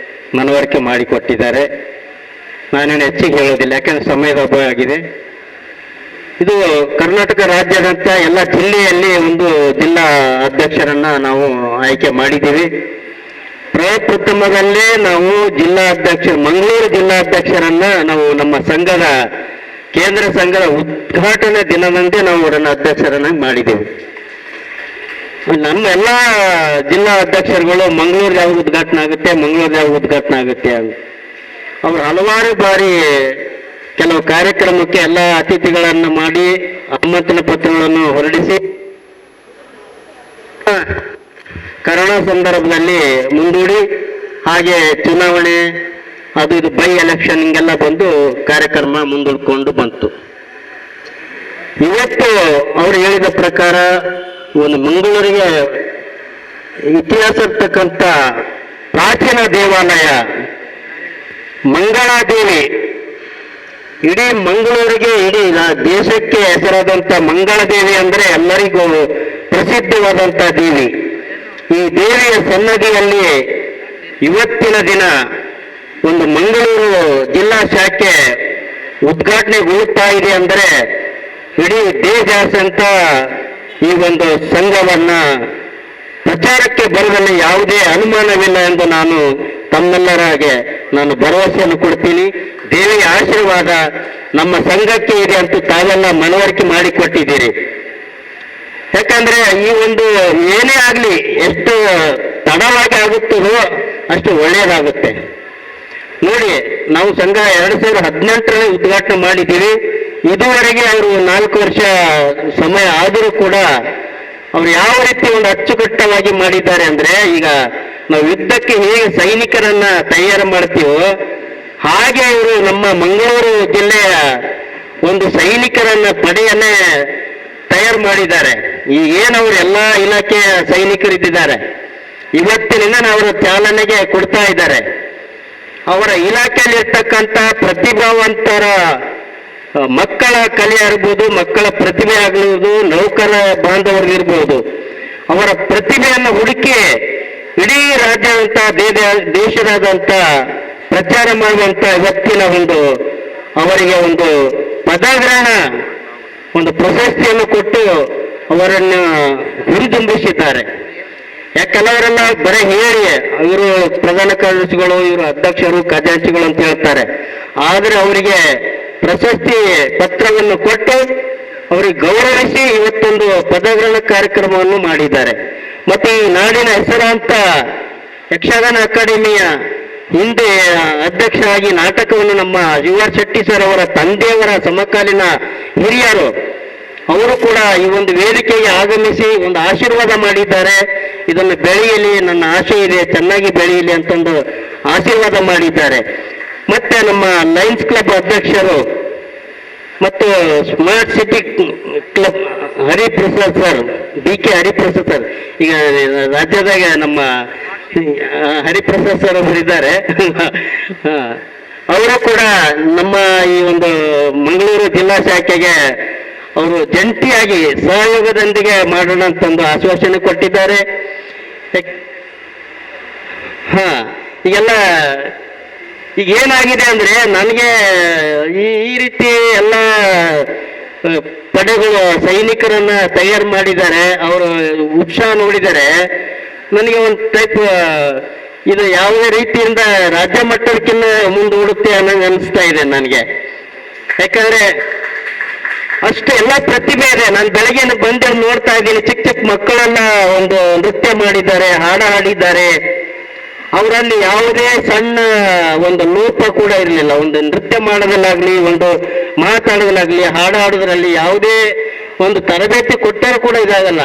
ಮನವರಿಕೆ ಮಾಡಿಕೊಟ್ಟಿದ್ದಾರೆ. ನಾನೇನು ಹೆಚ್ಚಿಗೆ ಹೇಳೋದಿಲ್ಲ, ಯಾಕಂದ್ರೆ ಸಮಯದ ಅಭಾವ ಆಗಿದೆ. ಇದು ಕರ್ನಾಟಕ ರಾಜ್ಯಾದ್ಯಂತ ಎಲ್ಲ ಜಿಲ್ಲೆಯಲ್ಲಿ ಒಂದು ಜಿಲ್ಲಾ ಅಧ್ಯಕ್ಷರನ್ನ ನಾವು ಆಯ್ಕೆ ಮಾಡಿದ್ದೀವಿ. ಪ್ರಪ್ರಥಮದಲ್ಲೇ ನಾವು ಮಂಗಳೂರು ಜಿಲ್ಲಾಧ್ಯಕ್ಷರನ್ನ ನಾವು ನಮ್ಮ ಸಂಘದ ಕೇಂದ್ರ ಸಂಘದ ಉದ್ಘಾಟನೆ ದಿನದಂದೇ ನಾವು ಅವರನ್ನ ಅಧ್ಯಕ್ಷರನ್ನಾಗಿ ಮಾಡಿದ್ದೇವೆ. ನಮ್ಮ ಎಲ್ಲ ಜಿಲ್ಲಾ ಅಧ್ಯಕ್ಷರುಗಳು ಮಂಗಳೂರು ಯಾವ ಉದ್ಘಾಟನೆ ಆಗುತ್ತೆ ಅಂತ ಅವರು ಹಲವಾರು ಬಾರಿ ಕೆಲವು ಕಾರ್ಯಕ್ರಮಕ್ಕೆ ಎಲ್ಲ ಅತಿಥಿಗಳನ್ನು ಮಾಡಿ ಆಮಂತ್ರಣ ಪತ್ರಗಳನ್ನು ಹೊರಡಿಸಿ ಕರೋನಾ ಸಂದರ್ಭದಲ್ಲಿ ಮುಂದೂಡಿ, ಹಾಗೆ ಚುನಾವಣೆ ಅದು ಇದು ಬೈ ಎಲೆಕ್ಷನ್ ಹಿಂಗೆಲ್ಲ ಬಂದು ಕಾರ್ಯಕ್ರಮ ಮುಂದೂಡ್ಕೊಂಡು ಬಂತು. ಇವತ್ತು ಅವರು ಹೇಳಿದ ಪ್ರಕಾರ ಒಂದು ಮಂಗಳೂರಿಗೆ ಇತಿಹಾಸ ಇರ್ತಕ್ಕಂಥ ಪ್ರಾಚೀನ ದೇವಾಲಯ ಮಂಗಳಾದೇವಿ, ಇಡೀ ಮಂಗಳೂರಿಗೆ, ಇಡೀ ದೇಶಕ್ಕೆ ಹೆಸರಾದಂಥ ಮಂಗಳಾದೇವಿ ಅಂದರೆ ಎಲ್ಲರಿಗೂ ಪ್ರಸಿದ್ಧವಾದಂಥ ದೇವಿ. ಈ ದೇವಿಯ ಸನ್ನದಿಯಲ್ಲಿ ಇವತ್ತಿನ ದಿನ ಒಂದು ಮಂಗಳೂರು ಜಿಲ್ಲಾ ಶಾಖೆ ಉದ್ಘಾಟನೆಗೊಳ್ಳುತ್ತಾ ಇದೆ ಅಂದರೆ ಇಡೀ ದೇಶಾದ್ಯಂತ ಈ ಒಂದು ಸಂಘವನ್ನ ಪ್ರಚಾರಕ್ಕೆ ಬರುವಲ್ಲಿ ಯಾವುದೇ ಅನುಮಾನವಿಲ್ಲ ಎಂದು ನಾನು ತಮ್ಮೆಲ್ಲರಿಗೆ ನಾನು ಭರವಸೆಯನ್ನು ಕೊಡ್ತೀನಿ. ದೇವಿಯ ಆಶೀರ್ವಾದ ನಮ್ಮ ಸಂಘಕ್ಕೆ ಇದೆ ಅಂತ ತಾವೆಲ್ಲ ಮನವರಿಕೆ ಮಾಡಿಕೊಟ್ಟಿದ್ದೀರಿ. ಯಾಕಂದ್ರೆ ಈ ಒಂದು ಏನೇ ಆಗಲಿ ಎಷ್ಟು ತಡವಾಗಿ ಆಗುತ್ತದೋ ಅಷ್ಟು ಒಳ್ಳೆಯದಾಗುತ್ತೆ. ನೋಡಿ, ನಾವು ಸಂಘ 2018ರಲ್ಲಿ ಉದ್ಘಾಟನೆ ಮಾಡಿದ್ದೀವಿ. ಇದುವರೆಗೆ ಅವರು 4 ವರ್ಷ ಸಮಯ ಆದರೂ ಕೂಡ ಅವರು ಯಾವ ರೀತಿ ಒಂದು ಅಚ್ಚುಕಟ್ಟವಾಗಿ ಮಾಡಿದ್ದಾರೆ ಅಂದ್ರೆ, ಈಗ ನಾವು ಯುದ್ಧಕ್ಕೆ ಹೇಗೆ ಸೈನಿಕರನ್ನ ತಯಾರು ಮಾಡ್ತೀವೋ ಹಾಗೆ ಇವರು ನಮ್ಮ ಮಂಗಳೂರು ಜಿಲ್ಲೆಯ ಒಂದು ಸೈನಿಕರನ್ನ ಪಡೆಯನ್ನೇ ತಯಾರು ಮಾಡಿದ್ದಾರೆ. ಈಗೇನವರು ಎಲ್ಲ ಇಲಾಖೆಯ ಸೈನಿಕರಿದ್ದಾರೆ, ಇವತ್ತಿನಿಂದ ಅವರ ಚಾಲನೆಗೆ ಕೊಡ್ತಾ ಇದ್ದಾರೆ. ಅವರ ಇಲಾಖೆಯಲ್ಲಿ ಇರ್ತಕ್ಕಂಥ ಪ್ರತಿಭಾವಂತರ ಮಕ್ಕಳ ಕಲೆ ಆಗಿರ್ಬೋದು, ಮಕ್ಕಳ ಪ್ರತಿಭೆ ಆಗಿರ್ಬೋದು, ನೌಕರ ಬಾಂಧವರಿಗಿರ್ಬೋದು, ಅವರ ಪ್ರತಿಭೆಯನ್ನು ಹುಡುಕಿ ಇಡೀ ರಾಜ್ಯಾದ್ಯಂತ ದೇಶದಾದ್ಯಂತ ಪ್ರಚಾರ ಮಾಡುವಂತ ಇವತ್ತಿನ ಒಂದು ಅವರಿಗೆ ಒಂದು ಪದಗ್ರಹಣ ಒಂದು ಪ್ರಶಸ್ತಿಯನ್ನು ಕೊಟ್ಟು ಅವರನ್ನು ಹುರಿದುಂಬಿಸಿದ್ದಾರೆ. ಕೆಲವರೆಲ್ಲ ಬರೀ ಹೇಳಿ ಇವರು ಪ್ರಧಾನ ಕಾರ್ಯದರ್ಶಿಗಳು, ಇವರು ಅಧ್ಯಕ್ಷರು, ಖಜಾಂಚಿಗಳು ಅಂತ ಹೇಳ್ತಾರೆ. ಆದರೆ ಅವರಿಗೆ ಪ್ರಶಸ್ತಿ ಪತ್ರವನ್ನು ಕೊಟ್ಟು ಅವರಿಗೆ ಗೌರವಿಸಿ ಇವತ್ತೊಂದು ಪದಗ್ರಹಣ ಕಾರ್ಯಕ್ರಮವನ್ನು ಮಾಡಿದ್ದಾರೆ. ಮತ್ತೆ ಈ ನಾಡಿನ ಹೆಸರಾಂತ ಯಕ್ಷಗಾನ ಅಕಾಡೆಮಿಯ ಹಿಂದೆ ಅಧ್ಯಕ್ಷರಾಗಿ ನಾಟಕವನ್ನು ನಮ್ಮ UR ಶೆಟ್ಟಿ ಸರ್ ಅವರ ತಂದೆಯವರ ಸಮಕಾಲೀನ ಹಿರಿಯರು ಅವರು ಕೂಡ ಈ ಒಂದು ವೇದಿಕೆಗೆ ಆಗಮಿಸಿ ಒಂದು ಆಶೀರ್ವಾದ ಮಾಡಿದ್ದಾರೆ. ಇದನ್ನು ಬೆಳೆಯಲಿ, ನನ್ನ ಆಶೆ ಇದೆ, ಚೆನ್ನಾಗಿ ಬೆಳೆಯಲಿ ಅಂತಂದು ಆಶೀರ್ವಾದ ಮಾಡಿದ್ದಾರೆ. ಮತ್ತೆ ನಮ್ಮ ಲಯನ್ಸ್ ಕ್ಲಬ್ ಅಧ್ಯಕ್ಷರು ಮತ್ತು smart city club Hariprasad sir, BK Hariprasad sir, ಈಗ ರಾಜ್ಯದಾಗ ನಮ್ಮ ಹರಿಪ್ರಸಾದ್ ಸರ್ ಅವರು ಇದ್ದಾರೆ. ಅವರು ಕೂಡ ನಮ್ಮ ಈ ಒಂದು ಮಂಗಳೂರು ಜಿಲ್ಲಾ ಶಾಖೆಗೆ ಅವರು ಜಂಟಿಯಾಗಿ ಸಹಯೋಗದೊಂದಿಗೆ ಮಾಡೋಣ ಅಂತಂದು ಆಶ್ವಾಸನೆ ಕೊಟ್ಟಿದ್ದಾರೆ. ಈಗೆಲ್ಲ ಈಗ ಏನಾಗಿದೆ ಅಂದ್ರೆ, ನನಗೆ ಈ ರೀತಿ ಎಲ್ಲ ಪಡೆಗಳು ಸೈನಿಕರನ್ನ ತಯಾರು ಮಾಡಿದ್ದಾರೆ, ಅವರು ಉತ್ಸಾಹ ನೋಡಿದ್ದಾರೆ. ನನಗೆ ಒಂದು ಟೈಪ್ ಇದು ಯಾವುದೇ ರೀತಿಯಿಂದ ರಾಜ್ಯ ಮಟ್ಟಕ್ಕಿಂತ ಮುಂದೂಡುತ್ತೆ ಅನ್ನಂಗೆ ಅನಿಸ್ತಾ ಇದೆ ನನಗೆ. ಯಾಕಂದ್ರೆ ಅಷ್ಟು ಎಲ್ಲ ಪ್ರತಿಭೆ ಇದೆ. ನಾನು ಬೆಳಗ್ಗೆ ಬಂದು ನೋಡ್ತಾ ಇದ್ದೀನಿ, ಚಿಕ್ಕ ಚಿಕ್ಕ ಮಕ್ಕಳೆಲ್ಲ ಒಂದು ನೃತ್ಯ ಮಾಡಿದ್ದಾರೆ, ಹಾಡ ಹಾಡಿದ್ದಾರೆ. ಅವರಲ್ಲಿ ಯಾವುದೇ ಸಣ್ಣ ಒಂದು ಲೋಪ ಕೂಡ ಇರಲಿಲ್ಲ. ಒಂದು ನೃತ್ಯ ಮಾಡೋದ್ರಲ್ಲಾಗ್ಲಿ, ಒಂದು ಮಾತಾಡೋದ್ರಲ್ಲಾಗ್ಲಿ, ಹಾಡು ಹಾಡೋದ್ರಲ್ಲಿ ಯಾವುದೇ ಒಂದು ತರಬೇತಿ ಕೊಟ್ಟರೂ ಕೂಡ ಇದಾಗಲ್ಲ.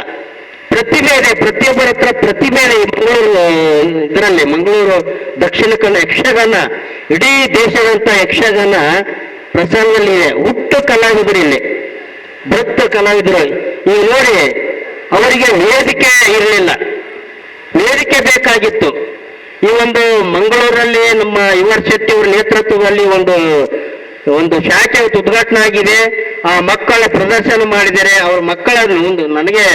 ಪ್ರತಿಭೆ ಇದೆ, ಪ್ರತಿಯೊಬ್ಬರ ಹತ್ರ ಪ್ರತಿಭೆ ಇದೆ. ಇದರಲ್ಲಿ ಮಂಗಳೂರು ದಕ್ಷಿಣ ಕನ್ನಡ ಯಕ್ಷಗಾನ ಇಡೀ ದೇಶದಂತ ಯಕ್ಷಗಾನ ಪ್ರಸಂಗದಲ್ಲಿ ಇದೆ. ಹುಟ್ಟು ಕಲಾವಿದರು ಇಲ್ಲಿ, ಭಕ್ತ ಕಲಾವಿದರು. ಈಗ ನೋಡಿ, ಅವರಿಗೆ ವೇದಿಕೆ ಇರಲಿಲ್ಲ, ವೇದಿಕೆ ಬೇಕಾಗಿತ್ತು. ಈ ಒಂದು ಮಂಗಳೂರಲ್ಲಿ ನಮ್ಮ ಯುವರ್ ಶೆಟ್ಟಿ ಅವರ ನೇತೃತ್ವದಲ್ಲಿ ಒಂದು ಶಾಖೆ ಉದ್ಘಾಟನೆ ಆಗಿದೆ. ಆ ಮಕ್ಕಳ ಪ್ರದರ್ಶನ ಮಾಡಿದರೆ ಅವ್ರ ಮಕ್ಕಳ ಒಂದು ನನಗೆ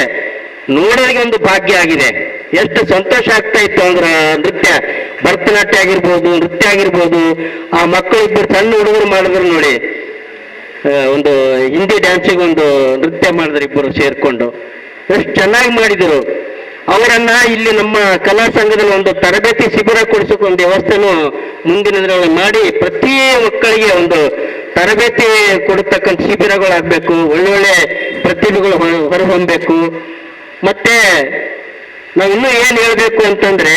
ನೋಡೋರಿಗೆ ಒಂದು ಭಾಗ್ಯ ಆಗಿದೆ. ಎಷ್ಟು ಸಂತೋಷ ಆಗ್ತಾ ಇತ್ತು ಅಂದ್ರೆ ನೃತ್ಯ, ಭರತನಾಟ್ಯ ಆಗಿರ್ಬೋದು, ನೃತ್ಯ ಆಗಿರ್ಬೋದು. ಆ ಮಕ್ಕಳು ಇಬ್ಬರು ಸಣ್ಣ ಹುಡುಗರು ಮಾಡಿದ್ರು ನೋಡಿ, ಒಂದು ಹಿಂದಿ ಡ್ಯಾನ್ಸಿಗೆ ಒಂದು ನೃತ್ಯ ಮಾಡಿದ್ರು ಇಬ್ಬರು ಸೇರ್ಕೊಂಡು, ಎಷ್ಟು ಚೆನ್ನಾಗಿ ಮಾಡಿದರು. ಅವರನ್ನ ಇಲ್ಲಿ ನಮ್ಮ ಕಲಾ ಸಂಘದಲ್ಲಿ ಒಂದು ತರಬೇತಿ ಶಿಬಿರ ಕೊಡಿಸೋಕೆ ಒಂದು ವ್ಯವಸ್ಥೆನೂ ಮುಂದಿನ ದಿನಗಳಲ್ಲಿ ಮಾಡಿ ಪ್ರತಿ ಮಕ್ಕಳಿಗೆ ಒಂದು ತರಬೇತಿ ಕೊಡತಕ್ಕಂಥ ಶಿಬಿರಗಳಾಗಬೇಕು. ಒಳ್ಳೊಳ್ಳೆ ಪ್ರತಿಭೆಗಳು ಹೊರಹೊಮ್ಮಬೇಕು. ಮತ್ತೆ ನಾವು ಇನ್ನೂ ಏನು ಹೇಳಬೇಕು ಅಂತಂದ್ರೆ,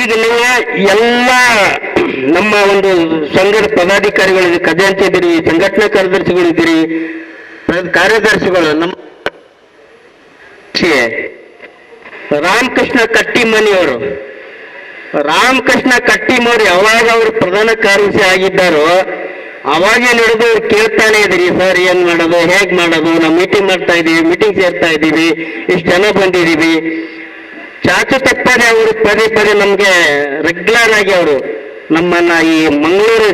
ಈಗ ನೀವು ಎಲ್ಲ ನಮ್ಮ ಒಂದು ಸಂಘದ ಪದಾಧಿಕಾರಿಗಳಿದ್ದೀರಿ, ಖಜಾಂಚಿ ಇದ್ದೀರಿ, ಸಂಘಟನಾ ಕಾರ್ಯದರ್ಶಿಗಳಿದ್ದೀರಿ, ಕಾರ್ಯದರ್ಶಿಗಳು. ನಮ್ಮ ರಾಮಕೃಷ್ಣ ಕಟ್ಟಿಮನಿಯವರು, ರಾಮಕೃಷ್ಣ ಕಟ್ಟಿಮನಿ ಯಾವಾಗ ಅವರು ಪ್ರಧಾನ ಕಾರ್ಯದರ್ಶಿ ಆಗಿದ್ದಾರೋ ಅವಾಗೇ ನಡೆದು ಅವ್ರು ಕೇಳ್ತಾನೆ ಇದ್ರಿ, ಸರ್ ಏನ್ ಮಾಡೋದು, ಹೇಗ್ ಮಾಡೋದು, ನಾವು ಮೀಟಿಂಗ್ ಮಾಡ್ತಾ ಇದ್ದೀವಿ, ಮೀಟಿಂಗ್ ಸೇರ್ತಾ ಇದ್ದೀವಿ, ಇಷ್ಟು ಜನ ಬಂದಿದ್ದೀವಿ. ಚಾಚು ತಪ್ಪದೆ ಅವರು ಪದೇ ಪದೇ ನಮ್ಗೆ ರೆಗ್ಯುಲರ್ ಆಗಿ ಅವರು ನಮ್ಮನ್ನ ಈ ಮಂಗಳೂರು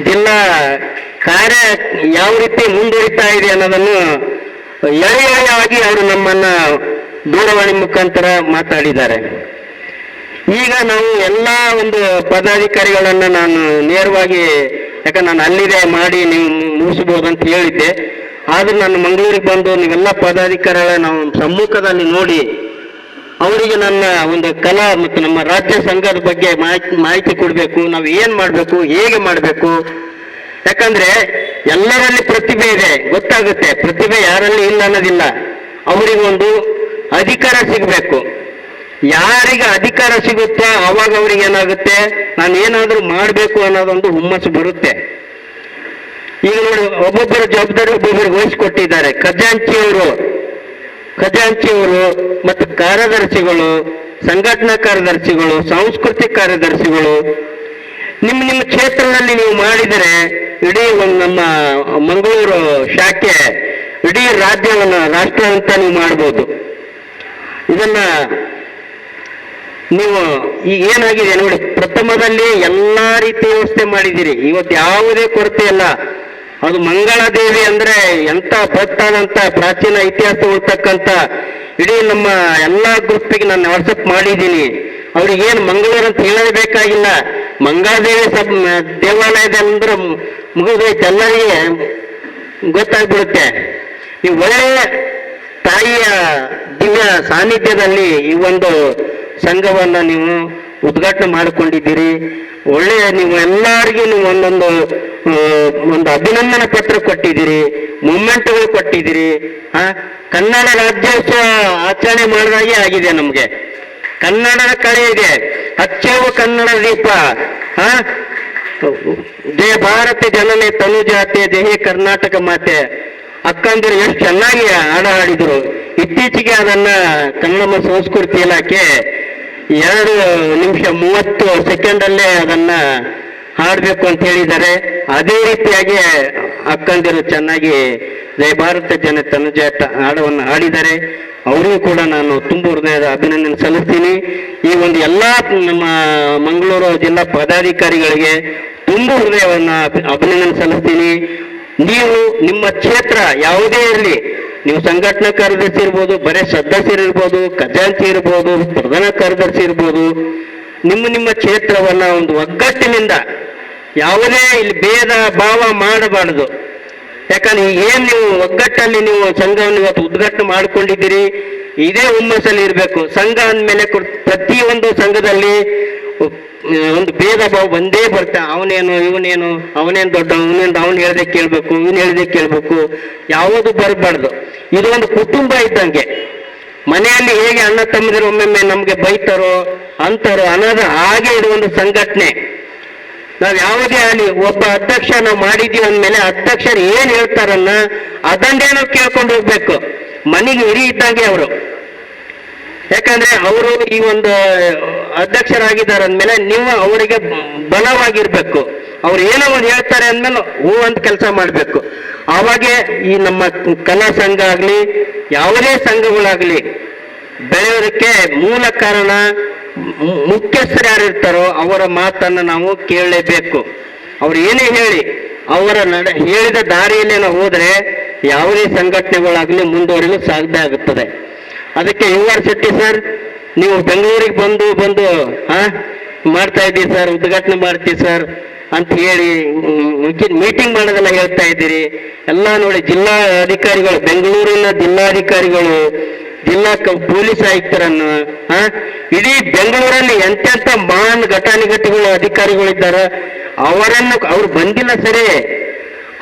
ಜಿಲ್ಲಾ ಕಾರ್ಯ ಯಾವ ರೀತಿ ಮುಂದುವರಿತಾ ಇದೆ ಅನ್ನೋದನ್ನು ಎಳೆಯಾಗಿ ಅವರು ನಮ್ಮನ್ನ ದೂರವಾಣಿ ಮುಖಾಂತರ ಮಾತಾಡಿದ್ದಾರೆ. ಈಗ ನಾವು ಎಲ್ಲ ಒಂದು ಪದಾಧಿಕಾರಿಗಳನ್ನ ನಾನು ನೇರವಾಗಿ, ಯಾಕಂದ್ರೆ ನಾನು ಅಲ್ಲಿದೆ ಮಾಡಿ ನೀವು ಮುಗಿಸ್ಬೋದು ಅಂತ ಹೇಳಿದ್ದೆ, ಆದ್ರೂ ನಾನು ಮಂಗಳೂರಿಗೆ ಬಂದು ನೀವೆಲ್ಲ ಪದಾಧಿಕಾರಿಗಳ ನಾವು ಸಮ್ಮುಖದಲ್ಲಿ ನೋಡಿ ಅವರಿಗೆ ನನ್ನ ಒಂದು ಕಲಾ ಮತ್ತು ನಮ್ಮ ರಾಜ್ಯ ಸಂಘದ ಬಗ್ಗೆ ಮಾಹಿತಿ ಕೊಡಬೇಕು. ನಾವು ಏನ್ ಮಾಡಬೇಕು, ಹೇಗೆ ಮಾಡಬೇಕು. ಯಾಕಂದ್ರೆ ಎಲ್ಲರಲ್ಲಿ ಪ್ರತಿಭೆ ಇದೆ, ಗೊತ್ತಾಗುತ್ತೆ. ಪ್ರತಿಭೆ ಯಾರಲ್ಲಿ ಇಲ್ಲ ಅನ್ನೋದಿಲ್ಲ. ಅವರಿಗೊಂದು ಅಧಿಕಾರ ಸಿಗಬೇಕು. ಯಾರಿಗೆ ಅಧಿಕಾರ ಸಿಗುತ್ತೋ ಅವಾಗ ಅವ್ರಿಗೆ ಏನಾಗುತ್ತೆ, ನಾನು ಏನಾದರೂ ಮಾಡಬೇಕು ಅನ್ನೋದೊಂದು ಹುಮ್ಮಸ್ಸು ಬರುತ್ತೆ. ಈಗ ನೋಡಿ, ಒಬ್ಬೊಬ್ಬರ ಜವಾಬ್ದಾರಿ ಒಬ್ಬೊಬ್ಬರಿಗೆ ವಹಿಸಿಕೊಟ್ಟಿದ್ದಾರೆ. ಖಜಾಂಚಿಯವರು ಮತ್ತು ಕಾರ್ಯದರ್ಶಿಗಳು, ಸಂಘಟನಾ ಕಾರ್ಯದರ್ಶಿಗಳು, ಸಾಂಸ್ಕೃತಿಕ ಕಾರ್ಯದರ್ಶಿಗಳು, ನಿಮ್ಮ ಕ್ಷೇತ್ರದಲ್ಲಿ ನೀವು ಮಾಡಿದರೆ ಇಡೀ ಒಂದು ನಮ್ಮ ಮಂಗಳೂರು ಶಾಖೆ ಇಡೀ ರಾಜ್ಯವನ್ನು ರಾಷ್ಟ್ರ ಅಂತ ನೀವು ಮಾಡ್ಬೋದು. ಇದನ್ನ ನೀವು ಈಗ ಏನಾಗಿದೆ ನೋಡಿ, ಪ್ರಥಮದಲ್ಲಿ ಎಲ್ಲಾ ರೀತಿ ವ್ಯವಸ್ಥೆ ಮಾಡಿದ್ದೀರಿ. ಇವತ್ತು ಯಾವುದೇ ಕೊರತೆ ಇಲ್ಲ. ಅದು ಮಂಗಳಾದೇವಿ ಅಂದ್ರೆ ಎಂತ ಬತ್ತಾದಂತ ಪ್ರಾಚೀನ ಇತಿಹಾಸ ಉಳ್ತಕ್ಕಂಥ ಇಡೀ ನಮ್ಮ ಎಲ್ಲಾ ಗ್ರೂಪಿಗೆ ನಾನು ವಾಟ್ಸಪ್ ಮಾಡಿದ್ದೀನಿ. ಅವ್ರಿಗೇನು ಮಂಗಳೂರು ಅಂತ ಹೇಳಬೇಕಾಗಿಲ್ಲ. ಮಂಗಳಾದೇವಿ ದೇವಾಲಯದ ಅಂದ್ರೆ ಮುಗಿದೈತೆ, ಎಲ್ಲರಿಗೆ ಗೊತ್ತಾಗ್ಬಿಡುತ್ತೆ. ಈ ಒಳ್ಳೆಯ ತಾಯಿಯ ದಿವ್ಯ ಸಾನ್ನಿಧ್ಯದಲ್ಲಿ ಈ ಒಂದು ಸಂಘವನ್ನ ನೀವು ಉದ್ಘಾಟನೆ ಮಾಡಿಕೊಂಡಿದ್ದೀರಿ. ಒಳ್ಳೆಯ ನೀವು ಎಲ್ಲರಿಗೂ ನೀವು ಒಂದು ಅಭಿನಂದನಾ ಪತ್ರ ಕೊಟ್ಟಿದ್ದೀರಿ, ಮೂಮೆಂಟ್ಗಳು ಕೊಟ್ಟಿದ್ದೀರಿ. ಕನ್ನಡ ರಾಜ್ಯೋತ್ಸವ ಆಚರಣೆ ಮಾಡಿದಾಗೆ ಆಗಿದೆ. ನಮಗೆ ಕನ್ನಡದ ಕಳೆ ಇದೆ, ಹಚ್ಚವು ಕನ್ನಡ ದೀಪ. ಜಯ ಭಾರತ ಜನನೇ ತನುಜಾತೆ, ಜಯ ಕರ್ನಾಟಕ ಮಾತೆ. ಅಕ್ಕಂದಿರು ಎಷ್ಟು ಚೆನ್ನಾಗಿ ಹಾಡ ಹಾಡಿದ್ರು. ಇತ್ತೀಚೆಗೆ ಅದನ್ನ ಕನ್ನಡ ಸಂಸ್ಕೃತಿ ಇಲಾಖೆ 2 ನಿಮಿಷ 30 ಸೆಕೆಂಡಲ್ಲೇ ಅದನ್ನ ಹಾಡಬೇಕು ಅಂತ ಹೇಳಿದ್ದಾರೆ. ಅದೇ ರೀತಿಯಾಗಿ ಅಕ್ಕಂದಿರು ಚೆನ್ನಾಗಿ ಜಯ ಭಾರತ ಜನ ತನುಜಾತ ಹಾಡವನ್ನು ಹಾಡಿದ್ದಾರೆ. ಅವರಿಗೂ ಕೂಡ ನಾನು ತುಂಬ ಹೃದಯದ ಅಭಿನಂದನೆ ಸಲ್ಲಿಸ್ತೀನಿ. ಈ ಒಂದು ಎಲ್ಲ ನಮ್ಮ ಮಂಗಳೂರು ಜಿಲ್ಲಾ ಪದಾಧಿಕಾರಿಗಳಿಗೆ ತುಂಬ ಹೃದಯವನ್ನು ಅಭಿನಂದನೆ ಸಲ್ಲಿಸ್ತೀನಿ. ನೀವು ನಿಮ್ಮ ಕ್ಷೇತ್ರ ಯಾವುದೇ ಇರಲಿ, ನೀವು ಸಂಘಟನಾ ಕಾರ್ಯದರ್ಶಿ ಇರ್ಬೋದು, ಬರೇ ಸದಸ್ಯರಿರ್ಬೋದು, ಖಜಾಂಚಿ ಇರ್ಬೋದು, ಪ್ರಧಾನ ಕಾರ್ಯದರ್ಶಿ ಇರ್ಬೋದು, ನಿಮ್ಮ ಕ್ಷೇತ್ರವನ್ನ ಒಂದು ಒಗ್ಗಟ್ಟಿನಿಂದ ಯಾವುದೇ ಇಲ್ಲಿ ಭೇದ ಭಾವ ಮಾಡಬಾರದು. ಯಾಕಂದ್ರೆ ಏನ್ ನೀವು ಒಗ್ಗಟ್ಟಲ್ಲಿ ನೀವು ಸಂಘವನ್ನು ಇವತ್ತು ಉದ್ಘಾಟನೆ ಮಾಡಿಕೊಂಡಿದ್ದೀರಿ, ಇದೇ ಹುಮ್ಮಸ್ಸಲ್ಲಿ ಇರಬೇಕು. ಸಂಘ ಅಂದಮೇಲೆ ಪ್ರತಿಯೊಂದು ಸಂಘದಲ್ಲಿ ಒಂದು ಭೇದ ಭಾವ ಒಂದೇ ಬರುತ್ತೆ. ಅವನೇನು ಇವನೇನು, ಅವನೇನು ದೊಡ್ಡ, ಅವನು ಹೇಳ್ದೆ ಕೇಳ್ಬೇಕು, ಇವನು ಹೇಳ್ದೆ ಕೇಳ್ಬೇಕು, ಯಾವುದು ಬರಬಾರ್ದು. ಇದು ಒಂದು ಕುಟುಂಬ ಇದ್ದಂಗೆ. ಮನೆಯಲ್ಲಿ ಹೇಗೆ ಅಣ್ಣ ತಮ್ಮದಿರು ಒಮ್ಮೊಮ್ಮೆ ನಮ್ಗೆ ಬೈತಾರೋ ಅಂತಾರೋ ಅನ್ನೋದು ಹಾಗೆ ಇದು ಒಂದು ಸಂಘಟನೆ. ನಾವ್ ಯಾವುದೇ ಆಗಲಿ ಒಬ್ಬ ಅಧ್ಯಕ್ಷ ನಾವು ಮಾಡಿದೀವಿ ಅಂದ್ಮೇಲೆ ಅಧ್ಯಕ್ಷರು ಏನ್ ಹೇಳ್ತಾರನ್ನ ಅದನ್ನೇ ನಾವು ಕೇಳ್ಕೊಂಡು ಹೋಗ್ಬೇಕು. ಮನೆಗೆ ಹಿರಿ ಇದ್ದಂಗೆ ಅವರು. ಯಾಕಂದ್ರೆ ಅವರು ಈ ಒಂದು ಅಧ್ಯಕ್ಷರಾಗಿದ್ದಾರೆ ಅಂದ್ಮೇಲೆ ನೀವು ಅವರಿಗೆ ಬಲವಾಗಿರ್ಬೇಕು. ಅವ್ರು ಏನೋ ಒಂದು ಹೇಳ್ತಾರೆ ಅಂದ್ಮೇಲೆ ಹೂ ಅಂತ ಕೆಲಸ ಮಾಡಬೇಕು. ಆವಾಗೆ ಈ ನಮ್ಮ ಕಲಾ ಸಂಘ ಆಗ್ಲಿ ಯಾವುದೇ ಸಂಘಗಳಾಗ್ಲಿ ಬೆಳೆಯೋದಕ್ಕೆ ಮೂಲ ಕಾರಣ ಮುಖ್ಯಸ್ಥರು ಯಾರಿರ್ತಾರೋ ಅವರ ಮಾತನ್ನು ನಾವು ಕೇಳಲೇಬೇಕು. ಅವ್ರು ಏನೇ ಹೇಳಿ ಅವರ ಹೇಳಿದ ದಾರಿಯಲ್ಲೇ ನಾವು ಹೋದರೆ ಯಾವುದೇ ಸಂಘಟನೆಗಳಾಗಲಿ ಮುಂದುವರಿಲು ಸಾಧ್ಯ ಆಗುತ್ತದೆ. ಅದಕ್ಕೆ UR ಶೆಟ್ಟಿ ಸರ್, ನೀವು ಬೆಂಗಳೂರಿಗೆ ಬಂದು ಮಾಡ್ತಾ ಇದ್ದೀರಿ ಸರ್, ಉದ್ಘಾಟನೆ ಮಾಡ್ತೀವಿ ಸರ್ ಅಂತ ಹೇಳಿ ಮೀಟಿಂಗ್ ಮಾಡೋದೆಲ್ಲ ಹೇಳ್ತಾ ಇದ್ದೀರಿ. ಎಲ್ಲ ನೋಡಿ, ಜಿಲ್ಲಾ ಅಧಿಕಾರಿಗಳು, ಬೆಂಗಳೂರಿನ ಜಿಲ್ಲಾಧಿಕಾರಿಗಳು, ಜಿಲ್ಲಾ ಪೊಲೀಸ್ ಆಯುಕ್ತರನ್ನು, ಇಡೀ ಬೆಂಗಳೂರಲ್ಲಿ ಎಂತೆಂಥ ಮಹಾನ್ ಘಟಾನುಘಟಿಗಳು ಅಧಿಕಾರಿಗಳಿದ್ದಾರೆ, ಅವ್ರು ಬಂದಿಲ್ಲ ಸರಿ,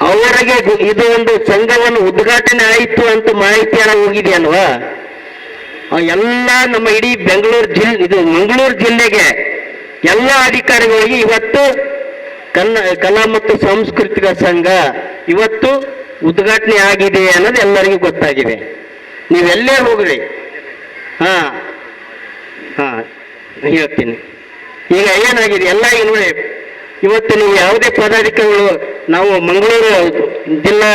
ಅವರಿಗೆ ಇದು ಒಂದು ಸಂಘವನ್ನು ಉದ್ಘಾಟನೆ ಆಯಿತು ಅಂತ ಮಾಹಿತಿ ಎಲ್ಲ ಹೋಗಿದೆಯಲ್ವಾ? ಎಲ್ಲ ನಮ್ಮ ಇಡೀ ಮಂಗಳೂರು ಜಿಲ್ಲೆಗೆ ಎಲ್ಲ ಅಧಿಕಾರಿಗಳಿಗೆ ಇವತ್ತು ಕಲಾ ಮತ್ತು ಸಾಂಸ್ಕೃತಿಕ ಸಂಘ ಇವತ್ತು ಉದ್ಘಾಟನೆ ಆಗಿದೆ ಅನ್ನೋದು ಎಲ್ಲರಿಗೂ ಗೊತ್ತಾಗಿದೆ. ನೀವೆಲ್ಲೇ ಹೋಗ್ರಿ, ಹೇಳ್ತೀನಿ. ಈಗ ಏನಾಗಿದೆ ಎಲ್ಲ ನೋಡಿ, ಇವತ್ತು ನೀವು ಯಾವುದೇ ಪದಾಧಿಕಾರಿಗಳು, ನಾವು ಮಂಗಳೂರು ಜಿಲ್ಲಾ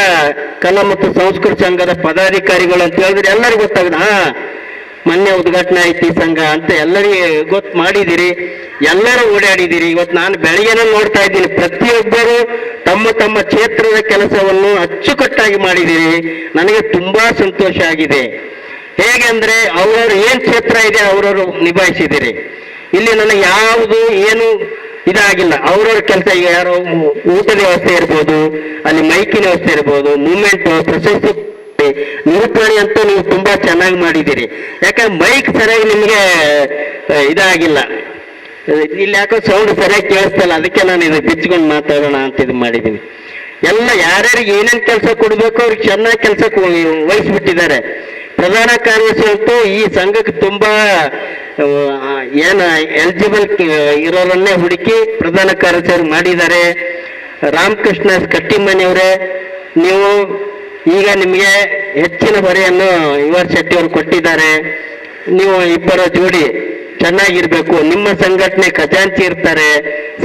ಕಲಾ ಮತ್ತು ಸಂಸ್ಕೃತಿ ಸಂಘದ ಪದಾಧಿಕಾರಿಗಳು ಅಂತ ಹೇಳಿದ್ರೆ ಎಲ್ಲರಿಗೂ ಗೊತ್ತಾಗಿದೆ. ಮೊನ್ನೆ ಉದ್ಘಾಟನೆ ಆಯ್ತು ಈ ಸಂಘ ಅಂತ ಎಲ್ಲರಿಗೆ ಗೊತ್ತು ಮಾಡಿದ್ದೀರಿ, ಎಲ್ಲರೂ ಓಡಾಡಿದ್ದೀರಿ. ಇವತ್ತು ನಾನು ಬೆಳಗ್ಗೆನೇ ನೋಡ್ತಾ ಇದ್ದೀನಿ, ಪ್ರತಿಯೊಬ್ಬರು ತಮ್ಮ ತಮ್ಮ ಕ್ಷೇತ್ರದ ಕೆಲಸವನ್ನು ಅಚ್ಚುಕಟ್ಟಾಗಿ ಮಾಡಿದ್ದೀರಿ. ನನಗೆ ತುಂಬಾ ಸಂತೋಷ ಆಗಿದೆ. ಹೇಗೆ ಅಂದ್ರೆ ಅವರವರು ಏನ್ ಕ್ಷೇತ್ರ ಇದೆ ಅವರವರು ನಿಭಾಯಿಸಿದ್ದೀರಿ. ಇಲ್ಲಿ ನನಗೆ ಯಾವುದು ಏನು ಇದಾಗಿಲ್ಲ. ಅವ್ರವ್ರ ಕೆಲಸ, ಈಗ ಯಾರೋ ಊಟದ ವ್ಯವಸ್ಥೆ ಇರ್ಬೋದು, ಅಲ್ಲಿ ಮೈಕಿನ ವ್ಯವಸ್ಥೆ ಇರ್ಬೋದು, ಮೂವ್ಮೆಂಟ್, ಪ್ರಶಸ್ತಿ ನಿರೂಪಣೆ ಅಂತೂ ನೀವು ತುಂಬಾ ಚೆನ್ನಾಗಿ ಮಾಡಿದ್ದೀರಿ. ಯಾಕಂದ್ರೆ ಮೈಕ್ ಸರಿಯಾಗಿ ನಿಮಗೆ ಇದಾಗಿಲ್ಲ, ಇಲ್ಲಿ ಯಾಕೋ ಸೌಂಡ್ ಸರಿಯಾಗಿ ಕೇಳಿಸ್ತಲ್ಲ, ಅದಕ್ಕೆ ನಾನು ಇದು ಬಿಚ್ಕೊಂಡು ಮಾತಾಡೋಣ ಅಂತ ಇದು ಮಾಡಿದ್ದೀನಿ. ಎಲ್ಲ ಯಾರ್ಯಾರಿಗೆ ಏನೇನು ಕೆಲಸ ಕೊಡಬೇಕು ಅವ್ರಿಗೆ ಚೆನ್ನಾಗಿ ಕೆಲಸ ವಹಿಸ್ಬಿಟ್ಟಿದ್ದಾರೆ. ಪ್ರಧಾನ ಕಾರ್ಯದರ್ಶಿ ಅಂತೂ ಈ ಸಂಘಕ್ಕೆ ತುಂಬಾ ಎಲಿಜಿಬಲ್ ಇರೋರನ್ನೇ ಹುಡುಕಿ ಪ್ರಧಾನ ಕಾರ್ಯದರ್ಶಿ ಮಾಡಿದ್ದಾರೆ. ರಾಮಕೃಷ್ಣ ಕಟ್ಟಿಮನಿಯವರೇ, ನೀವು ಈಗ ನಿಮಗೆ ಹೆಚ್ಚಿನ ಹೊರೆಯನ್ನು UR ಶೆಟ್ಟಿ ಅವರು ಕೊಟ್ಟಿದ್ದಾರೆ. ನೀವು ಇಬ್ಬರ ಜೋಡಿ ಚೆನ್ನಾಗಿರ್ಬೇಕು. ನಿಮ್ಮ ಸಂಘಟನೆ ಖಜಾಂಚಿ ಇರ್ತಾರೆ,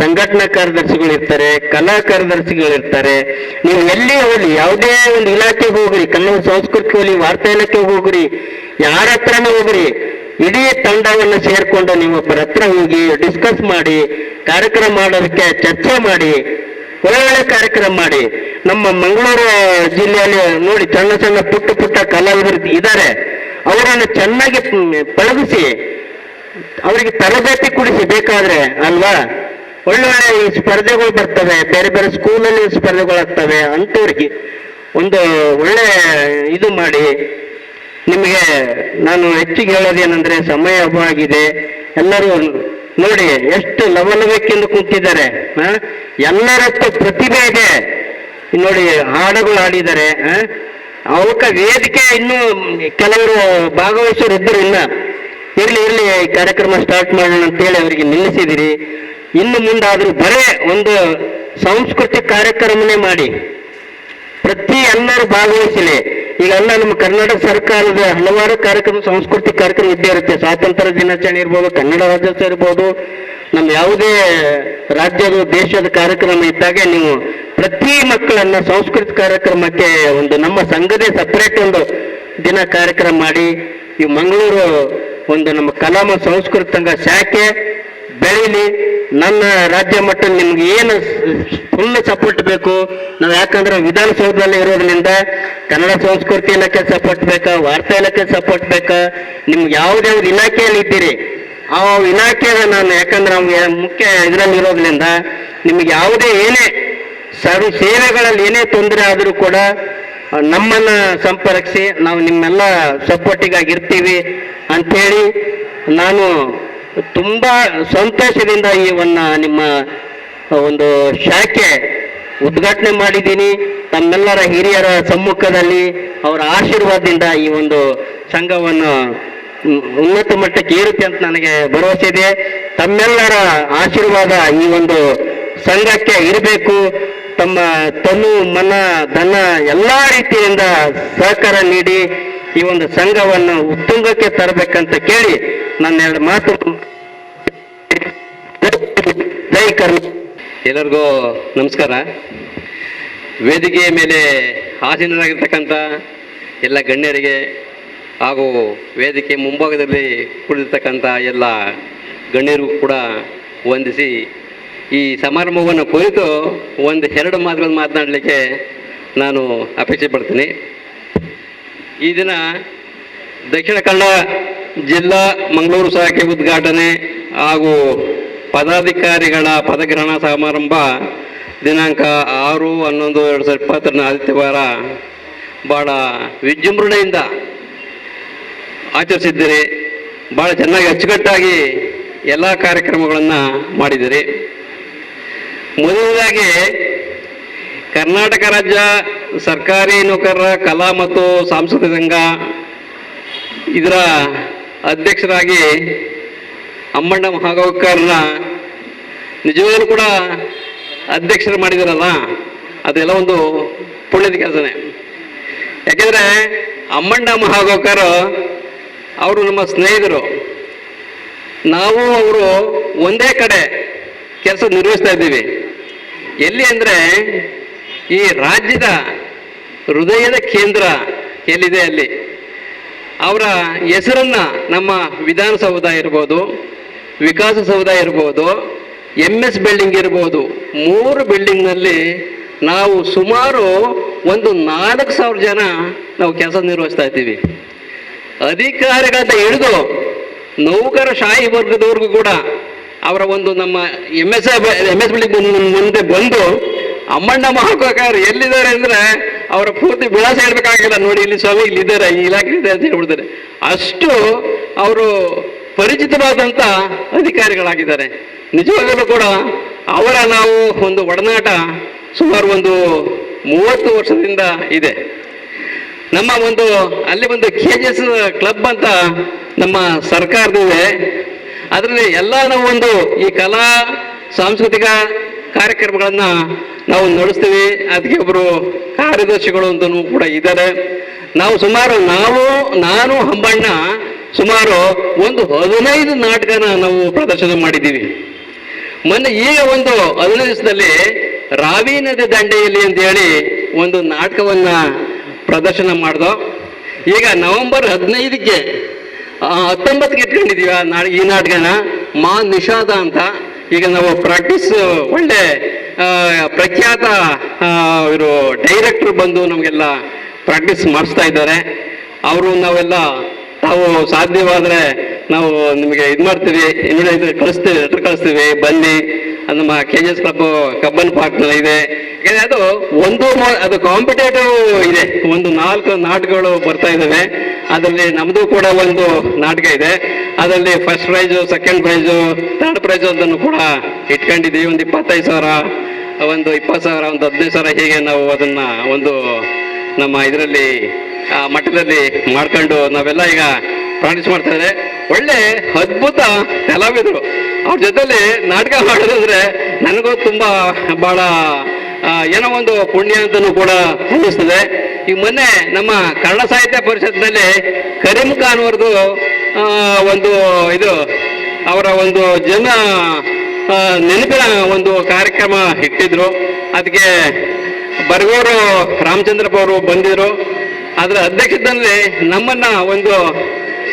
ಸಂಘಟನಾ ಕಾರ್ಯದರ್ಶಿಗಳು ಇರ್ತಾರೆ, ಕಲಾ ಕಾರ್ಯದರ್ಶಿಗಳು ಇರ್ತಾರೆ. ನೀವು ಎಲ್ಲಿ ಹೋಗ್ಲಿ, ಯಾವುದೇ ಒಂದು ಇಲಾಖೆಗೆ ಹೋಗ್ರಿ, ಕನ್ನಡ ಸಂಸ್ಕೃತಿ ಹೋಗ್ಲಿ, ವಾರ್ತಾ ಇಲಾಖೆಗೆ ಹೋಗ್ರಿ, ಯಾರ ಹತ್ರನೇ ಹೋಗ್ರಿ, ಇಡೀ ತಂಡವನ್ನು ಸೇರ್ಕೊಂಡು ನೀವು ಒಬ್ಬರ ಹತ್ರ ಹೋಗಿ ಡಿಸ್ಕಸ್ ಮಾಡಿ, ಕಾರ್ಯಕ್ರಮ ಮಾಡೋದಕ್ಕೆ ಚರ್ಚೆ ಮಾಡಿ, ಒಳ್ಳೆ ಕಾರ್ಯಕ್ರಮ ಮಾಡಿ. ನಮ್ಮ ಮಂಗಳೂರು ಜಿಲ್ಲೆಯಲ್ಲಿ ನೋಡಿ, ಸಣ್ಣ ಸಣ್ಣ ಪುಟ್ಟ ಕಲಾವಿದರು ಇದ್ದಾರೆ, ಅವರನ್ನು ಚೆನ್ನಾಗಿ ಪಳಗಿಸಿ ಅವರಿಗೆ ತರಬೇತಿ ಕೊಡಿಸಿ ಬೇಕಾದ್ರೆ ಅಲ್ವಾ. ಒಳ್ಳೆ ಈ ಸ್ಪರ್ಧೆಗಳು ಬರ್ತವೆ, ಬೇರೆ ಬೇರೆ ಸ್ಕೂಲಲ್ಲಿ ಸ್ಪರ್ಧೆಗಳಾಗ್ತವೆ, ಅಂಥವ್ರಿಗೆ ಒಂದು ಒಳ್ಳೆ ಇದು ಮಾಡಿ. ನಿಮಗೆ ನಾನು ಹೆಚ್ಚಿಗೆ ಹೇಳೋದೇನೆಂದ್ರೆ ಸಮಯ ಅಭಾವ ಆಗಿದೆ. ಎಲ್ಲರೂ ನೋಡಿ ಎಷ್ಟು ಲವಲವಿಕೆಯಿಂದ ಕೂತಿದ್ದಾರೆ. ಎಲ್ಲರ ಪ್ರತಿಭೆ ಇದೆ ನೋಡಿ, ಹಾಡುಗಳು ಆಡಿದ್ದಾರೆ. ಅವಕ್ಕೆ ವೇದಿಕೆ ಇನ್ನೂ ಕೆಲವರು ಭಾಗವಹಿಸೋರು ಇದ್ದರು. ಇರ್ಲಿ ಕಾರ್ಯಕ್ರಮ ಸ್ಟಾರ್ಟ್ ಮಾಡೋಣ ಅಂತೇಳಿ ಅವರಿಗೆ ನಿಲ್ಲಿಸಿದಿರಿ. ಇನ್ನು ಮುಂದಾದ್ರೂ ಬರೇ ಒಂದು ಸಾಂಸ್ಕೃತಿಕ ಕಾರ್ಯಕ್ರಮನೇ ಮಾಡಿ, ಎಲ್ಲರೂ ಭಾಗವಹಿಸಲಿ. ಈಗೆಲ್ಲ ನಮ್ಮ ಕರ್ನಾಟಕ ಸರ್ಕಾರದ ಹಲವಾರು ಕಾರ್ಯಕ್ರಮ, ಸಾಂಸ್ಕೃತಿಕ ಕಾರ್ಯಕ್ರಮ ಇದ್ದೇ ಇರುತ್ತೆ. ಸ್ವಾತಂತ್ರ್ಯ ದಿನಾಚರಣೆ ಇರ್ಬೋದು, ಕನ್ನಡ ರಾಜ್ಯೋತ್ಸವ ಇರ್ಬೋದು, ನಮ್ಮ ಯಾವುದೇ ರಾಜ್ಯದ ದೇಶದ ಕಾರ್ಯಕ್ರಮ ಇದ್ದಾಗೆ ನೀವು ಪ್ರತಿ ಮಕ್ಕಳನ್ನ ಸಾಂಸ್ಕೃತಿಕ ಕಾರ್ಯಕ್ರಮಕ್ಕೆ ಒಂದು ನಮ್ಮ ಸಂಘದೇ ಸಪರೇಟ್ ಒಂದು ದಿನ ಕಾರ್ಯಕ್ರಮ ಮಾಡಿ. ಈ ಮಂಗಳೂರು ಒಂದು ನಮ್ಮ ಕಲಾ ಮತ್ತು ಸಂಸ್ಕೃತಿ ಸಂಘ ಶಾಖೆ ಬೆಳೀಲಿ. ನನ್ನ ರಾಜ್ಯ ಮಟ್ಟದಲ್ಲಿ ನಿಮ್ಗೆ ಏನು ಫುಲ್ ಸಪೋರ್ಟ್ ಬೇಕು. ನಾವು ಯಾಕಂದ್ರೆ ವಿಧಾನಸೌಧದಲ್ಲಿ ಇರೋದ್ರಿಂದ ಕನ್ನಡ ಸಂಸ್ಕೃತಿ ಇಲಾಖೆ ಸಪೋರ್ಟ್ ಬೇಕಾ, ವಾರ್ತಾ ಇಲಾಖೆ ಸಪೋರ್ಟ್ ಬೇಕಾ, ನಿಮ್ಗೆ ಯಾವುದ್ಯಾವ್ದು ಇಲಾಖೆಯಲ್ಲಿ ಇದ್ದೀರಿ ಆ ಇಲಾಖೆಯ ನಾನು, ಯಾಕಂದ್ರೆ ನಮ್ಗೆ ಮುಖ್ಯ ಇದರಲ್ಲಿ ಇರೋದ್ರಿಂದ ನಿಮ್ಗೆ ಯಾವುದೇ ಏನೇ ಸೇವೆಗಳಲ್ಲಿ ಏನೇ ತೊಂದರೆ ಆದರೂ ಕೂಡ ನಮ್ಮನ್ನ ಸಂಪರ್ಕಿಸಿ, ನಾವು ನಿಮ್ಮೆಲ್ಲ ಸಪೋರ್ಟಿಗಾಗಿರ್ತೀವಿ ಅಂಥೇಳಿ ನಾನು ತುಂಬಾ ಸಂತೋಷದಿಂದ ಈ ನಿಮ್ಮ ಒಂದು ಶಾಖೆ ಉದ್ಘಾಟನೆ ಮಾಡಿದ್ದೀನಿ. ತಮ್ಮೆಲ್ಲರ ಹಿರಿಯರ ಸಮ್ಮುಖದಲ್ಲಿ ಅವರ ಆಶೀರ್ವಾದದಿಂದ ಈ ಒಂದು ಸಂಘವನ್ನು ಉನ್ನತ ಮಟ್ಟಕ್ಕೆ ಏರುತ್ತೆ ಅಂತ ನನಗೆ ಭರವಸೆ ಇದೆ. ತಮ್ಮೆಲ್ಲರ ಆಶೀರ್ವಾದ ಈ ಒಂದು ಸಂಘಕ್ಕೆ ಇರಬೇಕು. ತಮ್ಮ ತನು ಮನ ಧನ ಎಲ್ಲ ರೀತಿಯಿಂದ ಸಹಕಾರ ನೀಡಿ ಈ ಒಂದು ಸಂಘವನ್ನು ಉತ್ತುಂಗಕ್ಕೆ ತರಬೇಕಂತ ಕೇಳಿ ನನ್ನ ಎರಡು ಮಾತು. ಜೈ ಕರ್ನಾಟಕ. ಎಲ್ಲರಿಗೂ ನಮಸ್ಕಾರ. ವೇದಿಕೆಯ ಮೇಲೆ ಆಸೀನರಾಗಿರ್ತಕ್ಕಂಥ ಎಲ್ಲ ಗಣ್ಯರಿಗೆ, ಹಾಗೂ ವೇದಿಕೆ ಮುಂಭಾಗದಲ್ಲಿ ಕುಳಿತಕ್ಕಂಥ ಎಲ್ಲ ಗಣ್ಯರಿಗೂ ಕೂಡ ವಂದಿಸಿ ಈ ಸಮಾರಂಭವನ್ನು ಕುರಿತು ಎರಡು ಮಾತುಗಳನ್ನು ಮಾತನಾಡಲಿಕ್ಕೆ ನಾನು ಅಪೇಕ್ಷೆ ಪಡ್ತೀನಿ. ಈ ದಿನ ದಕ್ಷಿಣ ಕನ್ನಡ ಜಿಲ್ಲಾ ಮಂಗಳೂರು ಶಾಖೆ ಉದ್ಘಾಟನೆ ಹಾಗೂ ಪದಾಧಿಕಾರಿಗಳ ಪದಗ್ರಹಣ ಸಮಾರಂಭ ದಿನಾಂಕ 6/11/2020 ಆದಿತ್ಯವಾರ ಭಾಳ ವಿಜೃಂಭಣೆಯಿಂದ ಆಚರಿಸಿದ್ದೀರಿ. ಭಾಳ ಚೆನ್ನಾಗಿ ಅಚ್ಚುಕಟ್ಟಾಗಿ ಎಲ್ಲ ಕಾರ್ಯಕ್ರಮಗಳನ್ನು ಮಾಡಿದ್ದೀರಿ. ಮೊದಲನೇದಾಗಿ ಕರ್ನಾಟಕ ರಾಜ್ಯ ಸರ್ಕಾರಿ ನೌಕರರ ಕಲಾ ಮತ್ತು ಸಾಂಸ್ಕೃತಿಕ ಸಂಘ ಇದರ ಅಧ್ಯಕ್ಷರಾಗಿ ಅಮ್ಮಣ್ಣ ಮಹಾಗೌಕರ್ನ ನಿಜವಾಗ್ಲೂ ಕೂಡ ಅಧ್ಯಕ್ಷರು ಮಾಡಿದಾರಲ್ಲ, ಅದೆಲ್ಲ ಒಂದು ಪುಣ್ಯದ ಕೆಲಸನೇ. ಯಾಕೆಂದರೆ ಅಮ್ಮಣ್ಣ ಮಹಾಗೌಕರ್ ಅವರು ನಮ್ಮ ಸ್ನೇಹಿತರು. ನಾವು ಅವರು ಒಂದೇ ಕಡೆ ಕೆಲಸ ನಿರ್ವಹಿಸ್ತಾ ಇದ್ದೀವಿ. ಎಲ್ಲಿ ಅಂದರೆ ಈ ರಾಜ್ಯದ ಹೃದಯದ ಕೇಂದ್ರ ಎಲ್ಲಿದೆ ಅಲ್ಲಿ. ಅವರ ಹೆಸರನ್ನು ನಮ್ಮ ವಿಧಾನಸೌಧ ಇರ್ಬೋದು, ವಿಕಾಸಸೌಧ ಇರ್ಬೋದು, MS ಬಿಲ್ಡಿಂಗ್ ಇರ್ಬೋದು, 3 ಬಿಲ್ಡಿಂಗ್ನಲ್ಲಿ ನಾವು ಸುಮಾರು ಒಂದು 4,000 ಜನ ನಾವು ಕೆಲಸ ನಿರ್ವಹಿಸ್ತಾ ಇದ್ದೀವಿ. ಅಧಿಕಾರಿಗಳಿಂದ ಹಿಡಿದು ನೌಕರ ಶಾಹಿ ವರ್ಗದವ್ರಿಗೂ ಕೂಡ ಅವರ ಒಂದು ನಮ್ಮ MS ಬಿಲ್ಡಿಂಗ್ ಮುಂದೆ ಬಂದು ಅಮ್ಮಣ್ಣ ಮಹಾಗೌಕರ್ ಎಲ್ಲಿದ್ದಾರೆ ಅಂದರೆ ಅವರ ಪೂರ್ತಿ ವಿಳಾಸ ಹೇಳ್ಬೇಕಾಗಿಲ್ಲ, ನೋಡಿ ಇಲ್ಲಿ ಸ್ವಾಮಿ ಇಲ್ಲಿದ್ದಾರೆ, ಈ ಇಲಾಖೆ ಇದೆ ಅಂತ ಹೇಳ್ಬಿಡ್ತಾರೆ. ಅಷ್ಟು ಅವರು ಪರಿಚಿತವಾದಂಥ ಅಧಿಕಾರಿಗಳಾಗಿದ್ದಾರೆ. ನಿಜವಾಗಲೂ ಕೂಡ ಅವರ ನಾವು ಒಂದು ಒಡನಾಟ ಸುಮಾರು ಒಂದು 30 ವರ್ಷದಿಂದ ಇದೆ. ನಮ್ಮ ಒಂದು ಅಲ್ಲಿ ಒಂದು KGS ಕ್ಲಬ್ ಅಂತ ನಮ್ಮ ಸರ್ಕಾರದಿದೆ. ಅದರಲ್ಲಿ ಎಲ್ಲ ನಾವು ಒಂದು ಈ ಕಲಾ ಸಾಂಸ್ಕೃತಿಕ ಕಾರ್ಯಕ್ರಮಗಳನ್ನು ನಾವು ನಡೆಸ್ತೀವಿ. ಅದಕ್ಕೆ ಒಬ್ಬರು ಕಾರ್ಯದರ್ಶಿಗಳು ಅಂತಲೂ ಕೂಡ ಇದ್ದಾರೆ. ನಾವು ಸುಮಾರು ನಾನು ಹಂಬಣ್ಣ ಸುಮಾರು ಒಂದು 15 ನಾಟಕನ ನಾವು ಪ್ರದರ್ಶನ ಮಾಡಿದ್ದೀವಿ. ಮೊನ್ನೆ ಈಗ ಒಂದು 15 ದಿವಸದಲ್ಲಿ ರಾವಿ ನದಿ ದಂಡೆಯಲ್ಲಿ ಅಂತ ಹೇಳಿ ಒಂದು ನಾಟಕವನ್ನು ಪ್ರದರ್ಶನ ಮಾಡ್ದೋ. ಈಗ ನವೆಂಬರ್ 15ಕ್ಕೆ 19ಕ್ಕೆ ಇಟ್ಕೊಂಡಿದ್ದೀವಿ ಈ ನಾಟಕನ ಮಾ ನಿಷಾದ ಅಂತ. ಈಗ ನಾವು ಪ್ರಾಕ್ಟೀಸ್ ಒಳ್ಳೆ ಪ್ರಖ್ಯಾತ ಇವರು ಡೈರೆಕ್ಟರ್ ಬಂದು ನಮಗೆಲ್ಲ ಪ್ರಾಕ್ಟೀಸ್ ಮಾಡಿಸ್ತಾ ಇದ್ದಾರೆ. ಅವರು ನಾವೆಲ್ಲ ತಾವು ಸಾಧ್ಯವಾದರೆ ನಾವು ನಿಮಗೆ ಇದು ಮಾಡ್ತೀವಿ, ಲೆಟರ್ ಕಳಿಸ್ತೀವಿ, ಬನ್ನಿ. ನಮ್ಮ KGS ಕ್ಲಬ್ ಕಬ್ಬನ್ ಪಾರ್ಕ್ನಲ್ಲಿ ಇದೆ. ಅದು ಕಾಂಪಿಟೇಟಿವ್ ಇದೆ. ಒಂದು 4 ನಾಟಕಗಳು ಬರ್ತಾ ಇದ್ದಾವೆ. ಅದರಲ್ಲಿ ನಮ್ಮದು ಕೂಡ ಒಂದು ನಾಟಕ ಇದೆ. ಅದರಲ್ಲಿ first prize, second prize, third prize ಅಂತಲೂ ಕೂಡ ಇಟ್ಕೊಂಡಿದ್ದೀವಿ. ಒಂದು 25,000, ಒಂದು 20,000, ಒಂದು 15,000 ಹೀಗೆ ನಾವು ಅದನ್ನು ಒಂದು ನಮ್ಮ ಇದರಲ್ಲಿ ಮಟ್ಟದಲ್ಲಿ ಮಾಡ್ಕೊಂಡು ನಾವೆಲ್ಲ ಈಗ ಪ್ರಾಕ್ಟೀಸ್ ಮಾಡ್ತಾ ಇದ್ದಾರೆ. ಒಳ್ಳೆ ಅದ್ಭುತ ಕಲಾವಿದರು. ಅವ್ರ ಜೊತೆಲಿ ನಾಟಕ ಮಾಡೋದಂದ್ರೆ ನನಗೂ ತುಂಬ ಭಾಳ ಏನೋ ಒಂದು ಪುಣ್ಯ ಅಂತಲೂ ಕೂಡ ಅನ್ನಿಸ್ತದೆ. ಈಗ ಮೊನ್ನೆ ನಮ್ಮ ಕನ್ನಡ ಸಾಹಿತ್ಯ ಪರಿಷತ್ನಲ್ಲಿ ಕರೀಂ ಖಾನ್ ಅವ್ರದ್ದು ಒಂದು ಇದು ಅವರ ಒಂದು ನೆನಪಿನ ಒಂದು ಕಾರ್ಯಕ್ರಮ ಇಟ್ಟಿದ್ರು. ಅದಕ್ಕೆ ಬರ್ಗೂರು ರಾಮಚಂದ್ರಪ್ಪ ಅವರು ಬಂದಿದ್ರು. ಅದರ ಅಧ್ಯಕ್ಷತೆಯಲ್ಲಿ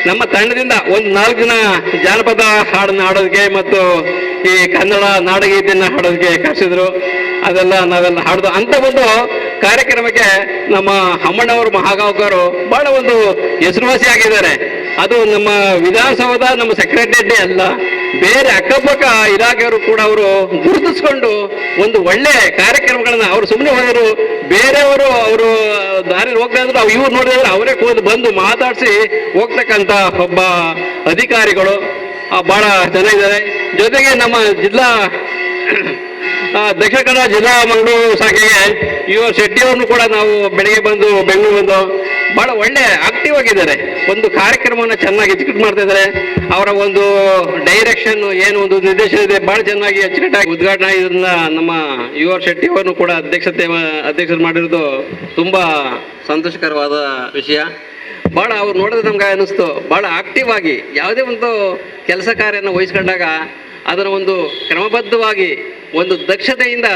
ನಮ್ಮ ತಂಡದಿಂದ ಒಂದು 4 ದಿನ ಜಾನಪದ ಹಾಡನ್ನು ಹಾಡೋದಕ್ಕೆ ಮತ್ತು ಈ ಕನ್ನಡ ನಾಡಗೀತೆಯನ್ನು ಹಾಡೋದಕ್ಕೆ ಕರೆಸಿದ್ರು. ಅದೆಲ್ಲ ನಾವೆಲ್ಲ ಹಾಡ್ದು ಅಂತ ಒಂದು ಕಾರ್ಯಕ್ರಮಕ್ಕೆ ನಮ್ಮ ಅಮ್ಮಣ್ಣವರು ಮಹಾಗೌಕರು ಬಹಳ ಒಂದು ಹೆಸರುವಾಸಿಯಾಗಿದ್ದಾರೆ. ಅದು ನಮ್ಮ ವಿಧಾನಸೌಧ, ನಮ್ಮ ಸೆಕ್ರೆಟರಿಯೇಟ್ ಅಲ್ಲ, ಬೇರೆ ಅಕ್ಕಪಕ್ಕ ಇಲಾಖೆಯವರು ಕೂಡ ಅವರು ಗುರುತಿಸ್ಕೊಂಡು ಒಂದು ಒಳ್ಳೆ ಕಾರ್ಯಕ್ರಮಗಳನ್ನ ಅವರು ಸುಮ್ಮನೆ ಹೋದರು. ಬೇರೆಯವರು ಅವರು ದಾರಿಯಲ್ಲಿ ಹೋಗ್ತಾ ಇದ್ರು, ಇವ್ರು ನೋಡಿದ್ರೆ ಅವರೇ ಬಂದು ಮಾತಾಡಿಸಿ ಹೋಗ್ತಕ್ಕಂಥ ಒಬ್ಬ ಅಧಿಕಾರಿಗಳು ಭಾಳ ಚೆನ್ನಾಗಿದ್ದಾರೆ. ಜೊತೆಗೆ ನಮ್ಮ ಜಿಲ್ಲಾ ದಕ್ಷಿಣ ಕನ್ನಡ ಜಿಲ್ಲಾ ಮಂಗಳೂರು ಶಾಖೆಗೆ ಶೆಟ್ಟಿ ಅವ್ರನ್ನು ಕೂಡ ನಾವು ಬೆಳಗ್ಗೆ ಬಂದು ಬೆಂಗಳೂರು ಬಂದು ಭಾಳ ಒಳ್ಳೆ ಆಕ್ಟಿವ್ ಆಗಿದ್ದಾರೆ. ಒಂದು ಕಾರ್ಯಕ್ರಮವನ್ನು ಚೆನ್ನಾಗಿ ಎಕ್ಸಿಕ್ಯೂಟ್ ಮಾಡ್ತಾ ಇದ್ದಾರೆ. ಅವರ ಒಂದು ಡೈರೆಕ್ಷನ್ ಏನು ಒಂದು ನಿರ್ದೇಶನ ಇದೆ, ಭಾಳ ಚೆನ್ನಾಗಿ ಅಚ್ಚುಕಟ್ಟಾಗಿ ಉದ್ಘಾಟನೆ. ಇದನ್ನ ನಮ್ಮ ಶೆಟ್ಟಿ ಅವರನ್ನು ಕೂಡ ಅಧ್ಯಕ್ಷರು ಮಾಡಿರೋದು ತುಂಬ ಸಂತೋಷಕರವಾದ ವಿಷಯ. ಭಾಳ ಅವ್ರು ನೋಡಿದ್ರೆ ನಮ್ಗೆ ಅನ್ನಿಸ್ತು, ಭಾಳ ಆಕ್ಟಿವ್ ಆಗಿ ಯಾವುದೇ ಒಂದು ಕೆಲಸ ಕಾರ್ಯನ ವಹಿಸ್ಕೊಂಡಾಗ ಅದನ್ನು ಒಂದು ಕ್ರಮಬದ್ಧವಾಗಿ ಒಂದು ದಕ್ಷತೆಯಿಂದ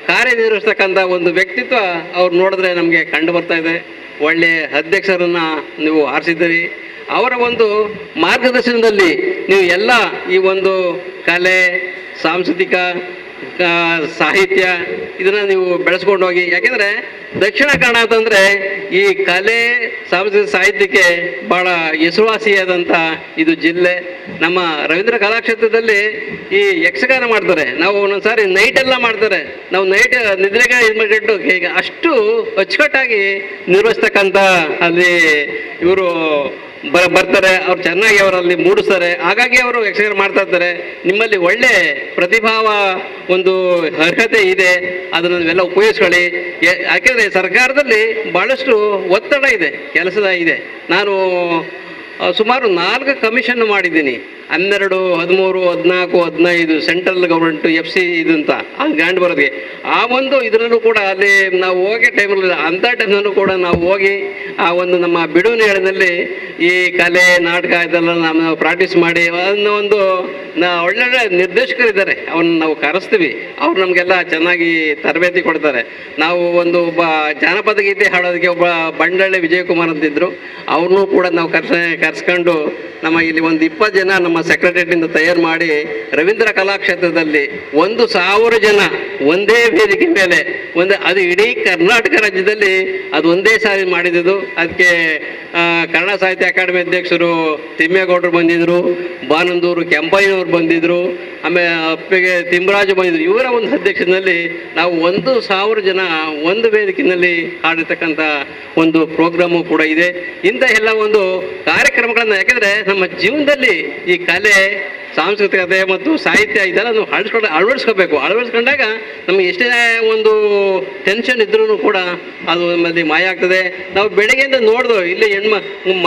ಕಾರ್ಯನಿರ್ವಹಿಸ್ತಕ್ಕಂಥ ಒಂದು ವ್ಯಕ್ತಿತ್ವ ಅವ್ರು ನೋಡಿದ್ರೆ ನಮಗೆ ಕಂಡು ಬರ್ತಾ ಇದೆ. ಒಳ್ಳೆಯ ಅಧ್ಯಕ್ಷರನ್ನ ನೀವು ಆರಿಸಿದ್ದೀರಿ. ಅವರ ಒಂದು ಮಾರ್ಗದರ್ಶನದಲ್ಲಿ ನೀವು ಎಲ್ಲ ಈ ಒಂದು ಕಲೆ, ಸಾಂಸ್ಕೃತಿಕ, ಸಾಹಿತ್ಯ ಇದನ್ನು ನೀವು ಬೆಳೆಸ್ಕೊಂಡು ಹೋಗಿ. ಯಾಕೆಂದರೆ ದಕ್ಷಿಣ ಕನ್ನಡ ಅಂತಂದರೆ ಈ ಕಲೆ, ಸಾಂಸ್ಕೃತಿಕ ಸಾಹಿತ್ಯಕ್ಕೆ ಭಾಳ ಹೆಸರುವಾಸಿಯಾದಂಥ ಇದು ಜಿಲ್ಲೆ. ನಮ್ಮ ರವೀಂದ್ರ ಕಲಾಕ್ಷೇತ್ರದಲ್ಲಿ ಈ ಯಕ್ಷಗಾನ ಮಾಡ್ತಾರೆ. ನಾವು ಒಂದೊಂದು ಸಾರಿ ನೈಟೆಲ್ಲ ಮಾಡ್ತಾರೆ. ನಾವು ನೈಟ್ ನಿದ್ರೆಗೆ ಇದು ಮಾಡಿಟ್ಟು ಈಗ ಅಷ್ಟು ಅಚ್ಚುಕಟ್ಟಾಗಿ ನಿರ್ವಹಿಸ್ತಕ್ಕಂಥ ಅಲ್ಲಿ ಇವರು ಬರ್ತಾರೆ. ಅವ್ರು ಚೆನ್ನಾಗಿ ಅವರಲ್ಲಿ ಮೂಡಿಸ್ತಾರೆ. ಹಾಗಾಗಿ ಅವರು ಯಕ್ಷಗಾನ ಮಾಡ್ತಾ ಇರ್ತಾರೆ. ನಿಮ್ಮಲ್ಲಿ ಒಳ್ಳೆ ಪ್ರತಿಭಾವ ಒಂದು ಅರ್ಹತೆ ಇದೆ, ಅದನ್ನು ನೀವೆಲ್ಲ ಉಪಯೋಗಿಸ್ಕೊಳ್ಳಿ. ಯಾಕೆಂದರೆ ಸರ್ಕಾರದಲ್ಲಿ ಭಾಳಷ್ಟು ಒತ್ತಡ ಇದೆ, ಕೆಲಸದ ಇದೆ. ನಾನು ಸುಮಾರು 4 ಕಮಿಷನ್ ಮಾಡಿದ್ದೀನಿ. 12, 13, 14, 15 ಸೆಂಟ್ರಲ್ ಗೌರ್ಮೆಂಟು FC ಇದು ಅಂತ ಆ ಗ್ರ್ಯಾಂಡ್ ಬರೋದಕ್ಕೆ. ಆ ಒಂದು ಇದರಲ್ಲೂ ಕೂಡ ಅಲ್ಲಿ ನಾವು ಹೋಗಿ ಟೈಮಲ್ಲಿ ಅಂಥ ಟೈಮ್ನಲ್ಲೂ ಕೂಡ ನಾವು ಹೋಗಿ ಆ ಒಂದು ನಮ್ಮ ಬಿಡುವಿನ ಹೇಳದಲ್ಲಿ ಈ ಕಲೆ, ನಾಟಕ ಇದೆಲ್ಲ ನಾವು ಪ್ರಾಕ್ಟೀಸ್ ಮಾಡಿ ಅದನ್ನ ಒಂದು ಒಳ್ಳೊಳ್ಳೆ ನಿರ್ದೇಶಕರಿದ್ದಾರೆ, ಅವ್ರನ್ನ ನಾವು ಕರೆಸ್ತೀವಿ. ಅವ್ರು ನಮಗೆಲ್ಲ ಚೆನ್ನಾಗಿ ತರಬೇತಿ ಕೊಡ್ತಾರೆ. ನಾವು ಒಬ್ಬ ಜಾನಪದ ಗೀತೆ ಹಾಡೋದಕ್ಕೆ ಒಬ್ಬ ಬಂಡಳ್ಳಿ ವಿಜಯಕುಮಾರ್ ಅಂತಿದ್ರು. ಅವ್ರನ್ನೂ ಕೂಡ ನಾವು ಕರೆಸ್ಕೊಂಡು ನಮ್ಮ ಇಲ್ಲಿ ಒಂದು 20 ಜನ ನಮ್ಮ ಸೆಕ್ರೆಟರಿಯಿಂದ ತಯಾರು ಮಾಡಿ ರವೀಂದ್ರ ಕಲಾಕ್ಷೇತ್ರದಲ್ಲಿ 1,000 ಜನ ಒಂದೇ ವೇದಿಕೆ ಮೇಲೆ ಅದು ಇಡೀ ಕರ್ನಾಟಕ ರಾಜ್ಯದಲ್ಲಿ ಅದು ಒಂದೇ ಸಾರಿ ಮಾಡಿದ್ದು. ಅದಕ್ಕೆ ಕನ್ನಡ ಸಾಹಿತ್ಯ ಅಕಾಡೆಮಿ ಅಧ್ಯಕ್ಷರು ತಿಮ್ಮೇಗೌಡರು ಬಂದಿದ್ದರು, ಬಾನಂದೂರು ಕೆಂಪಯ್ಯನವರು ಬಂದಿದ್ದರು, ಆಮೇಲೆ ಅಪ್ಪಿಗೆ ತಿಮ್ಮರಾಜು ಬಂದಿದ್ರು. ಇವರ ಒಂದು ಅಧ್ಯಕ್ಷನಲ್ಲಿ ನಾವು 1,000 ಜನ ಒಂದು ವೇದಿಕೆಯಲ್ಲಿ ಹಾಡಿರ್ತಕ್ಕಂಥ ಒಂದು ಪ್ರೋಗ್ರಾಮು ಕೂಡ ಇದೆ. ಇಂಥ ಎಲ್ಲ ಒಂದು ಕಾರ್ಯಕ್ರಮಗಳನ್ನು, ಯಾಕೆಂದರೆ ನಮ್ಮ ಜೀವನದಲ್ಲಿ ಈ ಕಲೆ, ಸಾಂಸ್ಕೃತಿಕತೆ ಮತ್ತು ಸಾಹಿತ್ಯ ಇದೆಲ್ಲ ನಾವು ಅಳವಡಿಸ್ಕೋಬೇಕು. ಅಳವಡಿಸ್ಕೊಂಡಾಗ ನಮಗೆ ಎಷ್ಟೇ ಒಂದು ಟೆನ್ಷನ್ ಇದ್ರೂ ಕೂಡ ಅದು ನಮ್ಮಲ್ಲಿ ಮಾಯ ಆಗ್ತದೆ. ನಾವು ಬೆಳಗ್ಗೆಯಿಂದ ನೋಡ್ದು ಇಲ್ಲಿ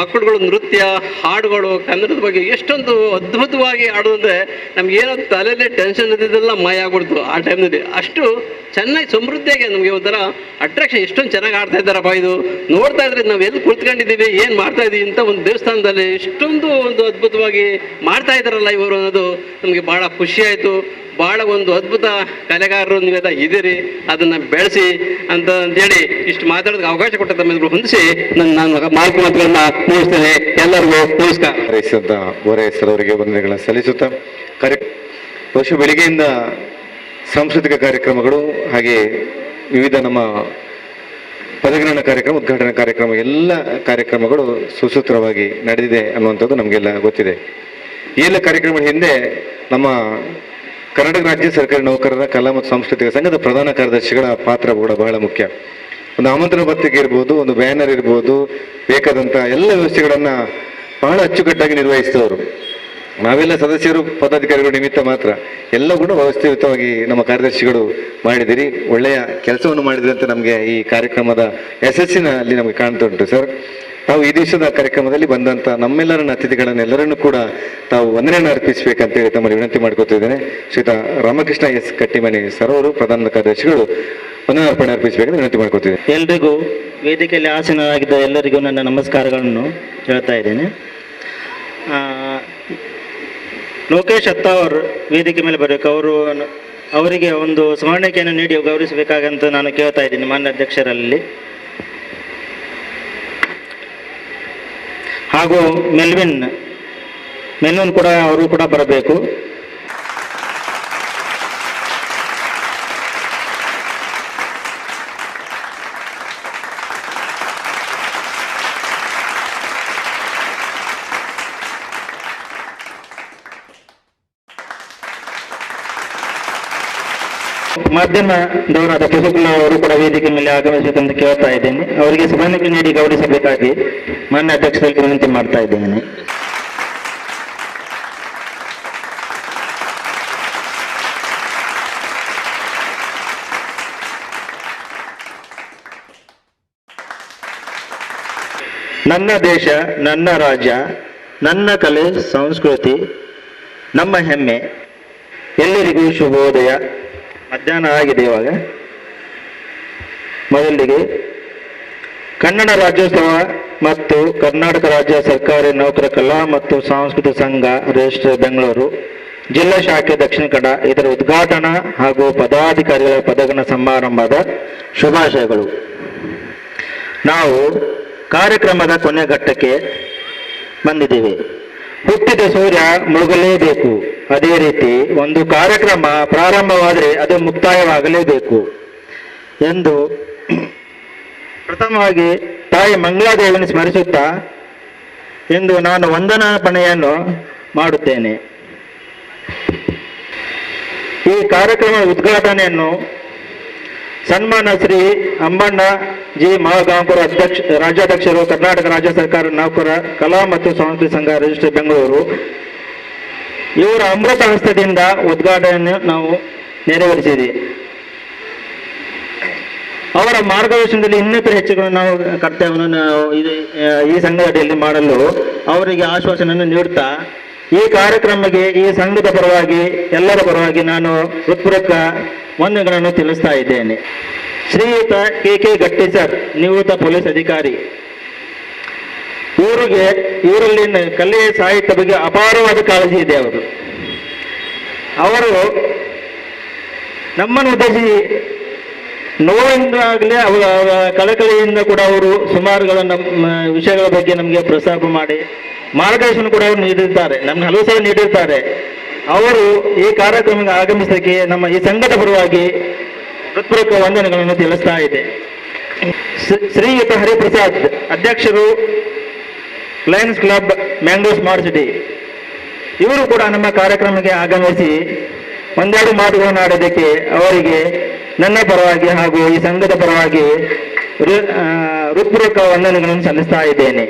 ಮಕ್ಕಳುಗಳು ನೃತ್ಯ, ಹಾಡುಗಳು, ಕನ್ನಡದ ಬಗ್ಗೆ ಎಷ್ಟೊಂದು ಅದ್ಭುತವಾಗಿ ಹಾಡೋದಂದರೆ ನಮಗೇನೋ ತಲೆಯಲ್ಲೇ ಟೆನ್ಷನ್ ಇದ್ದಿದ್ದೆಲ್ಲ ಮಾಯ ಆಗ್ಬಿಡ್ತು ಆ ಟೈಮ್ನಲ್ಲಿ. ಅಷ್ಟು ಚೆನ್ನಾಗಿ ಸಮೃದ್ಧಿಯಾಗಿ ನಮಗೆ ಒಂಥರ ಅಟ್ರಾಕ್ಷನ್, ಎಷ್ಟೊಂದು ಚೆನ್ನಾಗಿ ಆಡ್ತಾ ಇದ್ದಾರಪ್ಪ, ಇದು ನೋಡ್ತಾ ಇದ್ರೆ ನಾವು ಎಲ್ಲಿ ಕುಳಿತುಕೊಂಡಿದ್ದೀವಿ, ಏನು ಮಾಡ್ತಾ ಇದ್ದೀವಿ ಇಂಥ ಒಂದು ದೇವಸ್ಥಾನದಲ್ಲಿ ಇಷ್ಟೊಂದು ಒಂದು ಅದ್ಭುತವಾಗಿ ಮಾಡ್ತಾ ಇದ್ದಾರಲ್ಲ ಇವರು ಅನ್ನೋದು ನಮಗೆ ಭಾಳ ಖುಷಿ ಆಯಿತು. ಭಾಳ ಒಂದು ಅದ್ಭುತ ಕಲೆಗಾರರು ನೀವೆಲ್ಲ ಇದ್ದೀರಿ, ಅದನ್ನು ಬೆಳೆಸಿ ಅಂತೇಳಿ ಇಷ್ಟು ಮಾತಾಡೋದಕ್ಕೆ ಅವಕಾಶ ಕೊಟ್ಟ ತಮ್ಮೆಲ್ಲರೂ ಹೊಂದಿಸಿ ನಾನು ಮಾತು ಮಾತುಗಳನ್ನ ಮುಗಿಸ್ತೇನೆ. ಎಲ್ಲರಿಗೂ ನಮಸ್ಕಾರ. ಓರೈಸರ್ ಅವರಿಗೆ ವಂದನೆಗಳನ್ನು ಸಲ್ಲಿಸುತ್ತಾ ಬಹುಶಃ ಬೆಳಿಗ್ಗೆಯಿಂದ ಸಾಂಸ್ಕೃತಿಕ ಕಾರ್ಯಕ್ರಮಗಳು, ಹಾಗೆ ವಿವಿಧ ನಮ್ಮ ಪದಗ್ರಹಣ ಕಾರ್ಯಕ್ರಮ, ಉದ್ಘಾಟನಾ ಕಾರ್ಯಕ್ರಮ, ಎಲ್ಲ ಕಾರ್ಯಕ್ರಮಗಳು ಸುಸೂತ್ರವಾಗಿ ನಡೆದಿದೆ ಅನ್ನುವಂಥದ್ದು ನಮಗೆಲ್ಲ ಗೊತ್ತಿದೆ. ಈ ಎಲ್ಲ ಕಾರ್ಯಕ್ರಮದ ಹಿಂದೆ ನಮ್ಮ ಕರ್ನಾಟಕ ರಾಜ್ಯ ಸರ್ಕಾರಿ ನೌಕರರ ಕಲಾ ಮತ್ತು ಸಾಂಸ್ಕೃತಿಕ ಸಂಘದ ಪ್ರಧಾನ ಕಾರ್ಯದರ್ಶಿಗಳ ಪಾತ್ರ ಕೂಡ ಬಹಳ ಮುಖ್ಯ. ಒಂದು ಆಮಂತ್ರಣ ಪತ್ರಿಕೆ ಇರ್ಬೋದು, ಒಂದು ಬ್ಯಾನರ್ ಇರ್ಬೋದು, ಬೇಕಾದಂಥ ಎಲ್ಲ ವ್ಯವಸ್ಥೆಗಳನ್ನು ಬಹಳ ಅಚ್ಚುಕಟ್ಟಾಗಿ ನಿರ್ವಹಿಸಿದವರು. ನಾವೆಲ್ಲ ಸದಸ್ಯರು, ಪದಾಧಿಕಾರಿಗಳು ನಿಮಿತ್ತ ಮಾತ್ರ ಎಲ್ಲ ಕೂಡ ವ್ಯವಸ್ಥಿತವಾಗಿ ನಮ್ಮ ಕಾರ್ಯದರ್ಶಿಗಳು ಮಾಡಿದಿರಿ. ಒಳ್ಳೆಯ ಕೆಲಸವನ್ನು ಮಾಡಿದ್ರಿ ಅಂತ ನಮಗೆ ಈ ಕಾರ್ಯಕ್ರಮದ ಯಶಸ್ಸಿನಲ್ಲಿ ನಮಗೆ ಕಾಣ್ತುಂಟು. ಸರ್, ತಾವು ಈ ದಿವಸದ ಕಾರ್ಯಕ್ರಮದಲ್ಲಿ ಬಂದಂಥ ನಮ್ಮೆಲ್ಲರನ್ನ ಅತಿಥಿಗಳನ್ನೆಲ್ಲರನ್ನು ಕೂಡ ತಾವು ವಂದನೆಯನ್ನು ಅರ್ಪಿಸಬೇಕಂತೇಳಿ ತಮ್ಮಲ್ಲಿ ವಿನಂತಿ ಮಾಡ್ಕೊತಿದ್ದೇನೆ. ಶ್ರೀಯುತ ರಾಮಕೃಷ್ಣ ಎಸ್ ಕಟ್ಟಿಮನಿ ಸರ್ ಅವರು ಪ್ರಧಾನ ಕಾರ್ಯದರ್ಶಿಗಳು ವಂದನಾರ್ಪಣೆ ಅರ್ಪಿಸಬೇಕಂತ ವಿನಂತಿ ಮಾಡ್ಕೊತಿದ್ದೇನೆ. ಎಲ್ರಿಗೂ, ವೇದಿಕೆಯಲ್ಲಿ ಆಸೀನರಾಗಿದ್ದ ಎಲ್ಲರಿಗೂ ನನ್ನ ನಮಸ್ಕಾರಗಳನ್ನು ಹೇಳ್ತಾ ಇದ್ದೇನೆ. ಲೋಕೇಶ್ ಅತ್ತಾವರ್ ವೇದಿಕೆ ಮೇಲೆ ಬರಬೇಕು. ಅವರಿಗೆ ಒಂದು ಸ್ಮರಣಿಕೆಯನ್ನು ನೀಡಿ ಗೌರವಿಸಬೇಕಾಗಂತ ನಾನು ಕೇಳ್ತಾ ಇದ್ದೀನಿ ಮಾನ್ಯ ಅಧ್ಯಕ್ಷರಲ್ಲಿ. ಹಾಗೂ ಮೆಲ್ವಿನ್ ಕೂಡ ಅವರು ಕೂಡ ಬರಬೇಕು. ಮಾಧ್ಯಮದವರಾದ ಪ್ರಭುಕುಲ ಅವರು ಕೂಡ ವೇದಿಕೆ ಮೇಲೆ ಆಗಮಿಸಬೇಕೆಂದು ಕೇಳ್ತಾ ಇದ್ದೇನೆ. ಅವರಿಗೆ ಸ್ಮರಣಿಕೆ ನೀಡಿ ಗೌರವಿಸಬೇಕಾಗಿ ಮಾನ್ಯ ಅಧ್ಯಕ್ಷರಿಗೆ ವಿನಂತಿ ಮಾಡ್ತಾ ಇದ್ದೇನೆ. ನನ್ನ ದೇಶ, ನನ್ನ ರಾಜ್ಯ, ನನ್ನ ಕಲೆ ಸಂಸ್ಕೃತಿ, ನಮ್ಮ ಹೆಮ್ಮೆ. ಎಲ್ಲರಿಗೂ ಶುಭೋದಯ. ಮಧ್ಯಾಹ್ನ ಆಗಿದೆ ಇವಾಗ. ಮೊದಲಿಗೆ ಕನ್ನಡ ರಾಜ್ಯೋತ್ಸವ ಮತ್ತು ಕರ್ನಾಟಕ ರಾಜ್ಯ ಸರ್ಕಾರಿ ನೌಕರ ಕಲಾ ಮತ್ತು ಸಾಂಸ್ಕೃತಿಕ ಸಂಘ ರಿಜಿಸ್ಟರ್ ಬೆಂಗಳೂರು ಜಿಲ್ಲಾ ಶಾಖೆ ದಕ್ಷಿಣ ಕನ್ನಡ ಇದರ ಉದ್ಘಾಟನಾ ಹಾಗೂ ಪದಾಧಿಕಾರಿಗಳ ಪದಗ್ರಹಣ ಸಮಾರಂಭದ ಶುಭಾಶಯಗಳು. ನಾವು ಕಾರ್ಯಕ್ರಮದ ಕೊನೆ ಘಟ್ಟಕ್ಕೆ ಬಂದಿದ್ದೇವೆ. ಹುಟ್ಟಿದ ಸೂರ್ಯ ಮುಳುಗಲೇಬೇಕು. ಅದೇ ರೀತಿ ಒಂದು ಕಾರ್ಯಕ್ರಮ ಪ್ರಾರಂಭವಾದರೆ ಅದು ಮುಕ್ತಾಯವಾಗಲೇಬೇಕು ಎಂದು ಪ್ರಥಮವಾಗಿ ತಾಯಿ ಮಂಗಳಾದೇವಿಯನ್ನು ಸ್ಮರಿಸುತ್ತಾ ಎಂದು ನಾನು ವಂದನಾರ್ಪಣೆಯನ್ನು ಮಾಡುತ್ತೇನೆ. ಈ ಕಾರ್ಯಕ್ರಮದ ಉದ್ಘಾಟನೆಯನ್ನು ಸನ್ಮಾನ ಶ್ರೀ ಅಂಬಣ್ಣ ಜಿ ಮಹಾಗಾಂಪುರ ರಾಜ್ಯಾಧ್ಯಕ್ಷರು, ಕರ್ನಾಟಕ ರಾಜ್ಯ ಸರ್ಕಾರ ನೌಕರ ಕಲಾ ಮತ್ತು ಸಂಸ್ಕೃತಿ ಸಂಘ ರಿಜಿಸ್ಟರ್ ಬೆಂಗಳೂರು ಇವರ ಅಮೃತ ಹಸ್ತದಿಂದ ಉದ್ಘಾಟನೆಯನ್ನು ನಾವು ನೆರವೇರಿಸಿದೆ. ಅವರ ಮಾರ್ಗದರ್ಶನದಲ್ಲಿ ಇನ್ನಿತರ ಹೆಚ್ಚುಗಳನ್ನು ನಾವು ಕರ್ತವ್ಯವನ್ನು ಈ ಸಂಘದ ಅಡಿಯಲ್ಲಿ ಮಾಡಲು ಅವರಿಗೆ ಆಶ್ವಾಸನೆಯನ್ನು ನೀಡುತ್ತಾ ಈ ಕಾರ್ಯಕ್ರಮಕ್ಕೆ ಈ ಸಂಘದ ಪರವಾಗಿ ಎಲ್ಲರ ಪರವಾಗಿ ನಾನು ಹೃತ್ಪೂರ್ವಕ ವಂದನೆಗಳನ್ನು ತಿಳಿಸ್ತಾ ಇದ್ದೇನೆ. ಶ್ರೀಯುತ ಕೆ ಗಟ್ಟಿ ಸರ್, ನಿವೃತ್ತ ಪೊಲೀಸ್ ಅಧಿಕಾರಿ, ಇವರಲ್ಲಿ ಕಲೆ ಸಾಹಿತ್ಯ ಬಗ್ಗೆ ಅಪಾರವಾದ ಕಾಳಜಿ ಇದೆ. ಅವರು ನಮ್ಮನ್ನು ಉದ್ದೇಶಿಸಿ ನೋವಿಂದಾಗಲೇ ಅವರ ಕಳಕಳಿಯಿಂದ ಕೂಡ ಅವರು ಸುಮಾರುಗಳ ನಮ್ಮ ವಿಷಯಗಳ ಬಗ್ಗೆ ನಮಗೆ ಪ್ರಸ್ತಾಪ ಮಾಡಿ ಮಾರ್ಗದರ್ಶನ ಕೂಡ ಅವರು ನೀಡಿರ್ತಾರೆ, ನಮ್ಗೆ ಹಲವು ಸಲ ನೀಡಿರ್ತಾರೆ. ಅವರು ಈ ಕಾರ್ಯಕ್ರಮಕ್ಕೆ ಆಗಮಿಸಲಿಕ್ಕೆ ನಮ್ಮ ಈ ಸಂಘದ ಪರವಾಗಿ ಹೃತ್ಪೂರ್ವಕ ವಂದನೆಗಳನ್ನು ತಿಳಿಸ್ತಾ ಇದೆ. ಶ್ರೀಯುತ ಹರಿಪ್ರಸಾದ್, ಅಧ್ಯಕ್ಷರು Lions club Mangalore smart city, ಇವರು ಕೂಡ ನಮ್ಮ ಕಾರ್ಯಕ್ರಮಕ್ಕೆ ಆಗಮಿಸಿ ಒಂದೆರಡು ಮಾತುಗಳನ್ನು ಆಡೋದಕ್ಕೆ ಅವರಿಗೆ ನನ್ನ ಪರವಾಗಿ ಹಾಗೂ ಈ ಸಂಘದ ಪರವಾಗಿ ಹೃತ್ಪೂರ್ವಕ ವಂದನೆಗಳನ್ನು ಸಲ್ಲಿಸ್ತಾ ಇದ್ದೇನೆ.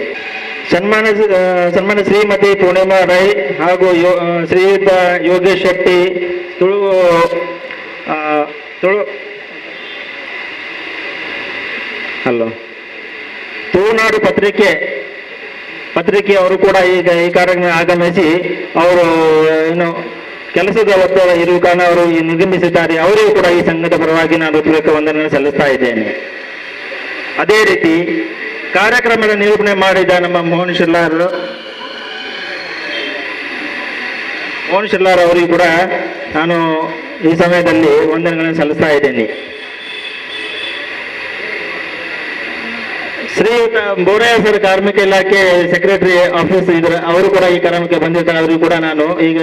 ಸನ್ಮಾನ ಶ್ರೀಮತಿ ಪೂರ್ಣಿಮಾ ರೈ ಹಾಗೂ ಶ್ರೀಯುತ ಯೋಗೇಶ್ ಶೆಟ್ಟಿ ತುಳುನಾಡು ಪತ್ರಿಕೆ ಅವರು ಕೂಡ ಈಗ ಈ ಕಾರ್ಯಕ್ರಮ ಆಗಮಿಸಿ ಅವರು ಏನು ಕೆಲಸದ ಒತ್ತಡ ಇರುವ ಕಾರಣ ಅವರು ನಿರ್ಗಮಿಸಿದ್ದಾರೆ. ಅವರಿಗೂ ಕೂಡ ಈ ಸಂಘದ ಪರವಾಗಿ ನಾನು ಹೃತ್ಪೂರ್ವಕ ವಂದನೆಯನ್ನು ಸಲ್ಲಿಸ್ತಾ ಇದ್ದೇನೆ. ಅದೇ ರೀತಿ ಕಾರ್ಯಕ್ರಮದ ನಿರೂಪಣೆ ಮಾಡಿದ ನಮ್ಮ ಮೋಹನ್ ಶಿಲ್ಲಾರ್ ಅವರಿಗೂ ಕೂಡ ನಾನು ಈ ಸಮಯದಲ್ಲಿ ವಂದನೆಗಳನ್ನು ಸಲ್ಲಿಸ್ತಾ ಇದ್ದೇನೆ. ಶ್ರೀಯುತ ಬೋರಯ್ಯ ಸರ್, ಕಾರ್ಮಿಕ ಇಲಾಖೆ ಸೆಕ್ರೆಟರಿ ಆಫೀಸ್ ಇದ್ದಾರೆ, ಅವರು ಕೂಡ ಈ ಕಾರ್ಯಕ್ರಮಕ್ಕೆ ಬಂದಿರ್ತಾರೆ. ಅವರಿಗೂ ಕೂಡ ನಾನು ಈಗ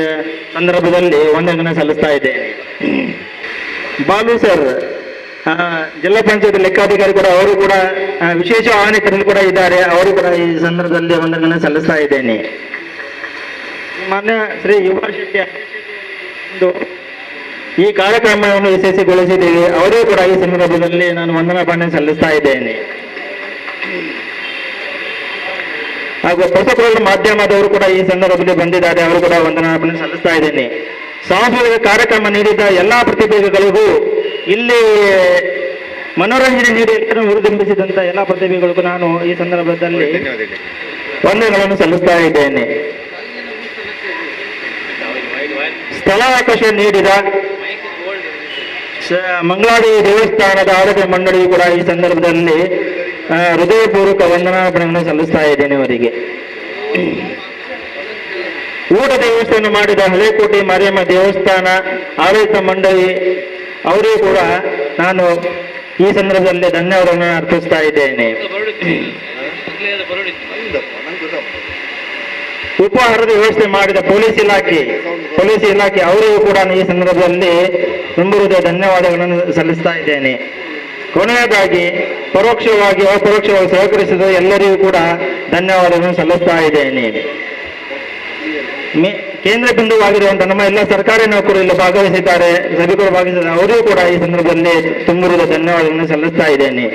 ಸಂದರ್ಭದಲ್ಲಿ ವಂದನೆಗಳನ್ನು ಸಲ್ಲಿಸ್ತಾ ಇದ್ದೇನೆ. ಬಾಲು ಸರ್, ಜಿಲ್ಲಾ ಪಂಚಾಯತ್ ಲೆಕ್ಕಾಧಿಕಾರಿ ಕೂಡ, ಅವರು ಕೂಡ ವಿಶೇಷ ಆಹ್ವಾನಿತರಲ್ಲಿ ಕೂಡ ಇದ್ದಾರೆ. ಅವರು ಕೂಡ ಈ ಸಂದರ್ಭದಲ್ಲಿ ವಂದನೆಗಳನ್ನು ಸಲ್ಲಿಸ್ತಾ ಇದ್ದೇನೆ. ಮಾನ್ಯ ಶ್ರೀ ಯುವ ಶೆಟ್ಟಿ ಈ ಕಾರ್ಯಕ್ರಮವನ್ನು ಯಶಸ್ವಿಗೊಳಿಸಿದ್ದೇವೆ, ಅವರೂ ಕೂಡ ಈ ಸಂದರ್ಭದಲ್ಲಿ ನಾನು ವಂದನಾರ್ಪಣೆ ಸಲ್ಲಿಸ್ತಾ ಇದ್ದೇನೆ. ಹಾಗೂ ಹೊಸಕೋಟೆ ಮಾಧ್ಯಮದವರು ಕೂಡ ಈ ಸಂದರ್ಭದಲ್ಲಿ ಬಂದಿದ್ದಾರೆ, ಅವರು ಕೂಡ ವಂದನಾರ್ಪಣೆ ಸಲ್ಲಿಸ್ತಾ ಇದ್ದೇನೆ. ಸಾಂಸ್ಕೃತಿಕ ಕಾರ್ಯಕ್ರಮ ನೀಡಿದ ಎಲ್ಲಾ ಪ್ರತಿಭೆಗಳಿಗೂ, ಇಲ್ಲಿ ಮನೋರಂಜನೆ ನೀಡಿ ಎಲ್ಲರನ್ನು ಹುರಿದುಂಬಿಸಿದಂತ ಎಲ್ಲಾ ಪ್ರತಿಭೆಗಳಿಗೂ ನಾನು ಈ ಸಂದರ್ಭದಲ್ಲಿ ವಂದನೆಗಳನ್ನು ಸಲ್ಲಿಸ್ತಾ ಇದ್ದೇನೆ. ಸ್ಥಳಾವಕಾಶ ನೀಡಿದ ಮಂಗಳಾದೇವಿ ದೇವಸ್ಥಾನದ ಆಡಳಿತ ಮಂಡಳಿಯು ಕೂಡ ಈ ಸಂದರ್ಭದಲ್ಲಿ ಹೃದಯಪೂರ್ವಕ ವಂದನಾರ್ಪಣೆಗಳನ್ನು ಸಲ್ಲಿಸ್ತಾ ಇದ್ದೇನೆ ಅವರಿಗೆ. ಊಟದ ವ್ಯವಸ್ಥೆಯನ್ನು ಮಾಡಿದ ಹಳೆಕೋಟೆ ಮಾರಿಯಮ್ಮ ದೇವಸ್ಥಾನ ಆಡಳಿತ ಮಂಡಳಿ ಅವರಿಗೂ ಕೂಡ ನಾನು ಈ ಸಂದರ್ಭದಲ್ಲಿ ಧನ್ಯವಾದಗಳನ್ನು ಅರ್ಪಿಸ್ತಾ ಇದ್ದೇನೆ. ಉಪಹಾರದ ವ್ಯವಸ್ಥೆ ಮಾಡಿದ ಪೊಲೀಸ್ ಇಲಾಖೆ ಅವರಿಗೂ ಕೂಡ ಈ ಸಂದರ್ಭದಲ್ಲಿ ತುಂಬುವುದೇ ಧನ್ಯವಾದಗಳನ್ನು ಸಲ್ಲಿಸ್ತಾ ಇದ್ದೇನೆ. ಕೊನೆಯದಾಗಿ ಪರೋಕ್ಷವಾಗಿ ಅಪರೋಕ್ಷವಾಗಿ ಸಹಕರಿಸಿದ ಎಲ್ಲರಿಗೂ ಕೂಡ ಧನ್ಯವಾದಗಳನ್ನು ಸಲ್ಲಿಸ್ತಾ ಇದ್ದೇನೆ. ಕೇಂದ್ರ ಬಿಂದುವಾಗಿರುವಂತಹ ನಮ್ಮ ಎಲ್ಲ ಸರ್ಕಾರಿ ನೌಕರರು ಇಲ್ಲಿ ಭಾಗವಹಿಸಿದ್ದಾರೆ, ಸಭಿಕರು ಭಾಗವಹಿಸಿದ್ದಾರೆ, ಅವರಿಗೂ ಕೂಡ ಈ ಸಂದರ್ಭದಲ್ಲಿ ತುಂಬಿರುವ ಧನ್ಯವಾದಗಳನ್ನು ಸಲ್ಲಿಸ್ತಾ ಇದ್ದೇನೆ.